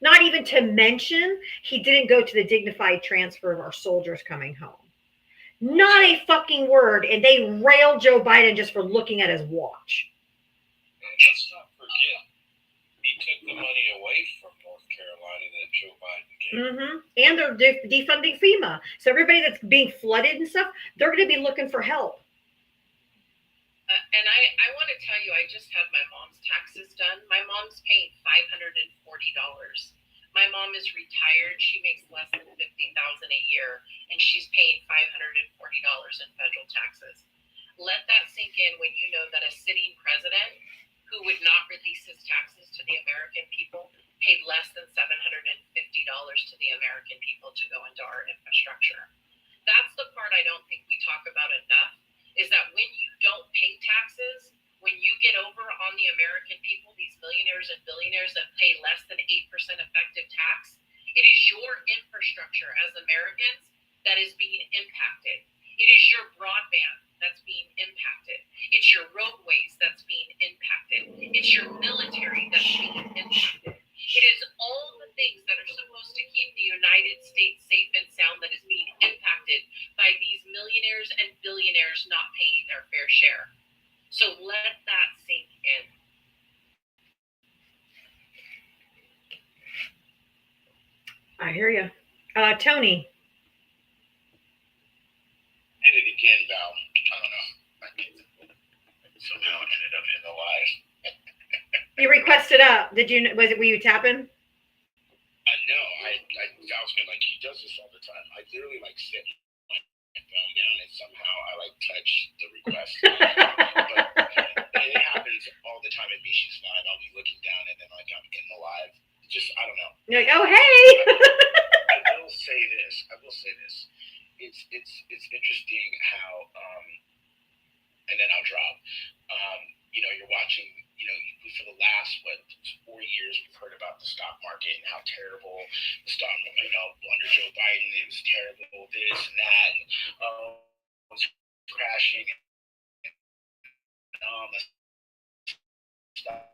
Not even to mention, he didn't go to the dignified transfer of our soldiers coming home. Not a fucking word. And they railed Joe Biden just for looking at his watch. And let's not forget, he took the money away from North Carolina that Joe Biden gave. Mm-hmm. And they're defunding FEMA. So everybody that's being flooded and stuff, they're going to be looking for help. And I want to tell you, I just had my mom's taxes done. My mom's paying $540. My mom is retired. She makes less than $50,000 a year, and she's paying $540 in federal taxes. Let that sink in when you know that a sitting president who would not release his taxes to the American people paid less than $750 to the American people to go into our infrastructure. That's the part I don't think we talk about enough, is that when you don't pay taxes, when you get over on the American people, these millionaires and billionaires that pay less than 8% effective tax, it is your infrastructure as Americans that is being impacted. It is your broadband that's being impacted. It's your roadways that's being impacted. It's your military that's being impacted. It is all the things that are supposed to keep the United States safe and sound that is being impacted by these millionaires and billionaires not paying their fair share. So let that sink in. I hear you. Tony. Did it again, Val. I don't know. Somehow ended up in the live. You requested up. Were you tapping? No, I was gonna, like, he does this all the time. I literally like sit my phone down and somehow I like touch the request. But it happens all the time at Misha's live. I'll be looking down and then like I'm in the live. Just I don't know. You're like, oh hey. I will say this. It's interesting how and then I'll drop. You're watching, for the last 4 years we've heard about the stock market and how terrible the stock market, under Joe Biden it was terrible, this and that, and it was crashing and the stock,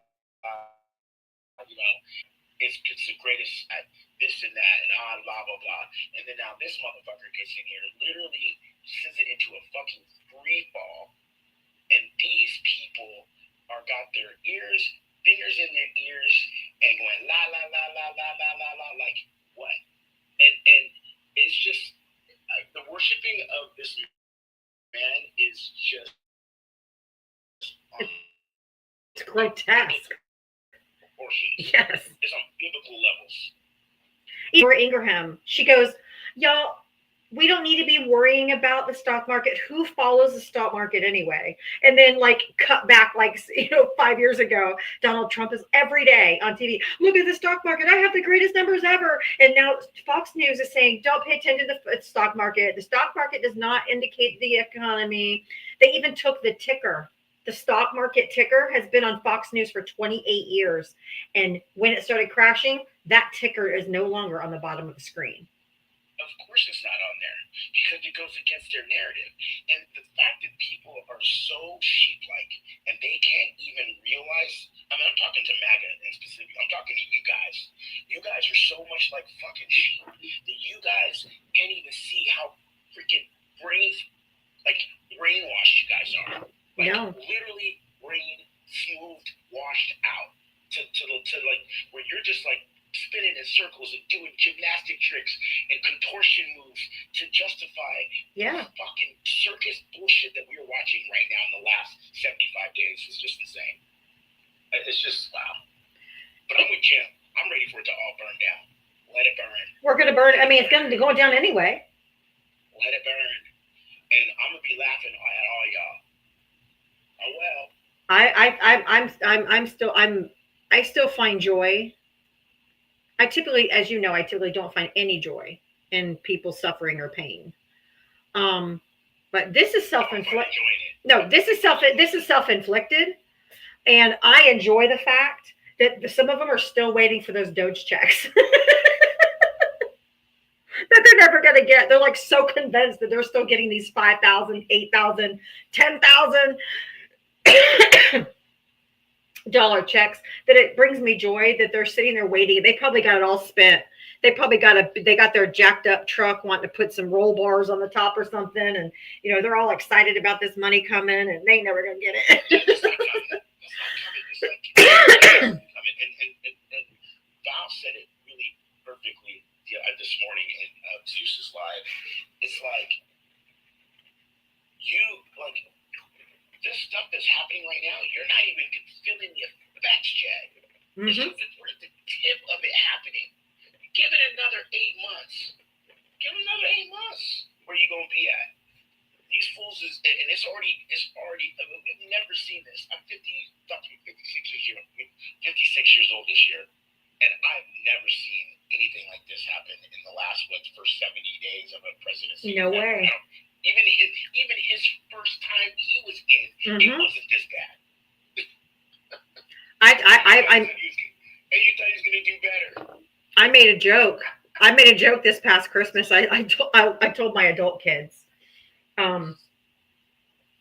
it's the greatest at this and that and blah blah blah. And then now this motherfucker gets in here, literally sends it into a fucking free fall. And these people are got their fingers in their ears and going la la la la la la la la, like what? And it's just the worshiping of this man is just It's grotesque. Yes. It's on biblical levels. Laura Ingraham, she goes, y'all, we don't need to be worrying about the stock market. Who follows the stock market anyway? And then cut back 5 years ago, Donald Trump is every day on TV. Look at the stock market. I have the greatest numbers ever. And now Fox News is saying, don't pay attention to the stock market. The stock market does not indicate the economy. They even took the ticker The stock market ticker has been on Fox News for 28 years. And when it started crashing, that ticker is no longer on the bottom of the screen. Of course it's not on there because it goes against their narrative. And the fact that people are so sheep-like and they can't even realize, I mean, I'm talking to MAGA in specific, I'm talking to you guys. You guys are so much like fucking sheep that you guys can't even see how freaking brainwashed you guys are. Like, No. literally smoothed, washed out to like, where you're just like, spinning in circles and doing gymnastic tricks and contortion moves to justify fucking circus bullshit that we're watching right now in the last 75 days. It's just insane. It's just, wow. But I'm with Jim. I'm ready for it to all burn down. Let it burn. We're going to burn. I mean, it's going to be going down anyway. Let it burn. And I'm going to be laughing at all y'all. Oh, well. I still find joy. I typically, as you know, don't find any joy in people suffering or pain. But this is self-inflicted. No, this is self-inflicted. And I enjoy the fact that some of them are still waiting for those Doge checks that they're never going to get. They're like so convinced that they're still getting these 5,000, 8,000, 10,000 dollar checks, that it brings me joy that they're sitting there waiting. They probably got it all spent. They got their jacked up truck wanting to put some roll bars on the top or something, and they're all excited about this money coming, and they ain't never gonna get it. It's not coming. And Val said it really perfectly this morning in Zeus's live. It's like this stuff that's happening right now, you're not even feeling the effects yet. Mm-hmm. We're at the tip of it happening. Give it another 8 months. Where are you going to be at? These fools it's already, I've never seen this. I'm 56 years old this year, and I've never seen anything like this happen in the last, first 70 days of a presidency. No way. Even his first time he was in, it wasn't this bad. And you thought he was going to do better. I made a joke this past Christmas. I told my adult kids, I'm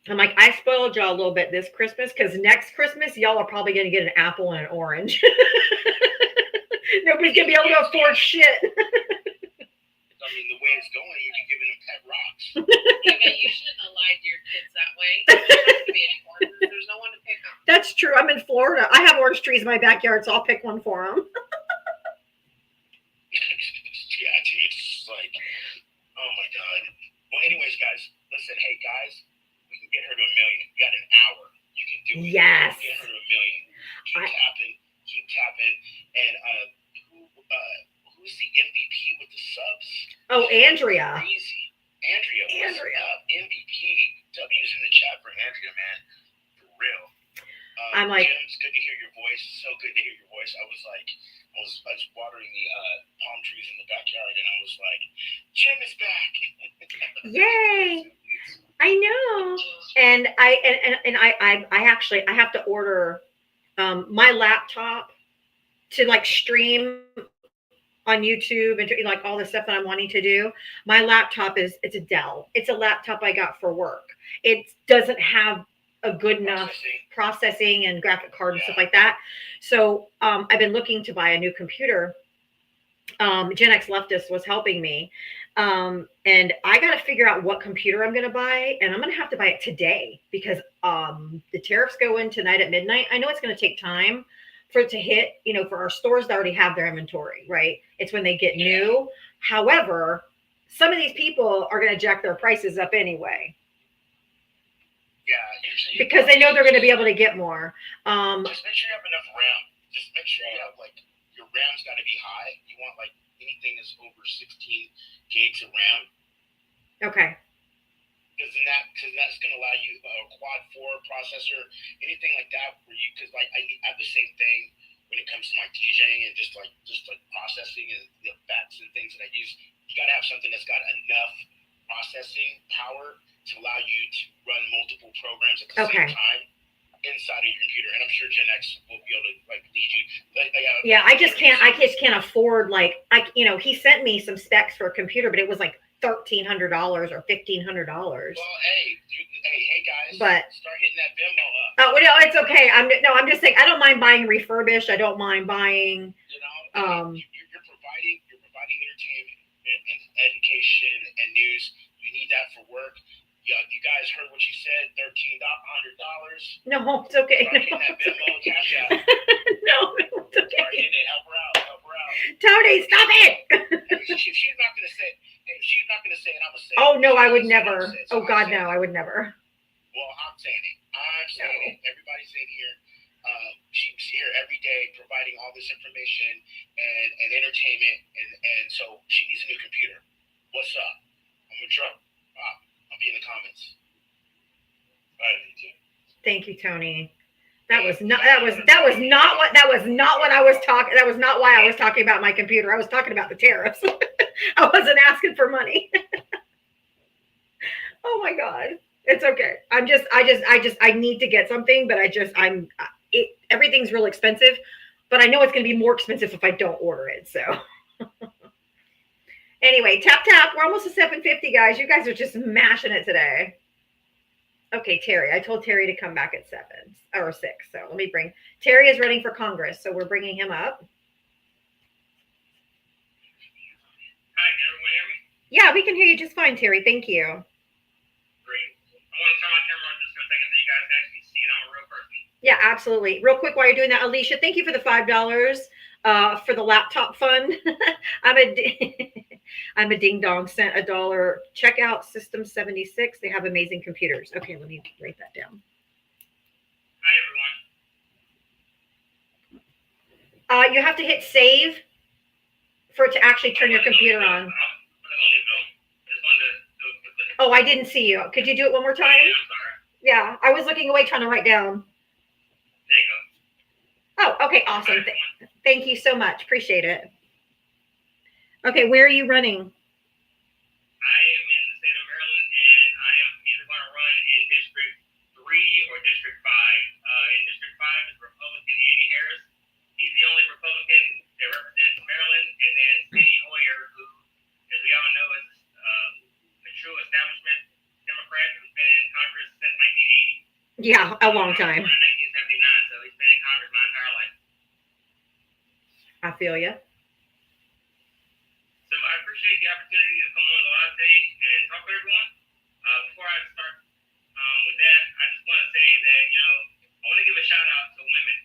like, I spoiled y'all a little bit this Christmas because next Christmas y'all are probably going to get an apple and an orange. Nobody's going to be able to afford shit. I mean, the way it's going, you're giving them pet rocks. Yeah, but you shouldn't have lied to your kids that way. There's no one to pick them. That's true. I'm in Florida. I have orange trees in my backyard, so I'll pick one for them. Yeah, it's just like, oh my God. Well, anyways, guys, listen, hey guys, we can get her to 1 million. You got an hour. You can do it. Yes. Get her to 1 million. Keep tapping. And who's the MVP with the subs? Oh, Andrea. Crazy. Andrea. MVP. W's in the chat for Andrea, man. For real. I'm like, Jim, it's good to hear your voice. So good to hear your voice. I was watering the palm trees in the backyard, and I was like, Jim is back. yay. I know. And I have to order my laptop to like stream on YouTube and do like all the stuff that I'm wanting to do. My laptop it's a Dell. It's a laptop I got for work. It doesn't have a good enough processing and graphic card and stuff like that. So I've been looking to buy a new computer. Gen X Leftist was helping me. And I got to figure out what computer I'm going to buy. And I'm going to have to buy it today because the tariffs go in tonight at midnight. I know it's going to take time for it to hit, for our stores that already have their inventory, right? It's when they get new. However, some of these people are going to jack their prices up anyway. Yeah, because they know they're going to be able to get more. Just make sure you have enough RAM. Just make sure you have your RAM's got to be high. You want anything that's over 16 gigs of RAM. Okay. Because that's going to allow you a quad 4 processor, anything like that. Because I have the same thing when it comes to my DJing and just processing and the bats and things that I use. You got to have something that's got enough processing power to allow you to run multiple programs at the same time. inside of your computer, and I'm sure Gen X will be able to like lead you. Yeah, I just can't afford he sent me some specs for a computer, but it was like $1,300 or $1,500. Well, hey guys, but start hitting that Venmo up. Oh, well, no, it's okay. I'm just saying I don't mind buying refurbished. I don't mind buying. You're providing entertainment and education and news. You need that for work. You guys heard what you said. $1,300. No, it's okay. Start hitting that Venmo, cash out. No, it's okay. Start hitting it. Help her out. Tony, stop it. If she's not gonna say it, I'm gonna say it. Oh no, I would never. Oh God, no, I would never. Well, I'm saying it. Everybody's in here. She's here every day providing all this information and entertainment, and so she needs a new computer. What's up? I'm gonna drop. I'll be in the comments. I need to. Thank you, Tony. That was not what I was talking. That was not why I was talking about my computer. I was talking about the tariffs. I wasn't asking for money. Oh my God. It's okay. I need to get something, but everything's real expensive, but I know it's going to be more expensive if I don't order it. So anyway, tap. We're almost to 750, guys. You guys are just mashing it today. Okay, Terry. I told Terry to come back at 7 or 6. So let me bring Terry is running for Congress, so we're bringing him up. Hi, can everyone hear me? Yeah, we can hear you just fine, Terry. Thank you. Great. I want to turn my camera on just for a second so you guys can actually see it. I'm a real person. Yeah, absolutely. Real quick, while you're doing that, Alicia, thank you for the $5 for the laptop fund. I'm a ding dong, sent $1. Check out System 76. They have amazing computers. Okay, let me write that down. Hi, everyone. You have to hit save for it to actually turn your computer on. Oh, I didn't see you. Could you do it one more time? Yeah, I'm sorry. Yeah, I was looking away trying to write down. There you go. Oh, okay, awesome. Thank you so much. Appreciate it. Okay, where are you running? I am in the state of Maryland, and I am either going to run in District 3 or District 5. In District 5 is Republican Andy Harris. He's the only Republican that represents Maryland, and then Steny Hoyer, who, as we all know, is a true establishment Democrat who's been in Congress since 1980. Yeah, a long time. 1979, so he's been in Congress my entire life. I feel you. So I appreciate the opportunity to come on the live today and talk with everyone. Before I start with that, I just want to say that, I want to give a shout out to women,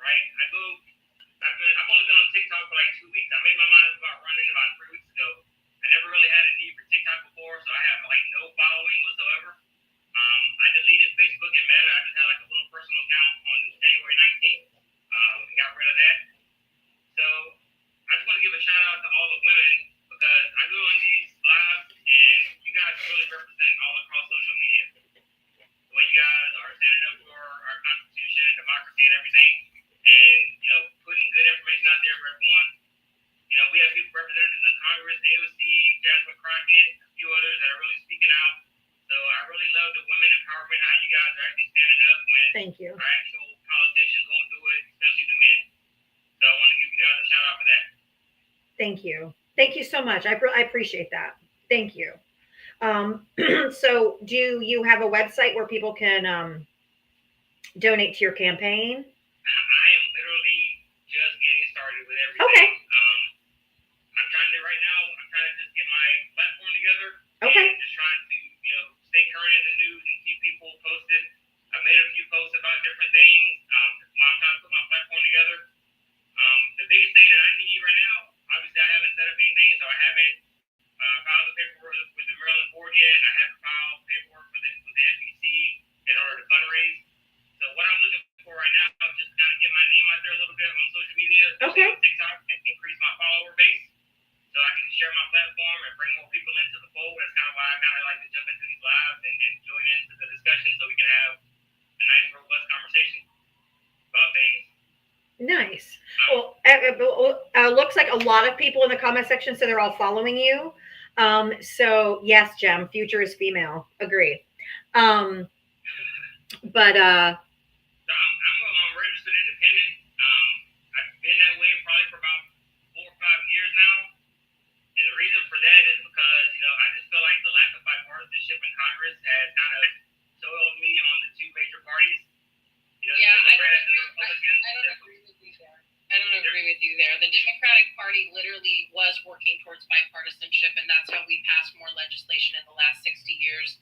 right? I've only been on TikTok for like 2 weeks. I made my mind about running about 3 weeks ago. I never really had a need for TikTok before, so I have like no following whatsoever. I deleted Facebook and Meta. I just had like a little personal account on January 19th. Got rid of that. So I just want to give a shout out to all the women because I go on these lives and you guys really represent all across social media. The way you guys are standing up for our Constitution and democracy and everything, and putting good information out there for everyone. We have people representatives in Congress, AOC, Jasmine Crockett, a few others that are really speaking out. So I really love the women empowerment, how you guys are actually standing up when Thank you. our actual politicians won't do it, especially the men. So I want to give you guys a shout out for that. Thank you. Thank you so much. I appreciate that. Thank you. So do you have a website where people can donate to your campaign? I am literally just getting started with everything. Okay. I'm trying to just get my platform together. Okay. And just trying to, stay current in the news and keep people posted. I've made a few posts about different things while I'm trying to put my platform together. The biggest thing that I need right now, obviously I haven't set up anything, so I haven't filed the paperwork with the Maryland board yet. I haven't filed paperwork with the FEC in order to fundraise. So what I'm looking for right now is just kind of get my name out there a little bit on social media, Okay. on TikTok, and increase my follower base so I can share my platform and bring more people into the fold. That's kind of why I kind of like to jump into these lives and join into the discussion so we can have a nice, robust conversation about things. Nice. Well, looks like a lot of people in the comment section said they're all following you. So yes, Jem, future is female. Agree. But So party was working towards bipartisanship, and that's how we passed more legislation in the last 60 years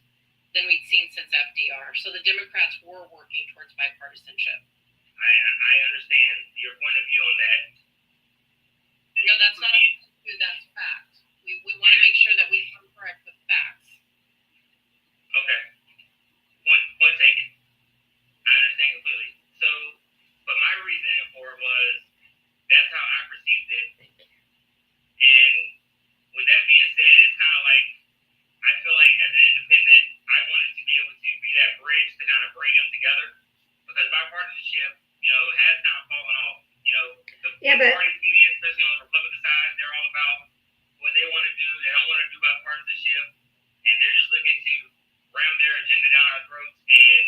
than we'd seen since FDR. So the Democrats were working towards bipartisanship. I understand your point of view on that. No, that's not a view, that's fact. We want to make sure that we come correct with facts. Okay. Point taken. I understand completely. So, but my reasoning for it was that's how I perceived it. And with that being said, it's kind of like I feel like as an independent, I wanted to be able to be that bridge to kind of bring them together because bipartisanship, has kind of fallen off. The parties get in, especially on the Republican side, they're all about what they want to do. They don't want to do bipartisanship, and they're just looking to ram their agenda down our throats. And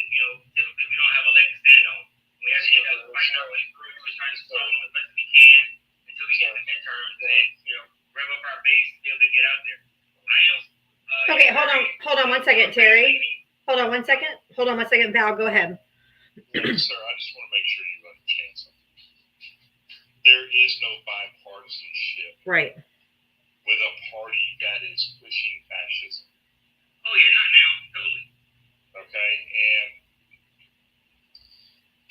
typically we don't have a leg to stand on. We have to end up fighting our way through. We're trying to solve them as best as we can until we get to the midterms, and then rev up our base to be able to get out there. Okay, hold on 1 second, Terry. Hold on 1 second. Val, go ahead. Sir, I just want to make sure you understand something. There is no bipartisanship Right. with a party that is pushing fascism. Oh yeah, not now, totally. Okay, and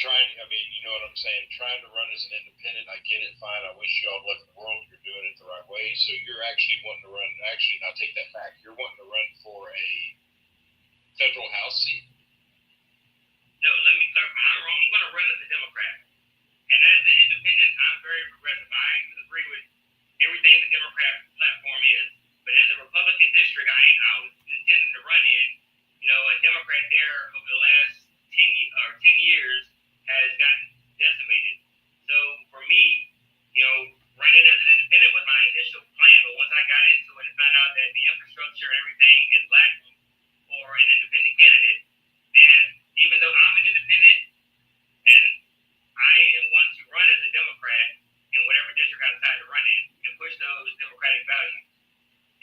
you know what I'm saying? Trying to run as an independent, I get it, fine. I wish you all luck in the world. You're doing it the right way. So you're actually wanting to run. Actually, I'll take that back. You're wanting to run for a federal House seat. No, let me clarify. I'm going to run as a Democrat. And as an independent, I'm very progressive. I agree with everything the Democrat platform is. But in the Republican district I was intending to run in, a Democrat there over the last 10 years has gotten decimated. So for me, running as an independent was my initial plan. But once I got into it and found out that the infrastructure and everything is lacking for an independent candidate, then even though I'm an independent and I am one to run as a Democrat in whatever district I decide to run in and push those democratic values.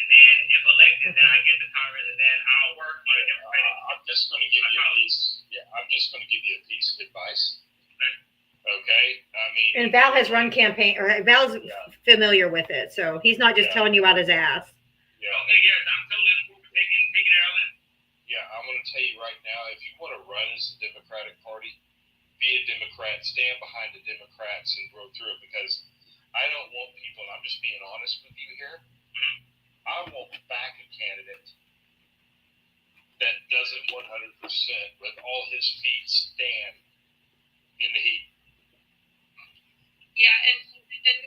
And then if elected, then I get to Congress and then I'll work on a Democratic. I'm just going to give you a piece. Yeah, I'm just going to give you a piece of advice. Okay? And Val has run campaign, or Val's familiar with it, so he's not just telling you out his ass. Yeah. Okay, yes, I'm totally on board with taking it all in. Yeah, I'm going to tell you right now, if you want to run as the Democratic Party, be a Democrat, stand behind the Democrats and grow through it, because I don't want people, and I'm just being honest with you here, I won't back a candidate that doesn't 100% with all his feet stand in the heat. Yeah, and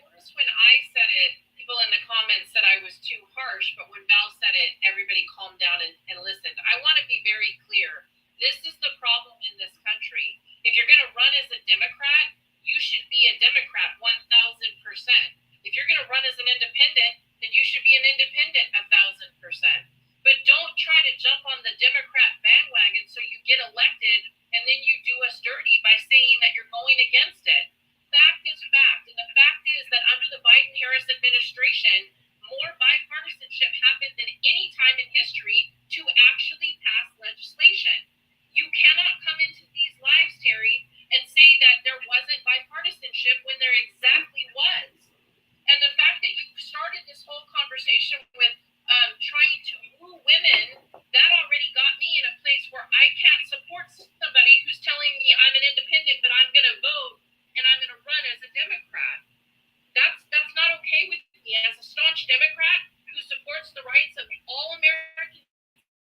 notice when I said it, people in the comments said I was too harsh, but when Val said it, everybody calmed down and listened. I want to be very clear. This is the problem in this country. If you're going to run as a Democrat, you should be a Democrat 1,000%. If you're going to run as an independent, then you should be an independent 1,000%. But don't try to jump on the Democrat bandwagon so you get elected and then you do us dirty by saying that you're going against it. Fact is fact. And the fact is that under the Biden-Harris administration, more bipartisanship happened than any time in history to actually pass legislation. You cannot come into these lives, Terry, and say that there wasn't bipartisanship when there exactly was. And the fact that you started this whole conversation with trying to woo women, that already got me in a place where I can't support somebody who's telling me I'm an independent, but I'm going to vote and I'm going to run as a Democrat. That's not okay with me. As a staunch Democrat who supports the rights of all American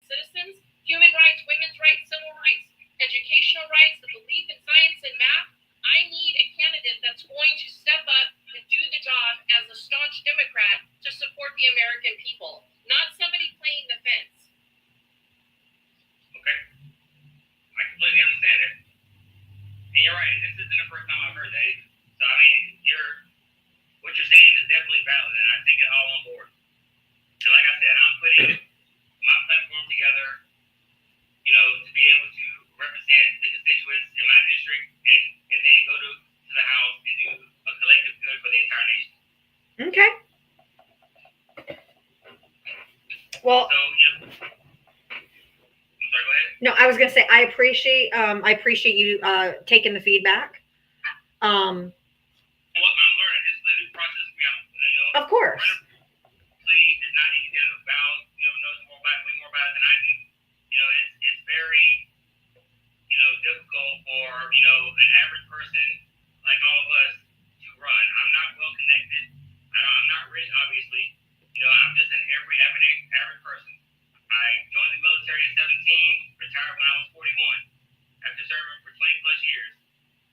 citizens, human rights, women's rights, civil rights, educational rights, the belief in science and math, I need a candidate that's going to step up and do the job as a staunch Democrat to support the American people, not somebody playing the fence. Okay. I completely understand it. And you're right, this isn't the first time I've heard that. So, what you're saying is definitely valid, and I take it all on board. So, like I said, I'm putting my platform together, to be able to represent the constituents in my district and then go to the House and do a collective good for the entire nation. Okay. Well, So, I'm sorry, go ahead. no, I was gonna say I appreciate you taking the feedback. Well, I'm learning. This is a new process for me. Of Of course. It's not easy to about, knows way more about it than I do. It's very, difficult for, an average person like all of us to run. I'm not well connected. I'm not rich, obviously. I'm just an everyday average person. I joined the military at 17, retired when I was 41, after serving for 20 plus years.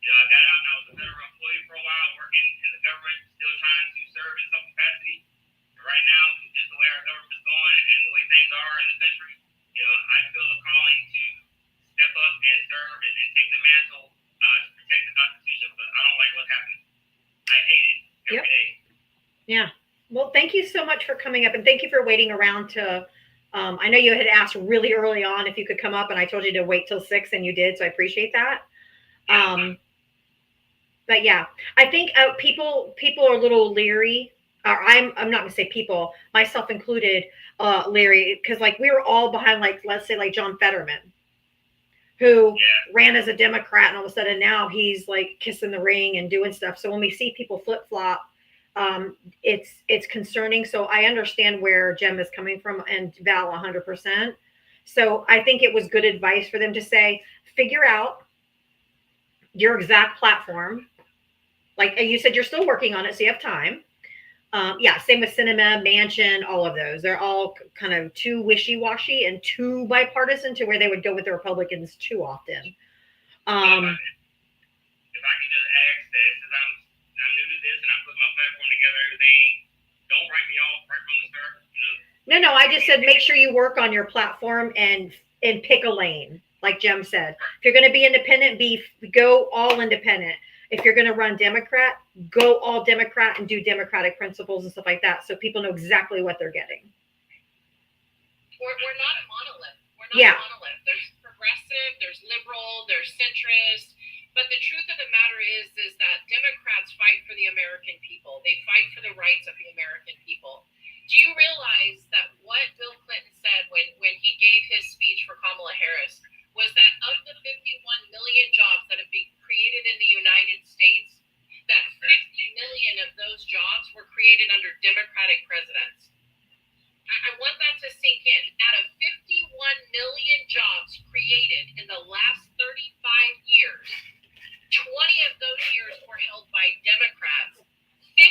I got out and I was a federal employee for a while, working in the government, still trying to serve in some capacity. And right now, just the way our government is going and the way things are in the country, I feel the calling to step up and serve and take the mantle to protect the Constitution, but I don't like what's happening. I hate it every day. Yeah. Well, thank you so much for coming up, and thank you for waiting around to. I know you had asked really early on if you could come up, and I told you to wait till 6, and you did, so I appreciate that. But yeah, I think people are a little leery. Or I'm not gonna say people, myself included, leery, because like we were all behind, like, let's say like John Fetterman, who ran as a Democrat, and all of a sudden now he's like kissing the ring and doing stuff. So when we see people flip flop, it's concerning. So I understand where Jem is coming from, and Val 100%. So I think it was good advice for them to say, figure out your exact platform. Like you said, you're still working on it, so you have time. Same with Cinema, Manchin, all of those. They're all kind of too wishy-washy and too bipartisan to where they would go with the Republicans too often. If I could just ask that, since I'm new to this and I put my platform together, everything, don't write me off right from the start. No, I just said make sure you work on your platform and pick a lane, like Jem said. If you're going to be independent, go all independent. If you're going to run Democrat, go all Democrat and do Democratic principles and stuff like that, so people know exactly what they're getting. We're not a monolith. We're not a monolith. There's progressive, there's liberal, there's centrist. But the truth of the matter is that Democrats fight for the American people. They fight for the rights of the American people. Do you realize that what Bill Clinton said when he gave his speech for Kamala Harris was that of the 51 million jobs that have been created in the United States, that 50 million of those jobs were created under Democratic presidents? I want that to sink in. Out of 51 million jobs created in the last 35 years, 20 of those years were held by Democrats. 50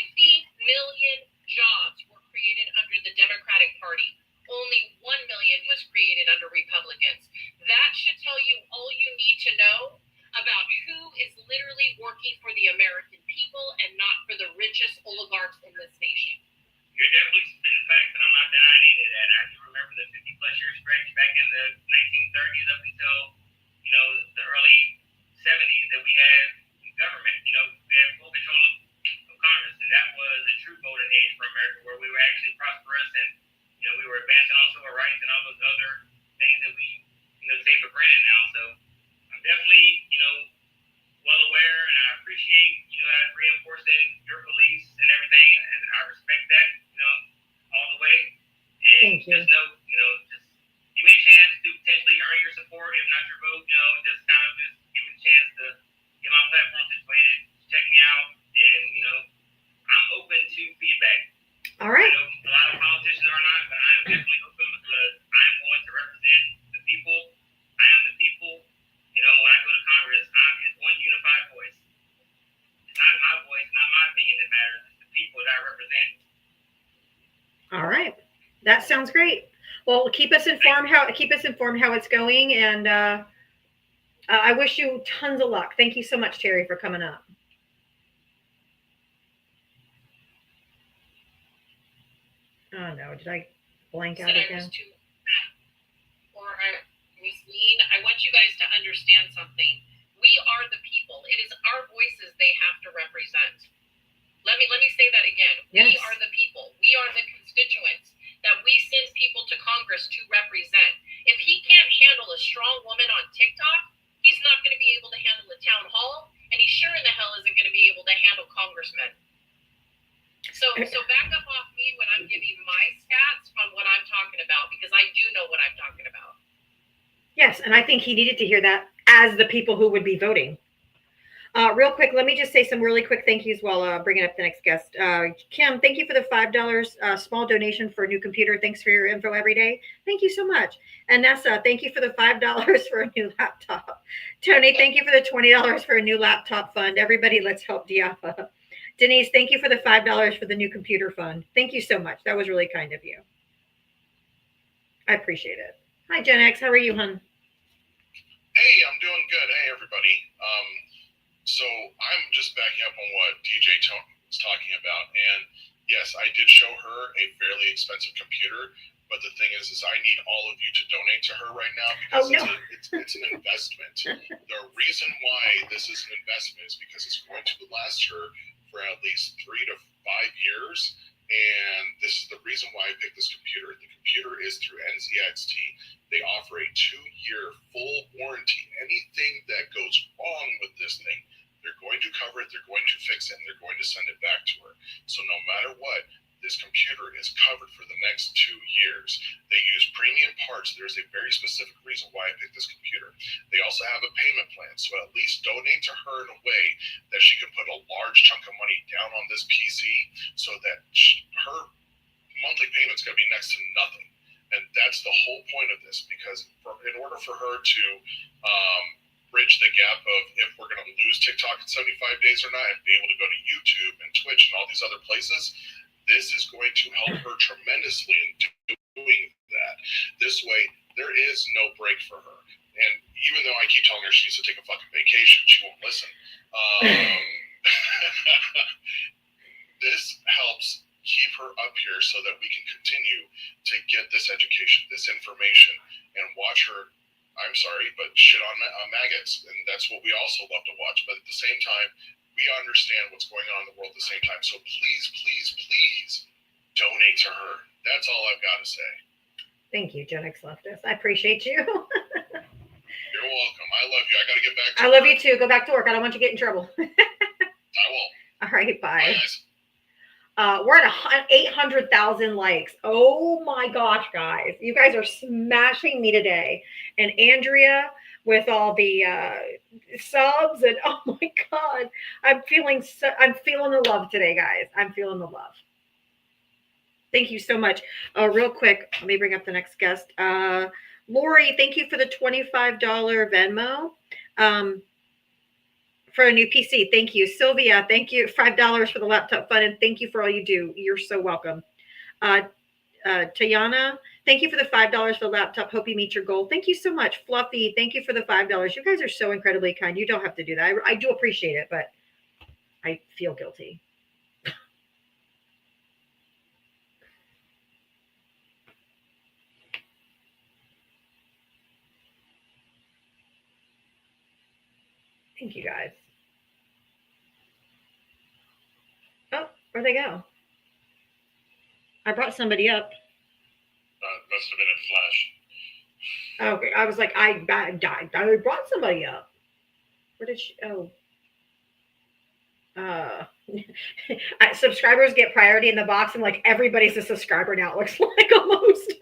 million jobs were created under the Democratic Party. Only 1 million was created under Republicans. That should tell you all you need to know about who is literally working for the American people and not for the richest oligarchs in this nation. You're definitely spitting facts, and I'm not denying any of that. I do remember the 50 plus year stretch back in the 1930s up until, the early 70s that we had government. We had full control of Congress, and that was a true golden age for America, where we were actually prosperous and, we were advancing on civil rights and all those other things that we, take for granted now. So I'm definitely, well aware, and I appreciate, reinforcing your beliefs and everything, and I respect that, all the way. And Thank you. Just know, just give me a chance to potentially earn your support, if not your vote, just kind of just give me a chance to get my platform situated, check me out, and, I'm open to feedback. All right. A lot of politicians are not, but I am definitely open because I am going to represent the people. I am the people. When I go to Congress, it's one unified voice. It's not my voice, not my opinion that matters. It's the people that I represent. All right. That sounds great. Well, keep us informed how it's going, and I wish you tons of luck. Thank you so much, Terry, for coming up. Oh no, did I blank out again? Miss Lean, I want you guys to understand something. We are the people. It is our voices they have to represent. Let me say that again. Yes. We are the people. We are the constituents that we send people to Congress to represent. If he can't handle a strong woman on TikTok, he's not going to be able to handle the town hall, and he sure in the hell isn't going to be able to handle congressmen. So back up off me when I'm giving my stats on what I'm talking about, because I do know what I'm talking about. Yes, and I think he needed to hear that as the people who would be voting. Real quick, let me just say some really quick thank yous while bringing up the next guest. Kim, thank you for the $5 small donation for a new computer. Thanks for your info every day. Thank you so much. And Nessa, thank you for the $5 for a new laptop. Tony, thank you for the $20 for a new laptop fund. Everybody, let's help Diafa. Denise, thank you for the $5 for the new computer fund. Thank you so much. That was really kind of you. I appreciate it. Hi, Gen X. How are you, hon? Hey, I'm doing good. Hey, everybody. So I'm just backing up on what DJ Tony was talking about. And yes, I did show her a fairly expensive computer. But the thing is I need all of you to donate to her right now because it's an investment. The reason why this is an investment is because it's going to last her for at least 3 to 5 years. And this is the reason why I picked this computer. The computer is through NZXT. They offer a 2-year full warranty. Anything that goes wrong with this thing, they're going to cover it, they're going to fix it, and they're going to send it back to her. So no matter what, this computer is covered for the next 2 years. They use premium parts. There's a very specific reason why I picked this computer. They also have a payment plan, so at least donate to her in a way that she can put a large chunk of money down on this PC so that her monthly payment's going to be next to nothing. And that's the whole point of this, because in order for her to bridge the gap of if we're going to lose TikTok in 75 days or not and be able to go to YouTube and Twitch and all these other places, this is going to help her tremendously in doing that. This way, there is no break for her. And even though I keep telling her she needs to take a fucking vacation, she won't listen. This helps keep her up here so that we can continue to get this education, this information, and watch her, I'm sorry, but shit on maggots. And that's what we also love to watch. But at the same time, we understand what's going on in the world at the same time. So please, please, please donate to her. That's all I've got to say. Thank you, Gen X Leftist. I appreciate you. You're welcome. I love you. I got to get back to I love you too. Go back to work. I don't want you to get in trouble. I will. All right, bye. Bye, guys. We're at 800,000 likes. Oh my gosh, guys. You guys are smashing me today. And Andrea with all the subs, and oh my God, I'm feeling the love today, guys. I'm feeling the love. Thank you so much. Real quick, let me bring up the next guest. Lori, thank you for the $25 Venmo for a new PC. Thank you. Sylvia, thank you. $5 for the laptop fund, and thank you for all you do. You're so welcome. Tayana, thank you for the $5 for the laptop. Hope you meet your goal. Thank you so much. Fluffy, thank you for the $5. You guys are so incredibly kind. You don't have to do that. I do appreciate it, but I feel guilty. Thank you, guys. Oh, where'd they go? I brought somebody up. Must have been a flash. Okay, I was like, I brought somebody up. Where did she? Oh, subscribers get priority in the box, and like everybody's a subscriber now. It looks like almost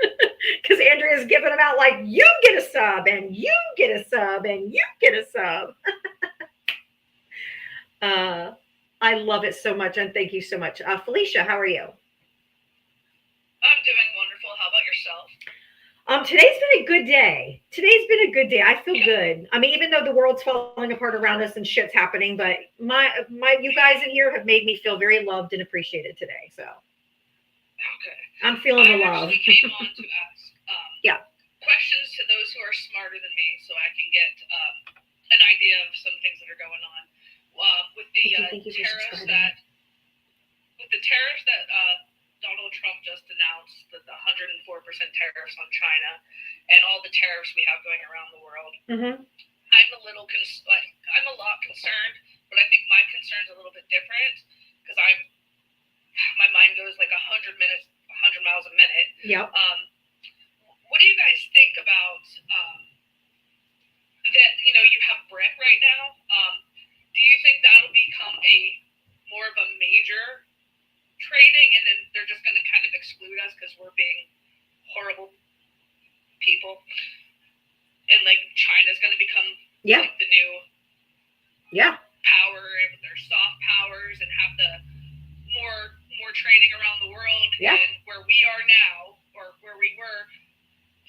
because Andrea's giving them out like you get a sub, and you get a sub, and you get a sub. I love it so much, and thank you so much, Felicia. How are you? I'm doing wonderful. How about yourself? Today's been a good day. I feel good. I mean, even though the world's falling apart around us and shit's happening, but you guys in here have made me feel very loved and appreciated today. So okay, I'm feeling the love. I actually came on to ask questions to those who are smarter than me, so I can get an idea of some things that are going on with the tariffs that Donald Trump just announced, the 104% tariffs on China and all the tariffs we have going around the world. Mm-hmm. I'm a lot concerned, but I think my concern's a little bit different because my mind goes like 100 miles a minute. Yep. What do you guys think about that? You have Brent right now. Do you think that'll become more of a major trading, and then they're just going to kind of exclude us because we're being horrible people, and like China's going to become like the new power and their soft powers and have the more trading around the world. Yeah. And where we are now, or where we were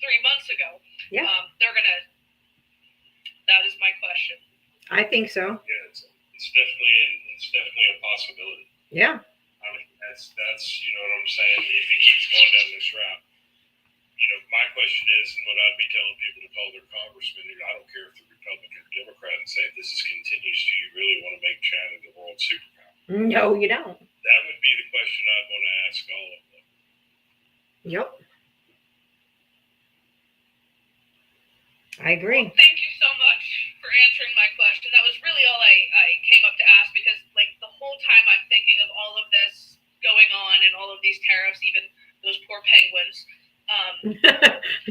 3 months ago, Yeah. they're gonna. That is my question. I think so. Yeah, it's definitely a possibility. Yeah. I mean, that's you know what I'm saying. If it keeps going down this route, you know, my question is, and what I'd be telling people to call their congressman, I don't care if they're Republican or Democrat, and say, if this continues, do you really want to make China the world superpower? No, you don't. That would be the question I'd want to ask all of them. Yep. I agree. Well, thank you so much for answering my question. That was really all I came up to ask, because like the whole time I'm thinking of all of this going on and all of these tariffs, even those poor penguins.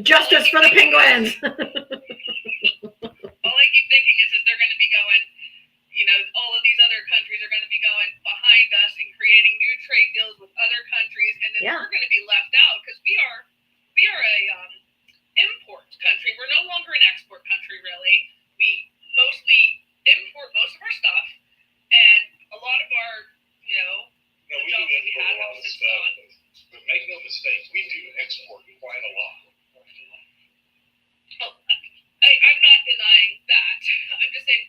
Justice for the penguins. All I keep thinking is they're going to be going, you know, all of these other countries are going to be going behind us and creating new trade deals with other countries, and then we're going to be left out, because we are a import country. We're no longer an export country, really. We mostly import most of our stuff, and a lot of our, you know, No, the we jobs do that we import had a lot have of since stuff, gone. but make no mistake, we do export quite a lot. Oh, I'm not denying that. I'm just saying,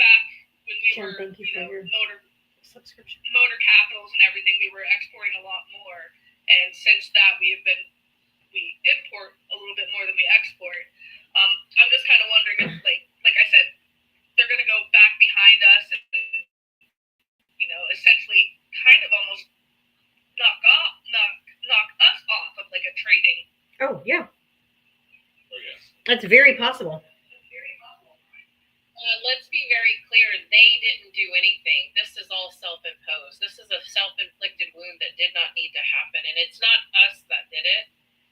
back when we Jen, were, thank you you for know, your subscription, motor capitals and everything, we were exporting a lot more. And since that, we import a little bit more than we export. I'm just kind of wondering if, like I said, they're going to go back behind us and, you know, essentially kind of almost knock us off of like a trading. Oh, yeah. Oh, yeah. That's very possible. Let's be very clear, they didn't do anything. This is all self-imposed. This is a self-inflicted wound that did not need to happen. And it's not us that did it.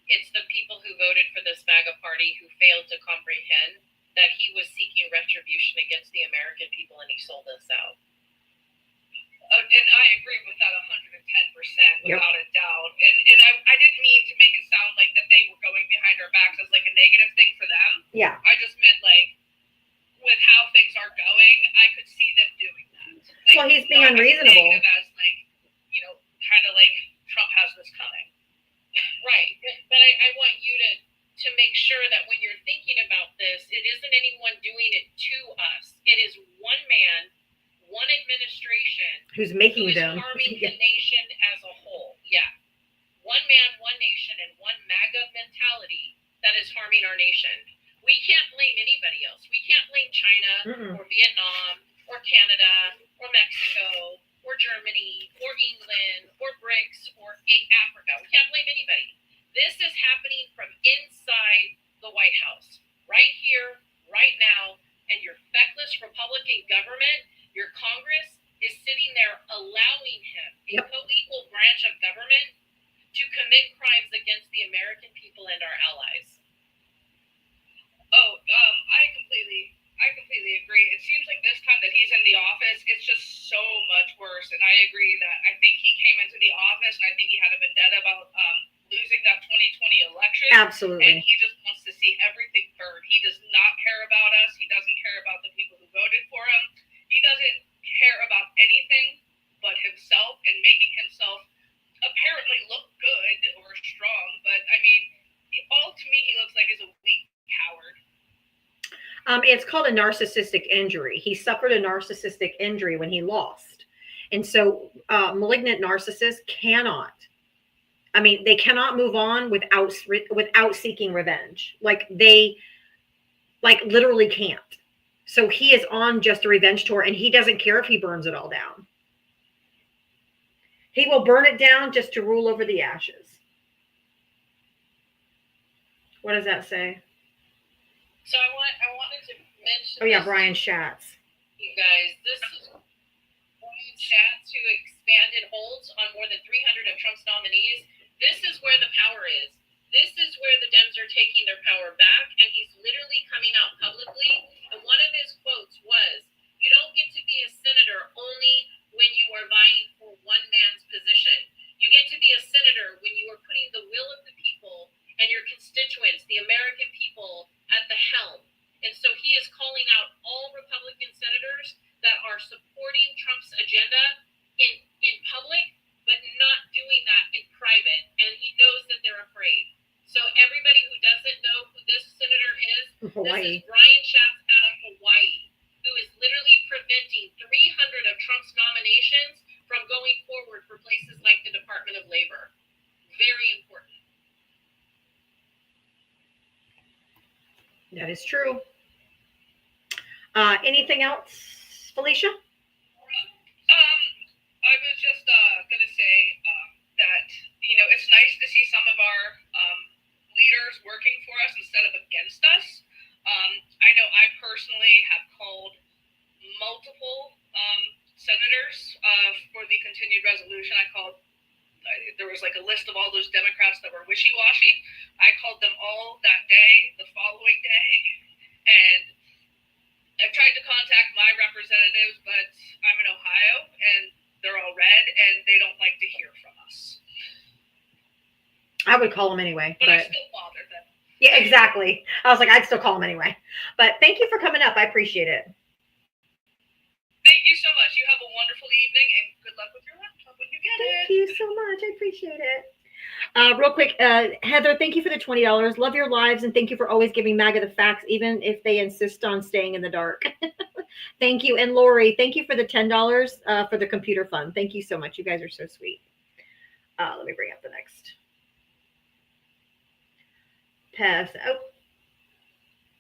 It's the people who voted for this MAGA party who failed to comprehend that he was seeking retribution against the American people, and he sold us out. And I agree with that 110%, without a doubt. And I didn't mean to make it sound like that they were going behind our backs as like a negative thing for them. Yeah. I just meant like, with how things are going, I could see them doing that. Like, Well, he's being unreasonable. As like, you know, kind of like Trump has this coming. Right. But I want you to make sure that when you're thinking about this, it isn't anyone doing it to us. It is one man, one administration Who's making who is them. harming the nation as a whole. Yeah. One man, one nation, and one MAGA mentality that is harming our nation. We can't blame anybody else. We can't blame China or Vietnam or Canada or Mexico or Germany or England or BRICS or Africa. We can't blame anybody. This is happening from inside the White House, right here, right now, and your feckless Republican government, your Congress, is sitting there allowing him, a co-equal branch of government, to commit crimes against the American people and our allies. I completely agree. It seems like this time that he's in the office, it's just so much worse. And I agree that I think he came into the office and I think he had a vendetta about losing that 2020 election. Absolutely. And he just wants to see everything burn. He does not care about us. He doesn't care about the people who voted for him. He doesn't care about anything but himself and making himself apparently look good or strong. But I mean, all to me, he looks like he's a weak coward. It's called a narcissistic injury. He suffered a narcissistic injury when he lost. And so malignant narcissists cannot, they cannot move on without seeking revenge. They literally can't. So he is on just a revenge tour, and he doesn't care if he burns it all down. He will burn it down just to rule over the ashes. What does that say? So I wanted to mention. Oh yeah, Brian Schatz. You guys, this is Brian Schatz, who expanded holds on more than 300 of Trump's nominees. This is where the power is. This is where the Dems are taking their power back, and he's literally coming out publicly. And one of his quotes was, "You don't get to be a senator only when you are vying for one man's position. You get to be a senator when you are putting the will of the people and your constituents, the American people, at the helm." And so he is calling out all Republican senators that are Hawaii. This is Brian Schatz out of Hawaii, who is literally preventing 300 of Trump's nominations from going forward for places like the Department of Labor. Very important. That is true. Anything else, Felicia? I was just gonna say that it's nice to see some of our leaders working for us instead of against us. I know I personally have called multiple senators for the continued resolution. There was like a list of all those Democrats that were wishy-washy. I called them all that day, the following day, and I've tried to contact my representatives, but I'm in Ohio, and they're all red, and they don't like to hear from us. I would call them anyway, But I but still bother them. yeah, exactly. I was like, I'd still call them anyway. But thank you for coming up. I appreciate it. Thank you so much. You have a wonderful evening, and good luck with your laptop when you get it. Thank you so much. I appreciate it. Real quick, Heather, thank you for the $20. Love your lives, and thank you for always giving MAGA the facts, even if they insist on staying in the dark. Thank you. And Lori, thank you for the $10 for the computer fund. Thank you so much. You guys are so sweet. Let me bring up the next. Pass. Oh,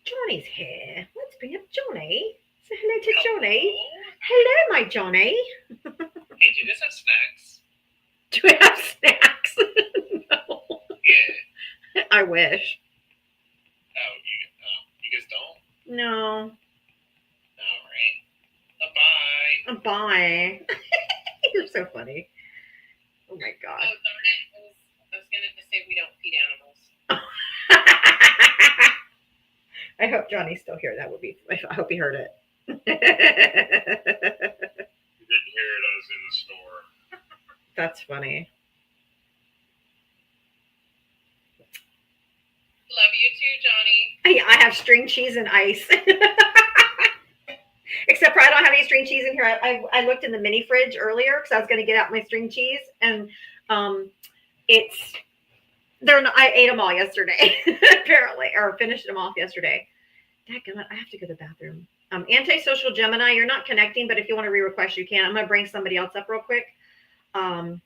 Johnny's here. Let's bring up Johnny. Say hello to Johnny. Hello, my Johnny. Hey, do you guys have snacks? Do we have snacks? No. Yeah. I wish. Oh, you guys don't? No. All right. Bye-bye. Bye. You're so funny. Oh my Oh, God. darn it. I was going to say we don't feed animals. I hope Johnny's still here. That would be, I hope he heard it. You didn't hear it. I was in the store. That's funny. Love you too, Johnny. I have string cheese and ice. Except for I don't have any string cheese in here. I looked in the mini fridge earlier because I was going to get out my string cheese, and I ate them all yesterday, apparently, or finished them off yesterday. Dadgummit, I have to go to the bathroom. Antisocial Gemini, you're not connecting, but if you want to re-request, you can. I'm going to bring somebody else up real quick to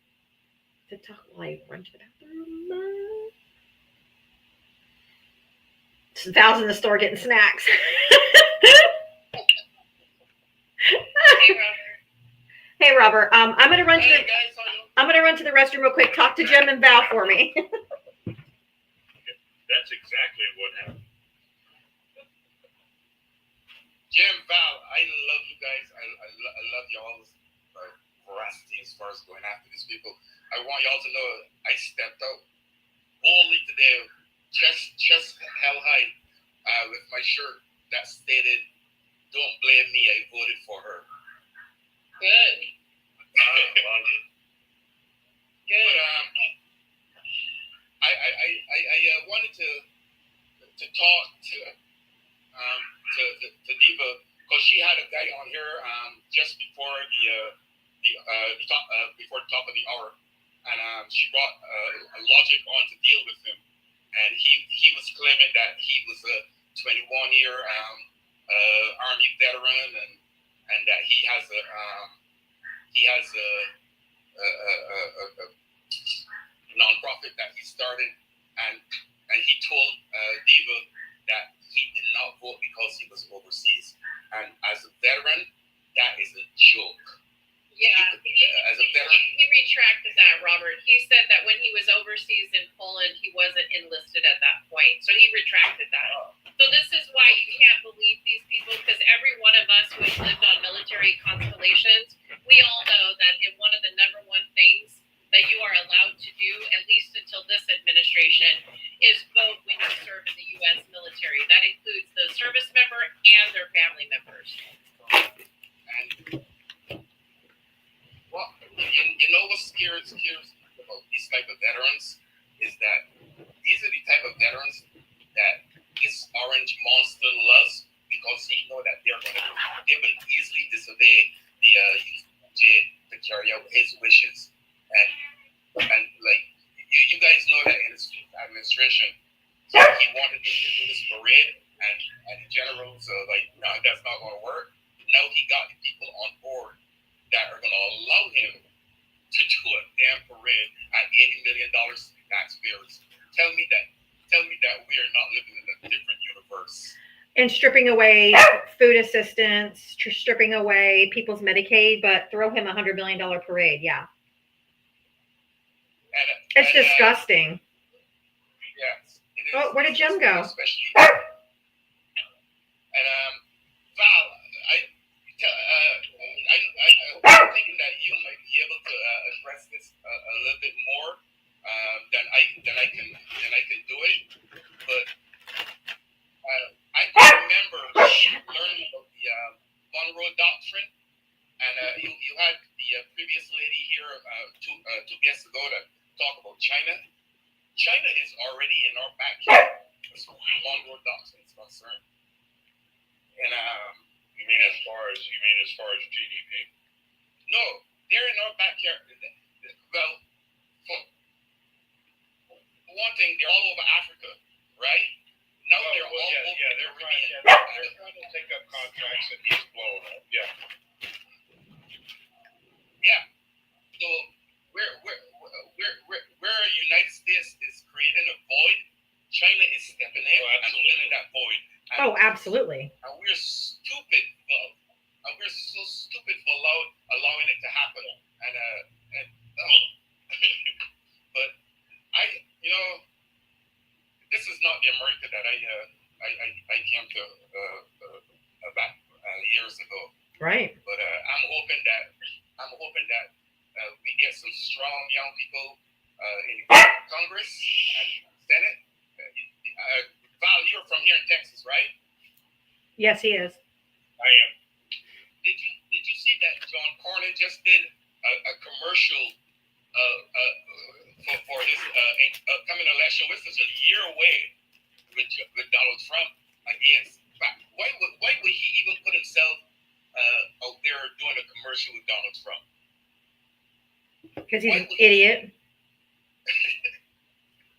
talk while I run to the bathroom. Val's in the store getting snacks. Hey, Robert. Hey, Robert. I'm gonna run to Hey, the guys. restroom real quick. Talk to Jim and Val for me. That's exactly what happened. Jim, Val, I love you guys. I love y'all's veracity as far as going after these people. I want y'all to know I stepped out boldly today, chest held high, with my shirt that stated, "Don't blame me, I voted for her." Good. Good. But I wanted to talk to Diva, because she had a guy on here just before before the top of the hour, and she brought a logic on to deal with him, and he was claiming that he was a 21-year Army veteran, and that he has a nonprofit that he started, and he told Diva that he did not vote because he was overseas. And as a veteran, that is a joke. Yeah. As a veteran, He retracted that, Robert. He said that when he was overseas in Poland, he wasn't enlisted at that point. So he retracted that. So this is why you can't believe these people, because every one of us who has lived on military constellations, we all know that one of the number one things that you are allowed to do, at least until this administration, is vote when you serve in the U.S. military. That includes the service member and their family members. and well, you know what scares about these type of veterans is that these are the type of veterans that this orange monster loves, because he know that they will easily disobey the to carry out his wishes, and like you guys know that in his administration, he wanted to do this parade, and the generals like, no, that's not going to work. Now he got the people on board that are going to allow him to do a damn parade at $80 million taxpayers. Tell me that we are not living in a different universe. And stripping away food assistance, stripping away people's Medicaid, but throw him $100 million parade. Yeah. It's disgusting. Yes. Oh, where did Jim go? Especially, and Val, I'm thinking that you might be able to address this a little bit more than I can do it. But I can remember learning about the Monroe Doctrine, and you had the previous lady here two guests ago to talk about China. China is already in our backyard as far as Monroe Doctrine is concerned. And you mean as far as GDP? No, they're in our backyard. Well, for one thing, they're all over Africa, right? Now they're all over the Caribbean. They're trying to take up contracts that he's blowing up. Yeah. Yeah. So where United States is creating a void, China is stepping in and filling that void. And Absolutely. And we're stupid. We're so stupid for allowing it to happen. But this is not the America that I came to back years ago. Right. But I'm hoping that we get some strong young people in Congress and Senate. Val, you're from here in Texas, right? Yes, he is. I am. Did you see that John Cornyn just did a commercial for his upcoming election, which is a year away, with Donald Trump against? Why would he even put himself out there doing a commercial with Donald Trump? Because he's an idiot.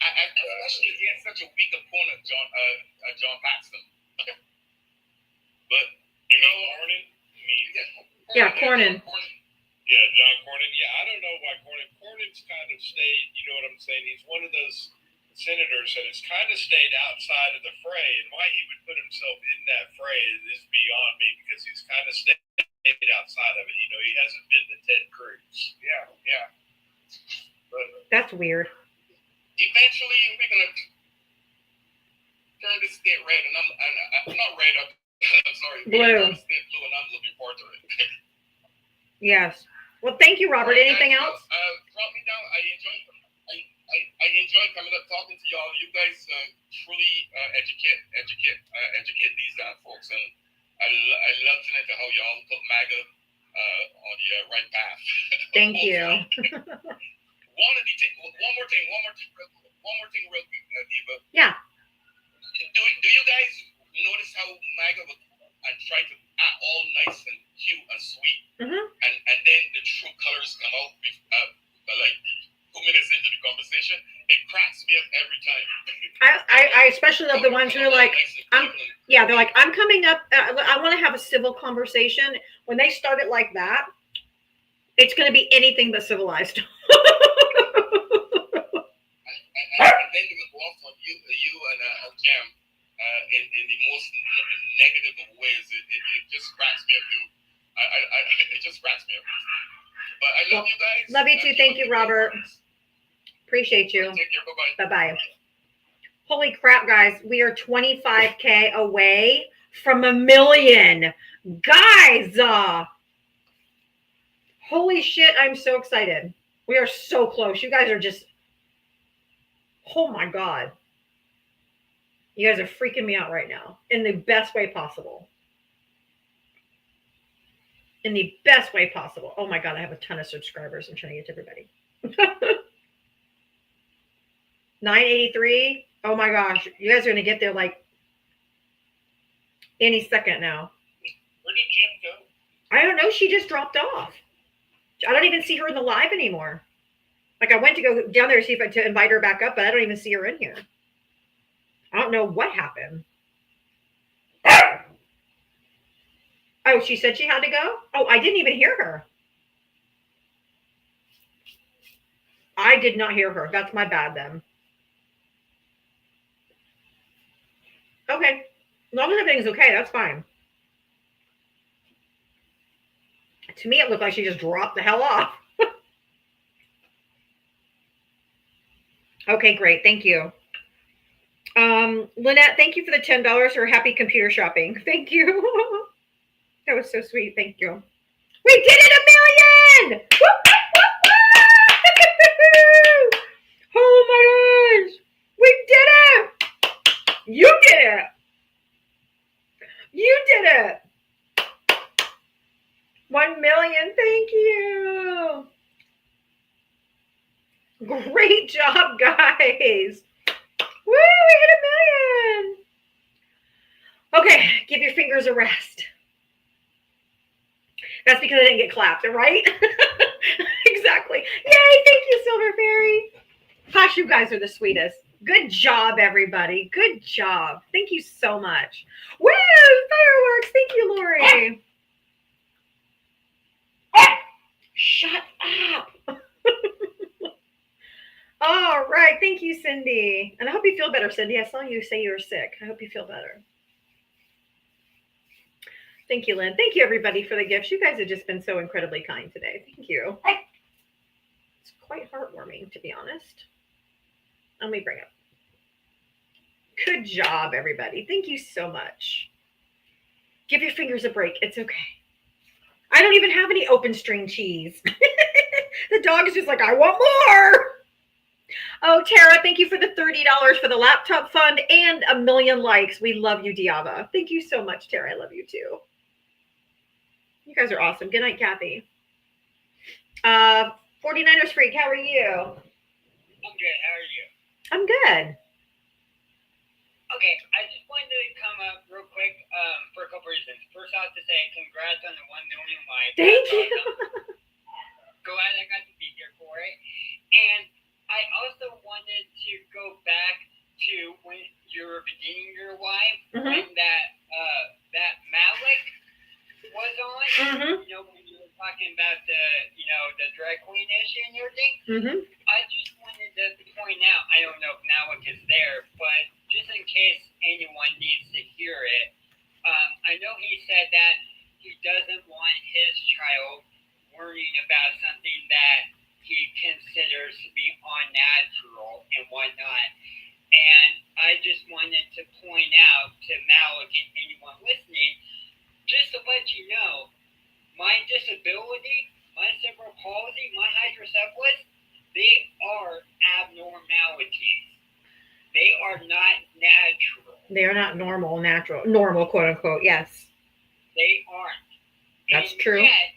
Especially against such a weak opponent, John Paxton. But Cornyn. Yeah, Cornyn. Yeah, John Cornyn. Yeah, I don't know why Cornyn's kind of stayed. You know what I'm saying? He's one of those senators that has kind of stayed outside of the fray, and why he would put himself in that fray is beyond me, because he's kind of stayed outside of it. You know, he hasn't been the Ted Cruz. Yeah. But That's weird. eventually, we're gonna turn this state red, and I'm not red. I'm sorry, Blue. Turn the state blue, and I'm looking forward to it. Yes. Well, thank you, Robert. Anything else? Drop me down. I enjoy coming up talking to y'all. You guys truly educate these folks, and I love listening to how y'all put MAGA on the right path. Thank you. One more thing real quick, Diva. Yeah. Do you guys notice how MAGA would try to act all nice and cute and sweet, Mm-hmm. and then the true colors come out like 2 minutes into the conversation? It cracks me up every time. I especially love the ones who are like, they're like, I'm coming up. I want to have a civil conversation. When they start it like that, it's going to be anything but civilized. And then it would go off on you and Jam in the most negative of ways. It just cracks me up, dude. It just cracks me up. But I love you guys. Love you too. Thank you, Robert. Appreciate you. Take care. Bye-bye. Bye-bye. Holy crap, guys. We are 25K away from 1 million. Guys, holy shit, I'm so excited. We are so close. You guys are just, oh my God. You guys are freaking me out right now in the best way possible. In the best way possible. Oh my God, I have a ton of subscribers. I'm trying to get to everybody. 983. Oh my gosh. You guys are going to get there like any second now. Where did Jim go? I don't know. She just dropped off. I don't even see her in the live anymore. Like I went to go down there to see if to invite her back up, but I don't even see her in here. I don't know what happened. Oh, she said she had to go? Oh, I didn't even hear her. I did not hear her. That's my bad then. Okay. As long as everything's okay, that's fine. To me, it looked like she just dropped the hell off. Okay, great. Thank you. Lynette, thank you for the $10 for happy computer shopping. Thank you. That was so sweet. Thank you. We did it, 1 million! Woo, woo, woo, woo! Oh my gosh. We did it. You did it. You did it. 1 million. Thank you. Great job, guys. Woo, we hit 1 million. Okay, give your fingers a rest. That's because I didn't get clapped, right? Exactly. Yay, thank you, Silver Fairy. Gosh, you guys are the sweetest. Good job, everybody. Good job. Thank you so much. Woo, fireworks. Thank you, Lori. Shut up. All right. Thank you, Cindy. And I hope you feel better, Cindy. I saw you say you were sick. I hope you feel better. Thank you, Lynn. Thank you, everybody, for the gifts. You guys have just been so incredibly kind today. Thank you. It's quite heartwarming, to be honest. Let me bring it. Good job, everybody. Thank you so much. Give your fingers a break. It's okay. I don't even have any open string cheese. The dog is just like, I want more. Oh, Tara, thank you for the $30 for the laptop fund and 1 million likes. We love you, Diava. Thank you so much, Tara. I love you too. You guys are awesome. Good night, Kathy. 49ers Freak, how are you? I'm good. How are you? I'm good. Okay, I just wanted to come up real quick for a couple reasons. First off, to say congrats on the 1 million likes. Thank you. Awesome. Glad I got to be here for it. And I also wanted to go back to when you were beginning your life, when that Malik was on. You know, when you were talking about the drag queen issue and everything. I just wanted to point out, I don't know if Malik is there, but just in case anyone needs to hear it, I know he said that he doesn't want his child worrying about something that he considers to be unnatural and whatnot. And I just wanted to point out to Malik and anyone listening, just to let you know, my disability, my cerebral palsy, my hydrocephalus, they are abnormalities. They are not natural. They are not normal, normal, quote unquote. Yes. They aren't. That's true. Yet,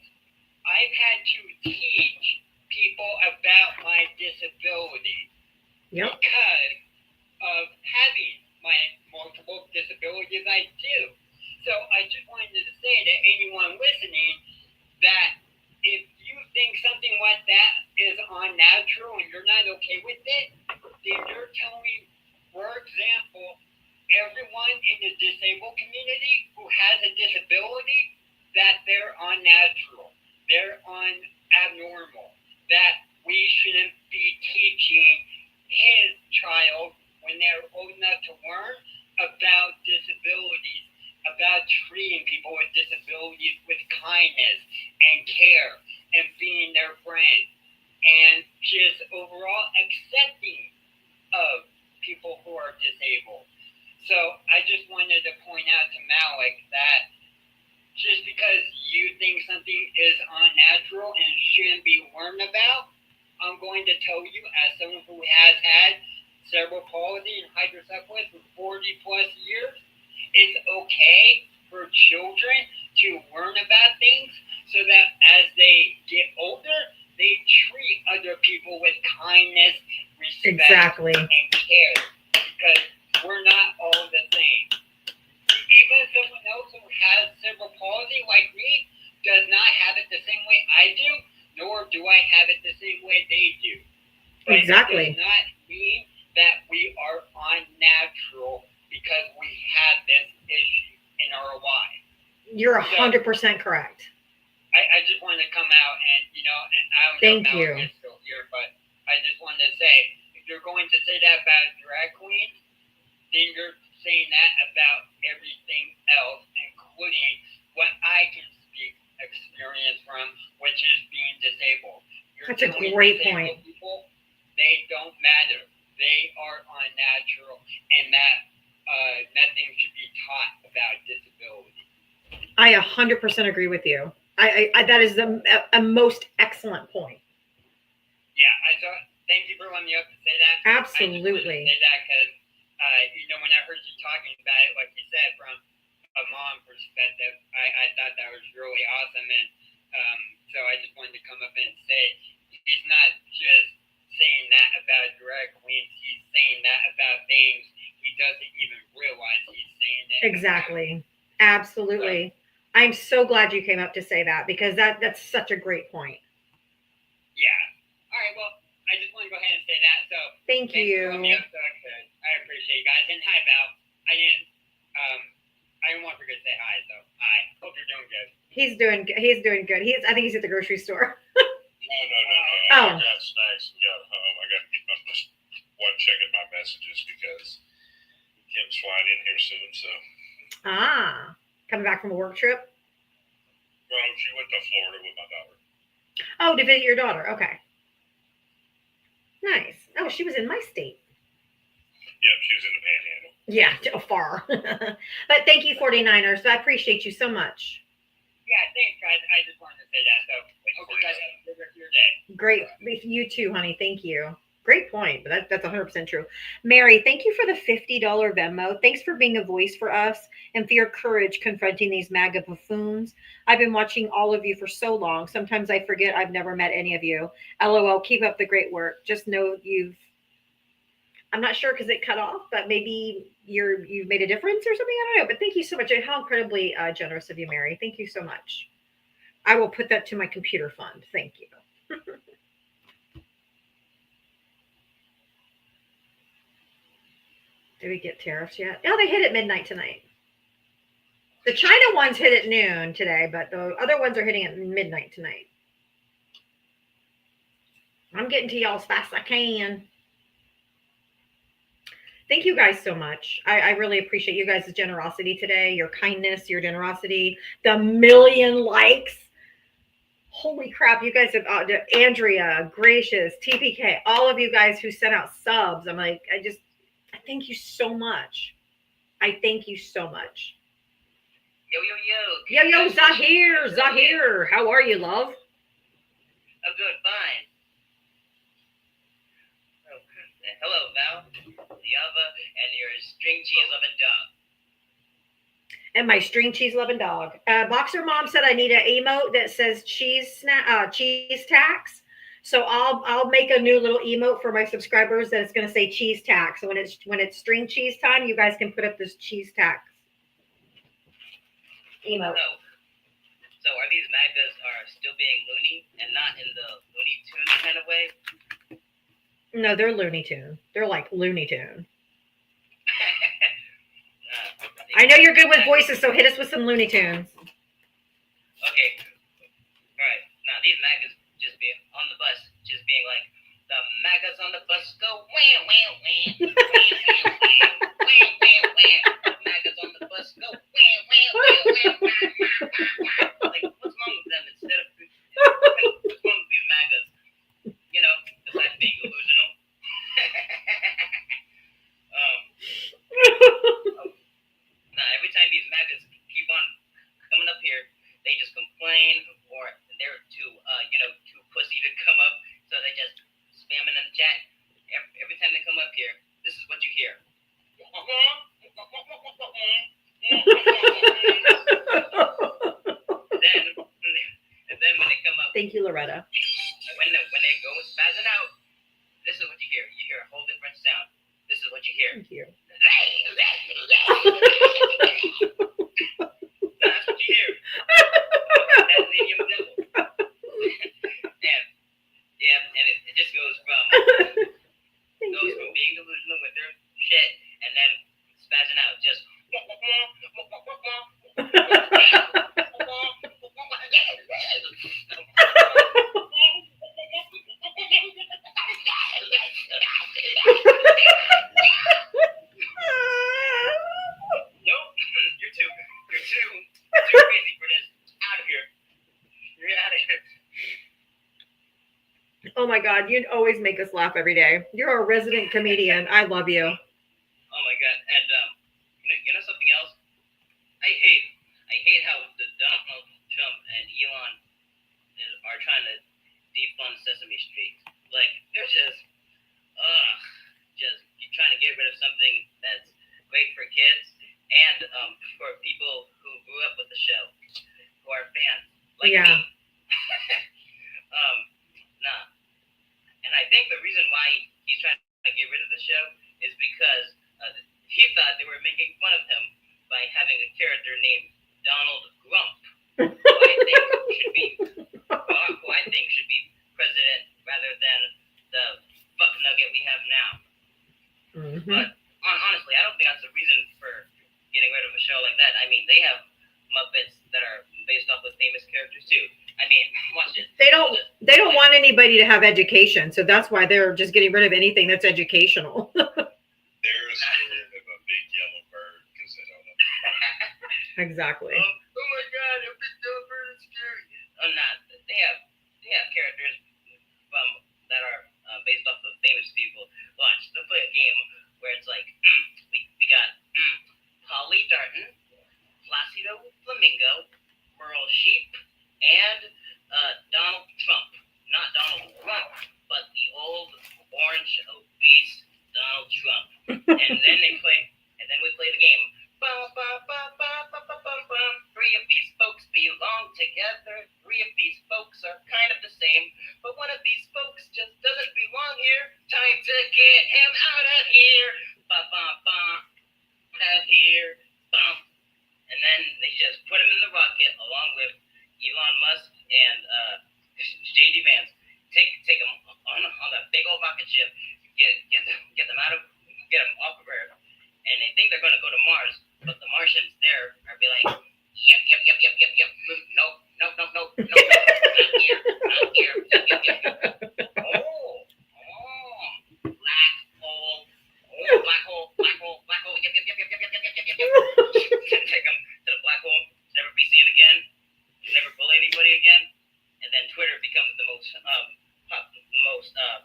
I've had to teach people about my disability because of having my multiple disabilities I do. So I just wanted to say to anyone listening that if you think something like that is unnatural and you're not okay with it, then you're telling, for example, everyone in the disabled community who has a disability that they're unnatural, they're abnormal, that we shouldn't be teaching his child when they're old enough to learn about disabilities, about treating people with disabilities with kindness and care and being their friend and just overall accepting of people who are disabled. So I just wanted to point out to Malik that just because you think something is unnatural and shouldn't be learned about, I'm going to tell you, as someone who has had cerebral palsy and hydrocephalus for 40 plus years, it's okay for children to learn about things so that as they get older, they treat other people with kindness, respect, and care. Because we're not all the same. Even someone else who has cerebral palsy like me does not have it the same way I do, nor do I have it the same way they do. But it does not mean that we are unnatural because we have this issue in our life. You're 100% correct. I just wanted to come out and, you know, and I don't Thank know if you. Alan is still here, but I just wanted to say, if you're going to say that about drag queen, then you're saying that about everything else, including what I can speak experience from, which is being disabled. You're That's a telling great disabled point. People, they don't matter. They are unnatural, and that nothing should be taught about disability. I 100% agree with you. I that is a most excellent point. Yeah, I thought. Thank you for letting me up to say that. Absolutely. I just wanted to say that because, you know, when I heard you talking about it, like you said, from a mom perspective, I thought that was really awesome, and so I just wanted to come up and say he's not just saying that about drag queens; he's saying that about things he doesn't even realize he's saying it. Exactly. Absolutely. I'm so glad you came up to say that because that's such a great point. Yeah. All right. Well, I just want to go ahead and say that. So Thank thanks you. for letting me up so I could. I appreciate you guys. And hi, Val. I didn't want to forget to say hi. So hi. Hope you're doing good. He's doing good. I think he's at the grocery store. No. Oh. I got snacks and got home. I got to get my one checking my messages because Kim's flying in here soon. So. Coming back from a work trip. Well, she went to Florida with my daughter. Oh, to visit your daughter. Okay. Nice. Oh, she was in my state. Yep, she was in the Panhandle. Yeah, far. But thank you, 49ers. I appreciate you so much. Yeah, thanks, guys. I just wanted to say that. So hope you guys have a good rest of your day. Great. You too, honey. Thank you. Great point, but that's 100% true. Mary, thank you for the $50 Venmo. Thanks for being a voice for us and for your courage confronting these MAGA buffoons. I've been watching all of you for so long. Sometimes I forget I've never met any of you. LOL, keep up the great work. Just know I'm not sure because it cut off, but maybe you've made a difference or something. I don't know, but thank you so much. And how incredibly generous of you, Mary. Thank you so much. I will put that to my computer fund. Thank you. Did we get tariffs yet? Oh, they hit at midnight tonight. The China ones hit at noon today, but the other ones are hitting at midnight tonight. I'm getting to y'all as fast as I can. Thank you guys so much. I really appreciate you guys' generosity today, your kindness, your generosity, the 1 million likes. Holy crap, you guys have, Andrea, Gracious, TPK, all of you guys who sent out subs. I'm like, I thank you so much. I thank you so much. Yo, Zahir, how are you, love? I'm doing fine. Oh, hello, Val, Diava, and your string cheese loving dog. And my string cheese loving dog. Boxer Mom said I need an emote that says cheese tax. So I'll make a new little emote for my subscribers that it's going to say cheese tax. So when it's string cheese time, you guys can put up this cheese tax emote. So are these MAGAs are still being loony and not in the Looney Tunes kind of way? No, they're Looney Tune. They're like Looney Tune. I know you're good with voices, so hit us with some Looney Tunes. Okay. All right. Now these MAGAs just being on the bus, just being like, the MAGAs on the bus go wham wham wham wham wham wham wham wham. MAGAs on the bus go wham wham wham wham wham. Like, what's wrong with them? Instead of what's wrong with these MAGAs? You know, besides being delusional. Every time these MAGAs keep on coming up here, they just complain, or they're too pussy to come up, so they just spamming in the chat. Every time they come up here, this is what you hear. then when they come up, thank you, Loretta. When they go spazzing out, this is what you hear. You hear a whole different sound. This is what you hear. Thank you. That's what you hear. That's the young devil. And it just goes from being delusional with their shit and then spazzing out just my God, you always make us laugh every day. You're a resident comedian. I love you. Oh my god! And you know something else? I hate how the Donald Trump and Elon are trying to defund Sesame Street. Like they're just trying to get rid of something that's great for kids and for people who grew up with the show, who are fans like Yeah. me. Nah. And I think the reason why he's trying to get rid of the show is because he thought they were making fun of him by having a character named Donald Grump, who I think should be president rather than the fuck nugget we have now. Mm-hmm. But honestly, I don't think that's the reason for getting rid of a show like that. I mean, they have Muppets that are based off of famous characters too. I mean, watch it. They don't want anybody to have education, so that's why they're just getting rid of anything that's educational. They're scared of a big yellow bird because they don't know. Exactly. Oh my god, a big yellow bird is scary. Nah, they have characters from that are based off of famous people. Watch, they'll play a game where it's like we got Polly Darton, Placido Flamingo, Merle Sheep, and Donald Trump. Not Donald Trump, but the old orange obese Donald Trump. And then we play the game. Bum, bum, bum, bum, bum, bum, bum, bum. Three of these folks belong together. Three of these folks are kind of the same, but one of these folks just doesn't belong here. Time to get him out of here. Bum, bum, bum. Out of here. Bum. And then they just put him in the rocket along with Elon Musk and JD Vance. Take him on a big old rocket ship. Get them off of Earth. And they think they're gonna go to Mars, but the Martians there are be like, yep. Nope. Not here. Yep. Oh. Black hole. Oh, black hole. Yep. Take them to the black hole, never be seen again, never bully anybody again, and then Twitter becomes the most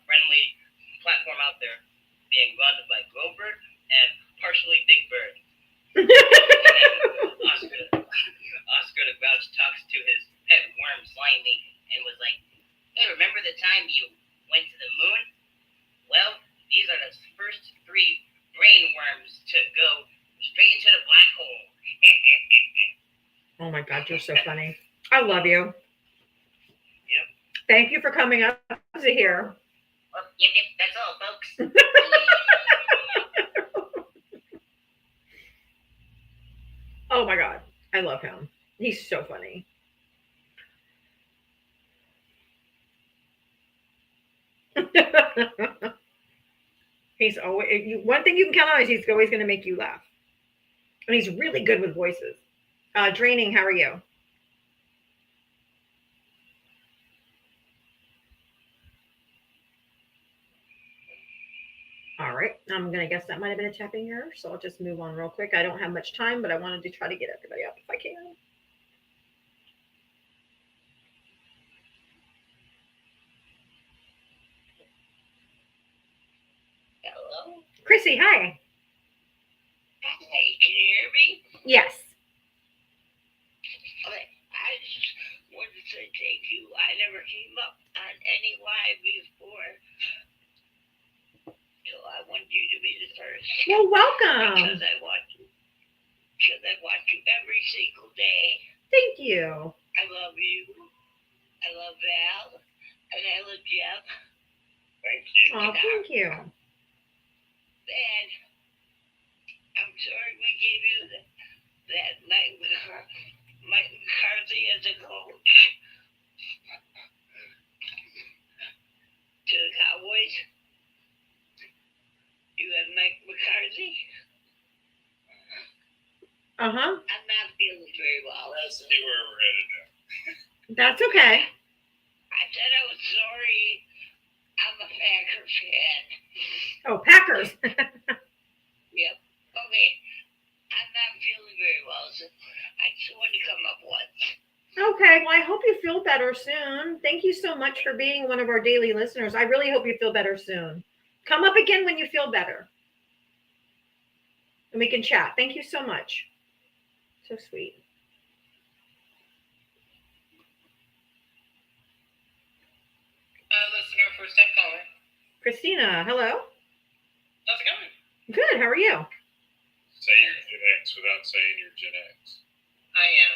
friendly platform out there, being run by Grover and partially Big Bird. And then Oscar the Grouch talks to his pet worm Slimy and was like, "Hey, remember the time you went to the moon? Well, these are the first 3 brain worms to go straight into the black hole." Oh my God, you're so funny. I love you. Yep. Thank you for coming up to here. Well, yep, that's all, folks. Oh my God, I love him. He's so funny. He's always, one thing you can count on is he's always going to make you laugh. And he's really good with voices. Draining, how are you? All right, I'm going to guess that might have been a tapping error, so I'll just move on real quick. I don't have much time, but I wanted to try to get everybody up if I can. Hello? Chrissy, hi. Hey, can you hear me? Yes. Okay, I just wanted to say thank you. I never came up on any live before, so I want you to be the first. Well, welcome. Because I watch you every single day. Thank you. I love you. I love Val. And I love Jeff. Thank you. Oh, thank you. And I'm sorry we gave you that Mike McCarthy as a coach to the Cowboys. You had Mike McCarthy. Uh-huh. I'm not feeling very well. Let's see where we're headed now. That's okay. I said I was sorry. I'm a Packer fan. Oh, Packers. Yep. Okay. I'm not feeling very well, so I just wanted to come up once. Okay, well, I hope you feel better. better soon. Thank you so much for being one of our daily listeners. I really hope you feel better soon. Come up again when you feel better. And we can chat. Thank you so much. So sweet. Listener, first time caller. Christina, hello. How's it going? Good. How are you? Say you're Gen X without saying you're Gen X. I am.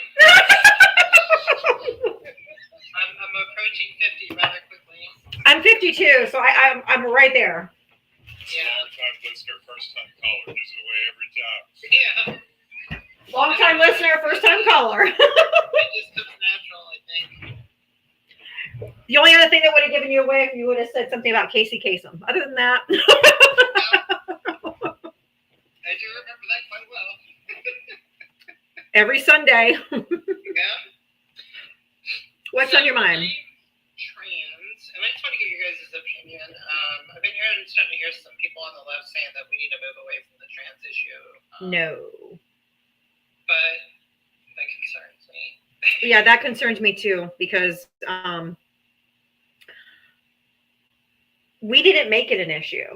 I'm approaching 50 rather quickly. I'm 52, so I'm right there. Yeah. Long-time listener, first-time caller. Gives it away every time. Yeah. Long-time listener, first-time caller. It just comes natural, I think. The only other thing that would have given you away if you would have said something about Casey Kasem. Other than that. I do remember that quite well. Every Sunday. Yeah. What's on your mind? Trans, and I just want to get your guys' opinion. I've been starting to hear some people on the left saying that we need to move away from the trans issue. No. But that concerns me. Yeah, that concerns me too, because we didn't make it an issue.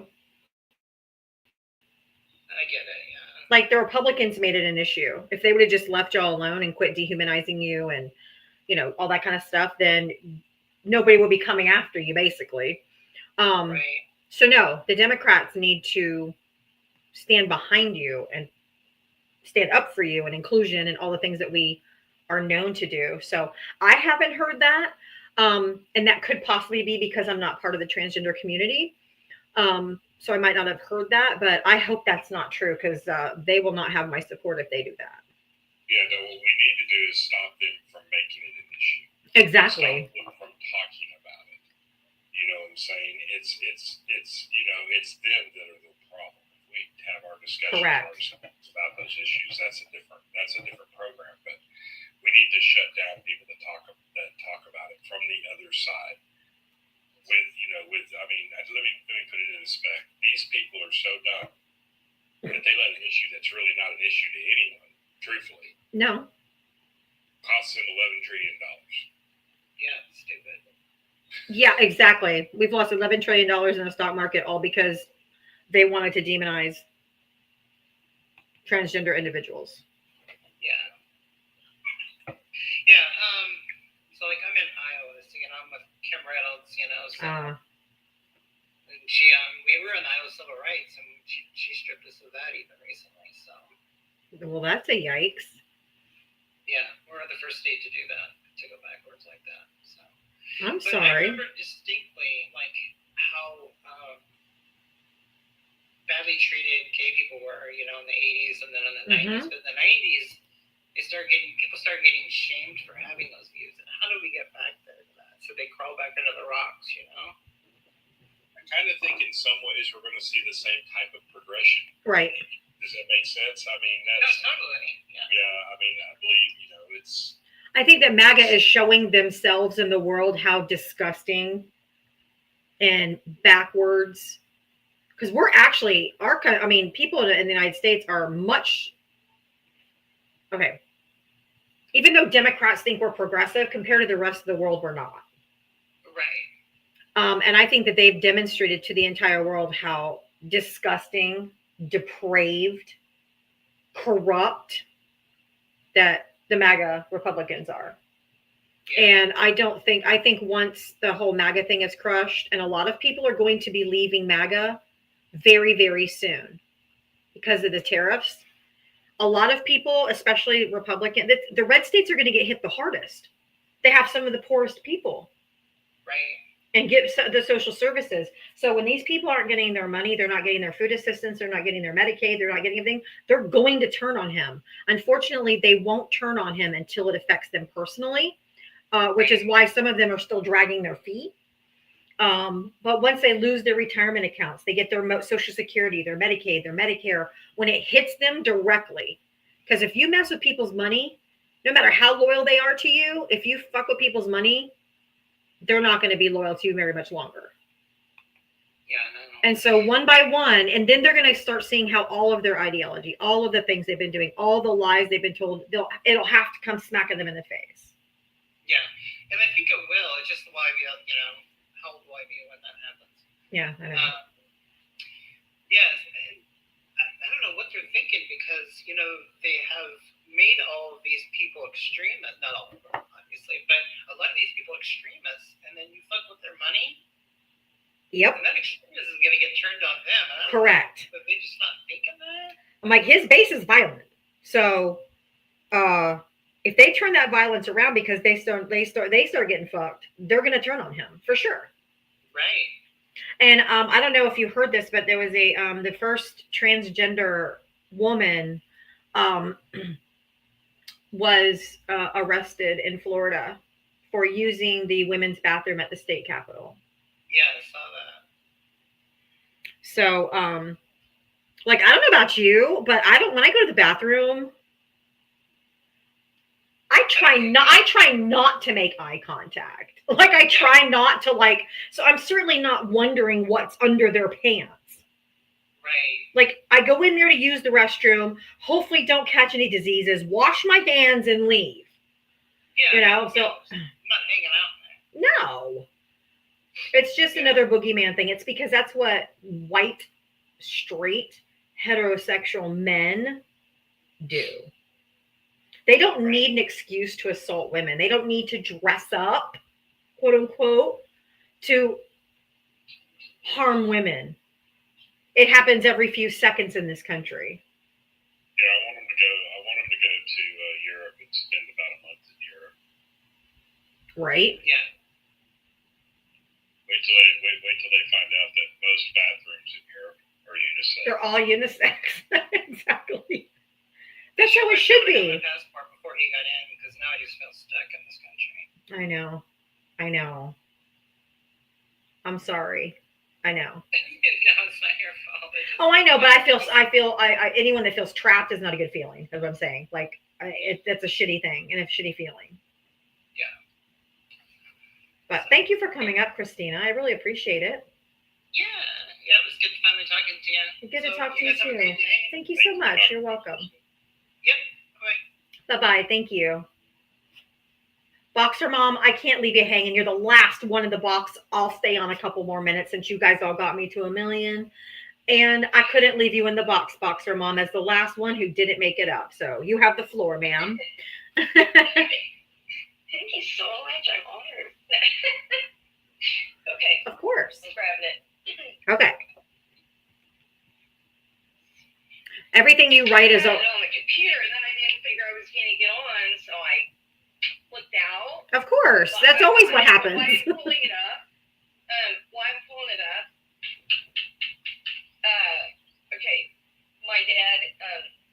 I get it, yeah. Like the Republicans made it an issue. If they would have just left y'all alone and quit dehumanizing you and, you know, all that kind of stuff, then nobody would be coming after you, basically. Right. So no, the Democrats need to stand behind you and stand up for you and inclusion and all the things that we are known to do. So I haven't heard that. And that could possibly be because I'm not part of the transgender community. So I might not have heard that, but I hope that's not true, because they will not have my support if they do that. Yeah, no, what we need to do is stop them from making it an issue. Exactly. Stop them from talking about it. You know what I'm saying? It's you know, it's them that are the problem. If we have our discussion about those issues, that's a different program. But we need to shut down people that talk about it from the other side. Let me put it in respect. These people are so dumb that they let an issue that's really not an issue to anyone, truthfully. No. Costs them $11 trillion. Yeah, stupid. Yeah, exactly. We've lost $11 trillion in the stock market, all because they wanted to demonize transgender individuals. Yeah. Yeah. So like I'm in Iowa, so I'm with Kim Reynolds, so and she we were in Iowa Civil Rights, and she stripped us of that even recently. So. Well, that's a yikes. Yeah, we're the first state to do that, to go backwards like that. So. I'm But sorry. I remember distinctly like how badly treated gay people were, in the 80s and then in the 90s. But in the 90s, people started getting shamed for having those views. And how do we get back there to that? So they crawl back into the rocks, I kind of think in some ways we're going to see the same type of progression. Right. Does that make sense? I mean, that's totally. yeah. I mean, I believe it's. I think that MAGA is showing themselves in the world how disgusting and backwards, because we're actually people in the United States are much okay. Even though Democrats think we're progressive, compared to the rest of the world, we're not. Right. And I think that they've demonstrated to the entire world how disgusting, depraved, corrupt that the MAGA Republicans are. Yeah. And I think once the whole MAGA thing is crushed, and a lot of people are going to be leaving MAGA very, very soon because of the tariffs. A lot of people, especially Republican, the red states are going to get hit the hardest. They have some of the poorest people. Right. And get the social services. So when these people aren't getting their money, they're not getting their food assistance, they're not getting their Medicaid, they're not getting anything, they're going to turn on him. Unfortunately, they won't turn on him until it affects them personally, which is why some of them are still dragging their feet. But once they lose their retirement accounts, they get their Social Security, their Medicaid, their Medicare, when it hits them directly. Because if you mess with people's money, no matter how loyal they are to you, if you fuck with people's money, they're not going to be loyal to you very much longer. Yeah, no. And so one by one, and then they're going to start seeing how all of their ideology, all of the things they've been doing, all the lies they've been told, it'll have to come smacking them in the face. Yeah. And I think it will. It's just why we, how old will I be when that happens? Yeah, I know. Yes, and I don't know what they're thinking because, they have made all of these people extremists. Not all of them, obviously, but a lot of these people extremists, and then you fuck with their money, Yep. and that extremism is going to get turned on them. Correct. But they just not thinking that. I'm like, his base is violent. So if they turn that violence around because they start getting fucked, they're gonna turn on him for sure. Right. And I don't know if you heard this, but there was the first transgender woman was arrested in Florida for using the women's bathroom at the state capitol. Yeah, I saw that. So like, I don't know about you, but when I go to the bathroom, I try not to make eye contact. Like, I try not to, so I'm certainly not wondering what's under their pants. Right. Like, I go in there to use the restroom, hopefully don't catch any diseases, wash my hands and leave. Yeah. So I'm not hanging out there. No. It's just another boogeyman thing. It's because that's what white, straight, heterosexual men do. They don't need an excuse to assault women. They don't need to dress up, quote unquote, to harm women. It happens every few seconds in this country. Yeah, I want him to go to Europe and spend about a month in Europe. Right? Yeah. Wait till they find out that most bathrooms in Europe are unisex. They're all unisex. Exactly. That's how it should be. Passport before he got in, because now I just feel stuck in this country. I know. I'm sorry. I know. No, it's not your fault. Oh, I know, but I feel anyone that feels trapped is not a good feeling. That's what I'm saying. Like, that's a shitty thing and a shitty feeling. Yeah. But thank you for coming up, Christina. I really appreciate it. Yeah, it was good finally talking to you. Good to talk to you you guys have a too. good day. Thank you so much. You're welcome. Yep. Bye. Bye-bye. Thank you. Boxer Mom, I can't leave you hanging. You're the last one in the box. I'll stay on a couple more minutes since you guys all got me to 1 million. And I couldn't leave you in the box, Boxer Mom, as the last one who didn't make it up. So you have the floor, ma'am. Thank you so much. I'm honored. Okay. Of course. I'm grabbing it. Okay. Everything you write is on the computer, and then I didn't figure I was going to get on, so I flipped out. Of course. That's always what happens. While I'm pulling it up, okay, my dad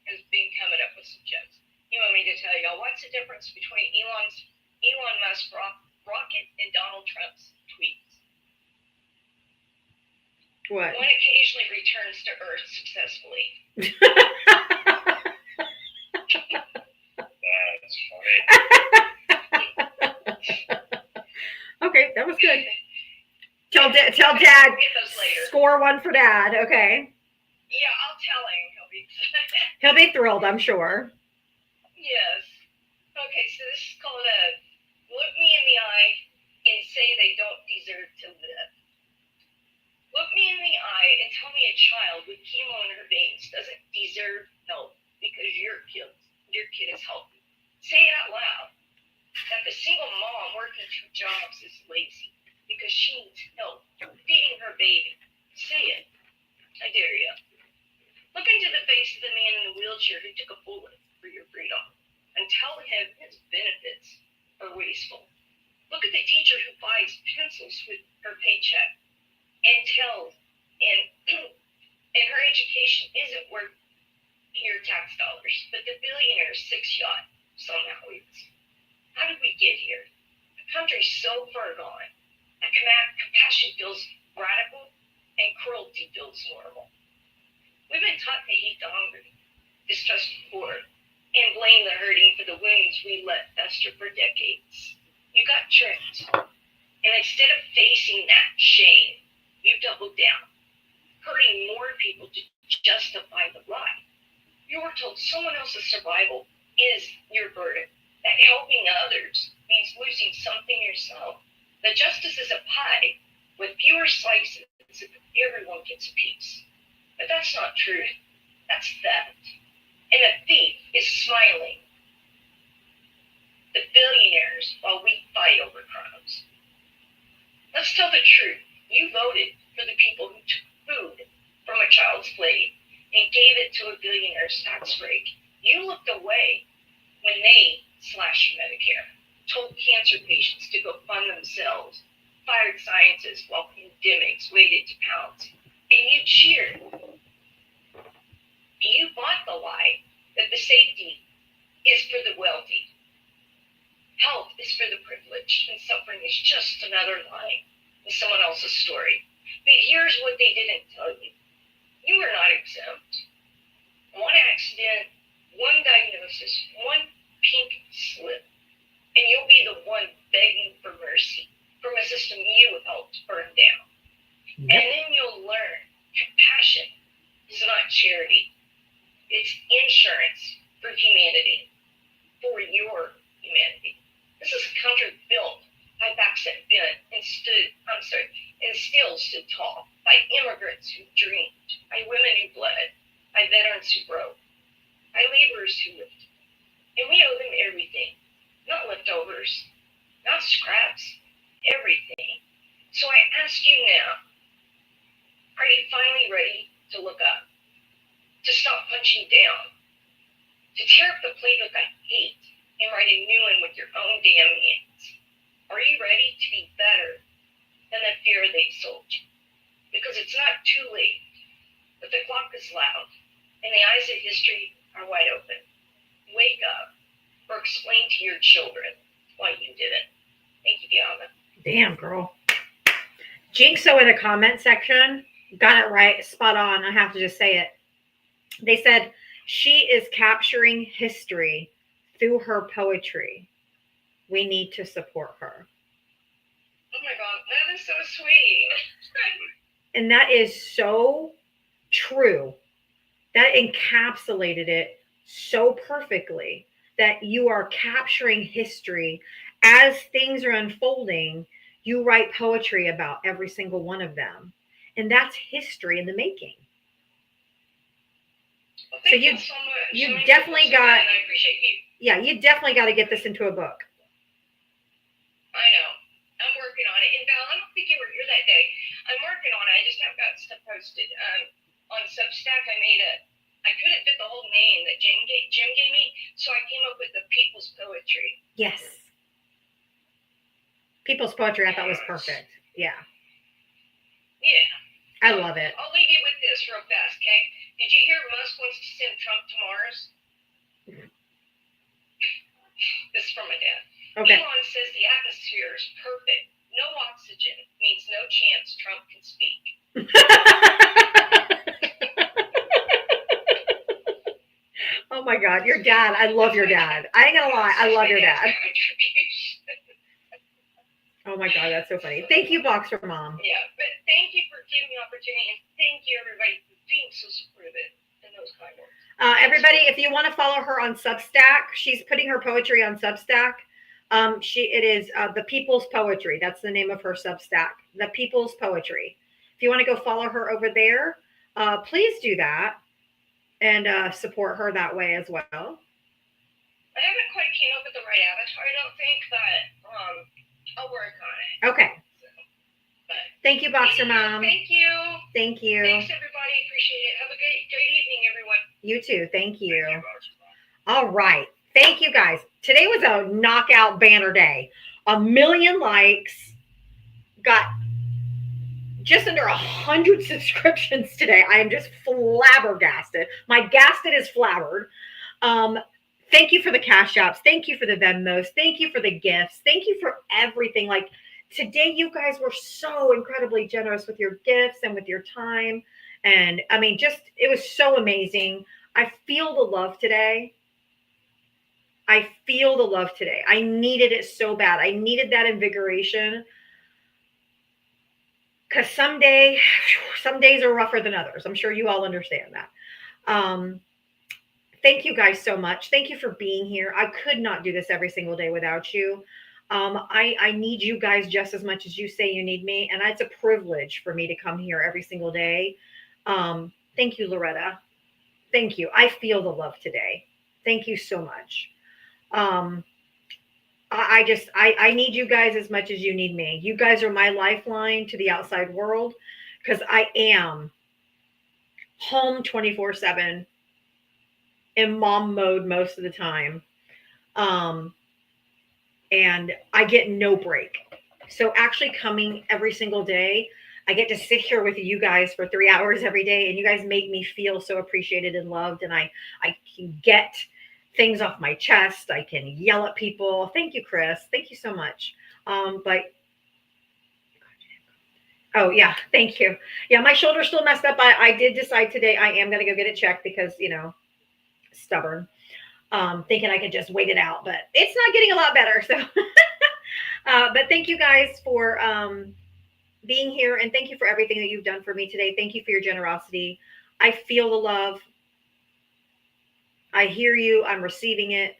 has been coming up with some jokes. You want me to tell y'all what's the difference between Elon Musk's rocket and Donald Trump's tweets? What? One occasionally returns to Earth successfully. That's funny. Okay, that was good. Tell Dad. Get those later. Score one for Dad. Okay. Yeah, I'll tell him. He'll be He'll be thrilled, I'm sure. Yes. Okay, so this is called look me in the eye and say they don't deserve to live. Look me in the eye and tell me a child with chemo in her veins doesn't deserve help because your kid is healthy. Say it out loud. That the single mom working 2 jobs is lazy because she needs help feeding her baby. Say it. I dare you. Look into the face of the man in the wheelchair who took a bullet for your freedom and tell him his benefits are wasteful. Look at the teacher who buys pencils with her paycheck and tells and her education isn't worth your tax dollars, but the billionaire's 6 yacht somehow is. How did we get here? The country's so far gone that compassion feels radical and cruelty feels normal. We've been taught to hate the hungry, distrust the poor, and blame the hurting for the wounds we let fester for decades. You got tricked, and instead of facing that shame, you doubled down, hurting more people to justify the lie. You were told someone else's survival is your burden, that helping others means losing something yourself. That justice is a pie with fewer slices if everyone gets a piece. But that's not truth. That's theft. And a thief is smiling. The billionaires while we fight over crimes. Let's tell the truth. You voted for the people who took food from a child's plate and gave it to a billionaire's tax break. You looked away when they slashed Medicare, told cancer patients to go fund themselves, fired scientists while pandemics waited to pounce, and you cheered. You bought the lie that the safety is for the wealthy. Health is for the privileged, and suffering is just another line in someone else's story. But here's what they didn't tell you. You are not exempt. One accident, one diagnosis, one pink slip, and you'll be the one begging for mercy from a system you helped burn down. Yep. And then you'll learn compassion is not charity. It's insurance for humanity, for your humanity. This is a country built by backs that bent and still stood tall, by immigrants who dreamed, by women who bled, by veterans who broke, by laborers who lived. And we owe them everything, not leftovers, not scraps, everything. So I ask you now, are you finally ready to look up, to stop punching down, to tear up the playbook I hate and write a new one with your own damn hands? Are you ready to be better than the fear they sold you? Because it's not too late, but the clock is loud, and the eyes of history are wide open. Wake up, or explain to your children why you did it. Thank you, Diana. Damn, girl. Jinxo in the comment section got it right, spot on. I have to just say it. They said she is capturing history through her poetry. We need to support her. Oh my God, that is so sweet. And that is so true. That encapsulated it so perfectly, that you are capturing history as things are unfolding. You write poetry about every single one of them. And that's history in the making. Well, so you so much. you so definitely got, I appreciate you. Yeah, you definitely got to get this into a book. I know. I'm working on it. And Val, I don't think you were here that day. I'm working on it. I just haven't got stuff posted. On Substack, I couldn't fit the whole name that Jim gave me, so I came up with the People's Poetry. Yes. People's Poetry, I thought was perfect. Yeah. Yeah. I love it. I'll leave you with this real fast, okay? Did you hear Musk wants to send Trump to Mars? This is from my dad. Okay. Elon says the atmosphere is perfect. No oxygen means no chance Trump can speak. Oh my God, your dad. I love your dad. I ain't gonna lie, I love your dad. Oh my God, that's so funny. Thank you, Boxer Mom. Yeah, but thank you for giving me the opportunity, and thank you everybody for being so supportive and those kind words. Everybody, if you want to follow her on Substack, she's putting her poetry on Substack. It is The People's Poetry. That's the name of her Substack, The People's Poetry. If you want to go follow her over there, please do that and support her that way as well. I haven't quite came up with the right avatar, I don't think, but I'll work on it. Okay. Thank you, Boxer Mom. Thank you. Thank you. Thanks, everybody. Appreciate it. Have a great evening, everyone. You too. Thank you. All right. Thank you, guys. Today was a knockout banner day. 1 million likes. Got just under 100 subscriptions today. I am just flabbergasted. My gasted is flabbered. Thank you for the cash apps. Thank you for the Venmos. Thank you for the gifts. Thank you for everything. Like today, you guys were so incredibly generous with your gifts and with your time. And I mean, it was so amazing. I feel the love today. I feel the love today. I needed it so bad. I needed that invigoration. Because some days are rougher than others. I'm sure you all understand that. Thank you guys so much. Thank you for being here. I could not do this every single day without you. I need you guys just as much as you say you need me. And it's a privilege for me to come here every single day. Thank you, Loretta. Thank you. I feel the love today. Thank you so much. I need you guys as much as you need me. You guys are my lifeline to the outside world because I am home 24/7 in mom mode most of the time. And I get no break. So actually coming every single day, I get to sit here with you guys for 3 hours every day, and you guys make me feel so appreciated and loved. And I can get things off my chest. I can yell at people. Thank you, Chris. Thank you so much. But oh yeah, thank you. Yeah, my shoulder's still messed up. I did decide today I am gonna go get it checked because stubborn. Thinking I could just wait it out, but it's not getting a lot better. So, but thank you guys for being here, and thank you for everything that you've done for me today. Thank you for your generosity. I feel the love. I hear you. I'm receiving it,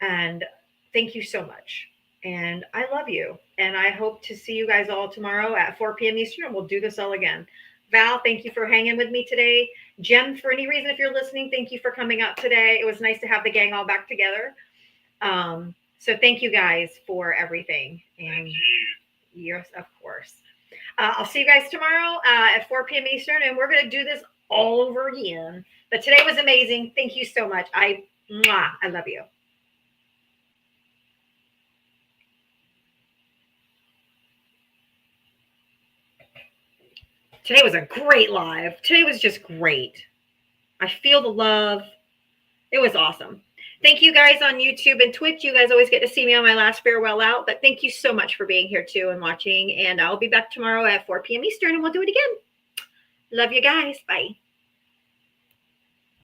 and thank you so much. And I love you, and I hope to see you guys all tomorrow at 4 p.m. Eastern, and we'll do this all again. Val, thank you for hanging with me today. Jen, for any reason, if you're listening, thank you for coming up today. It was nice to have the gang all back together. So thank you guys for everything. And yes, of course. I'll see you guys tomorrow at 4 p.m. Eastern, and we're going to do this all over again. But today was amazing. Thank you so much. I love you. Today was a great live. Today was just great. I feel the love. It was awesome. Thank you guys on YouTube and Twitch. You guys always get to see me on my last farewell out. But thank you so much for being here too and watching. And I'll be back tomorrow at 4 p.m. Eastern, and we'll do it again. Love you guys. Bye.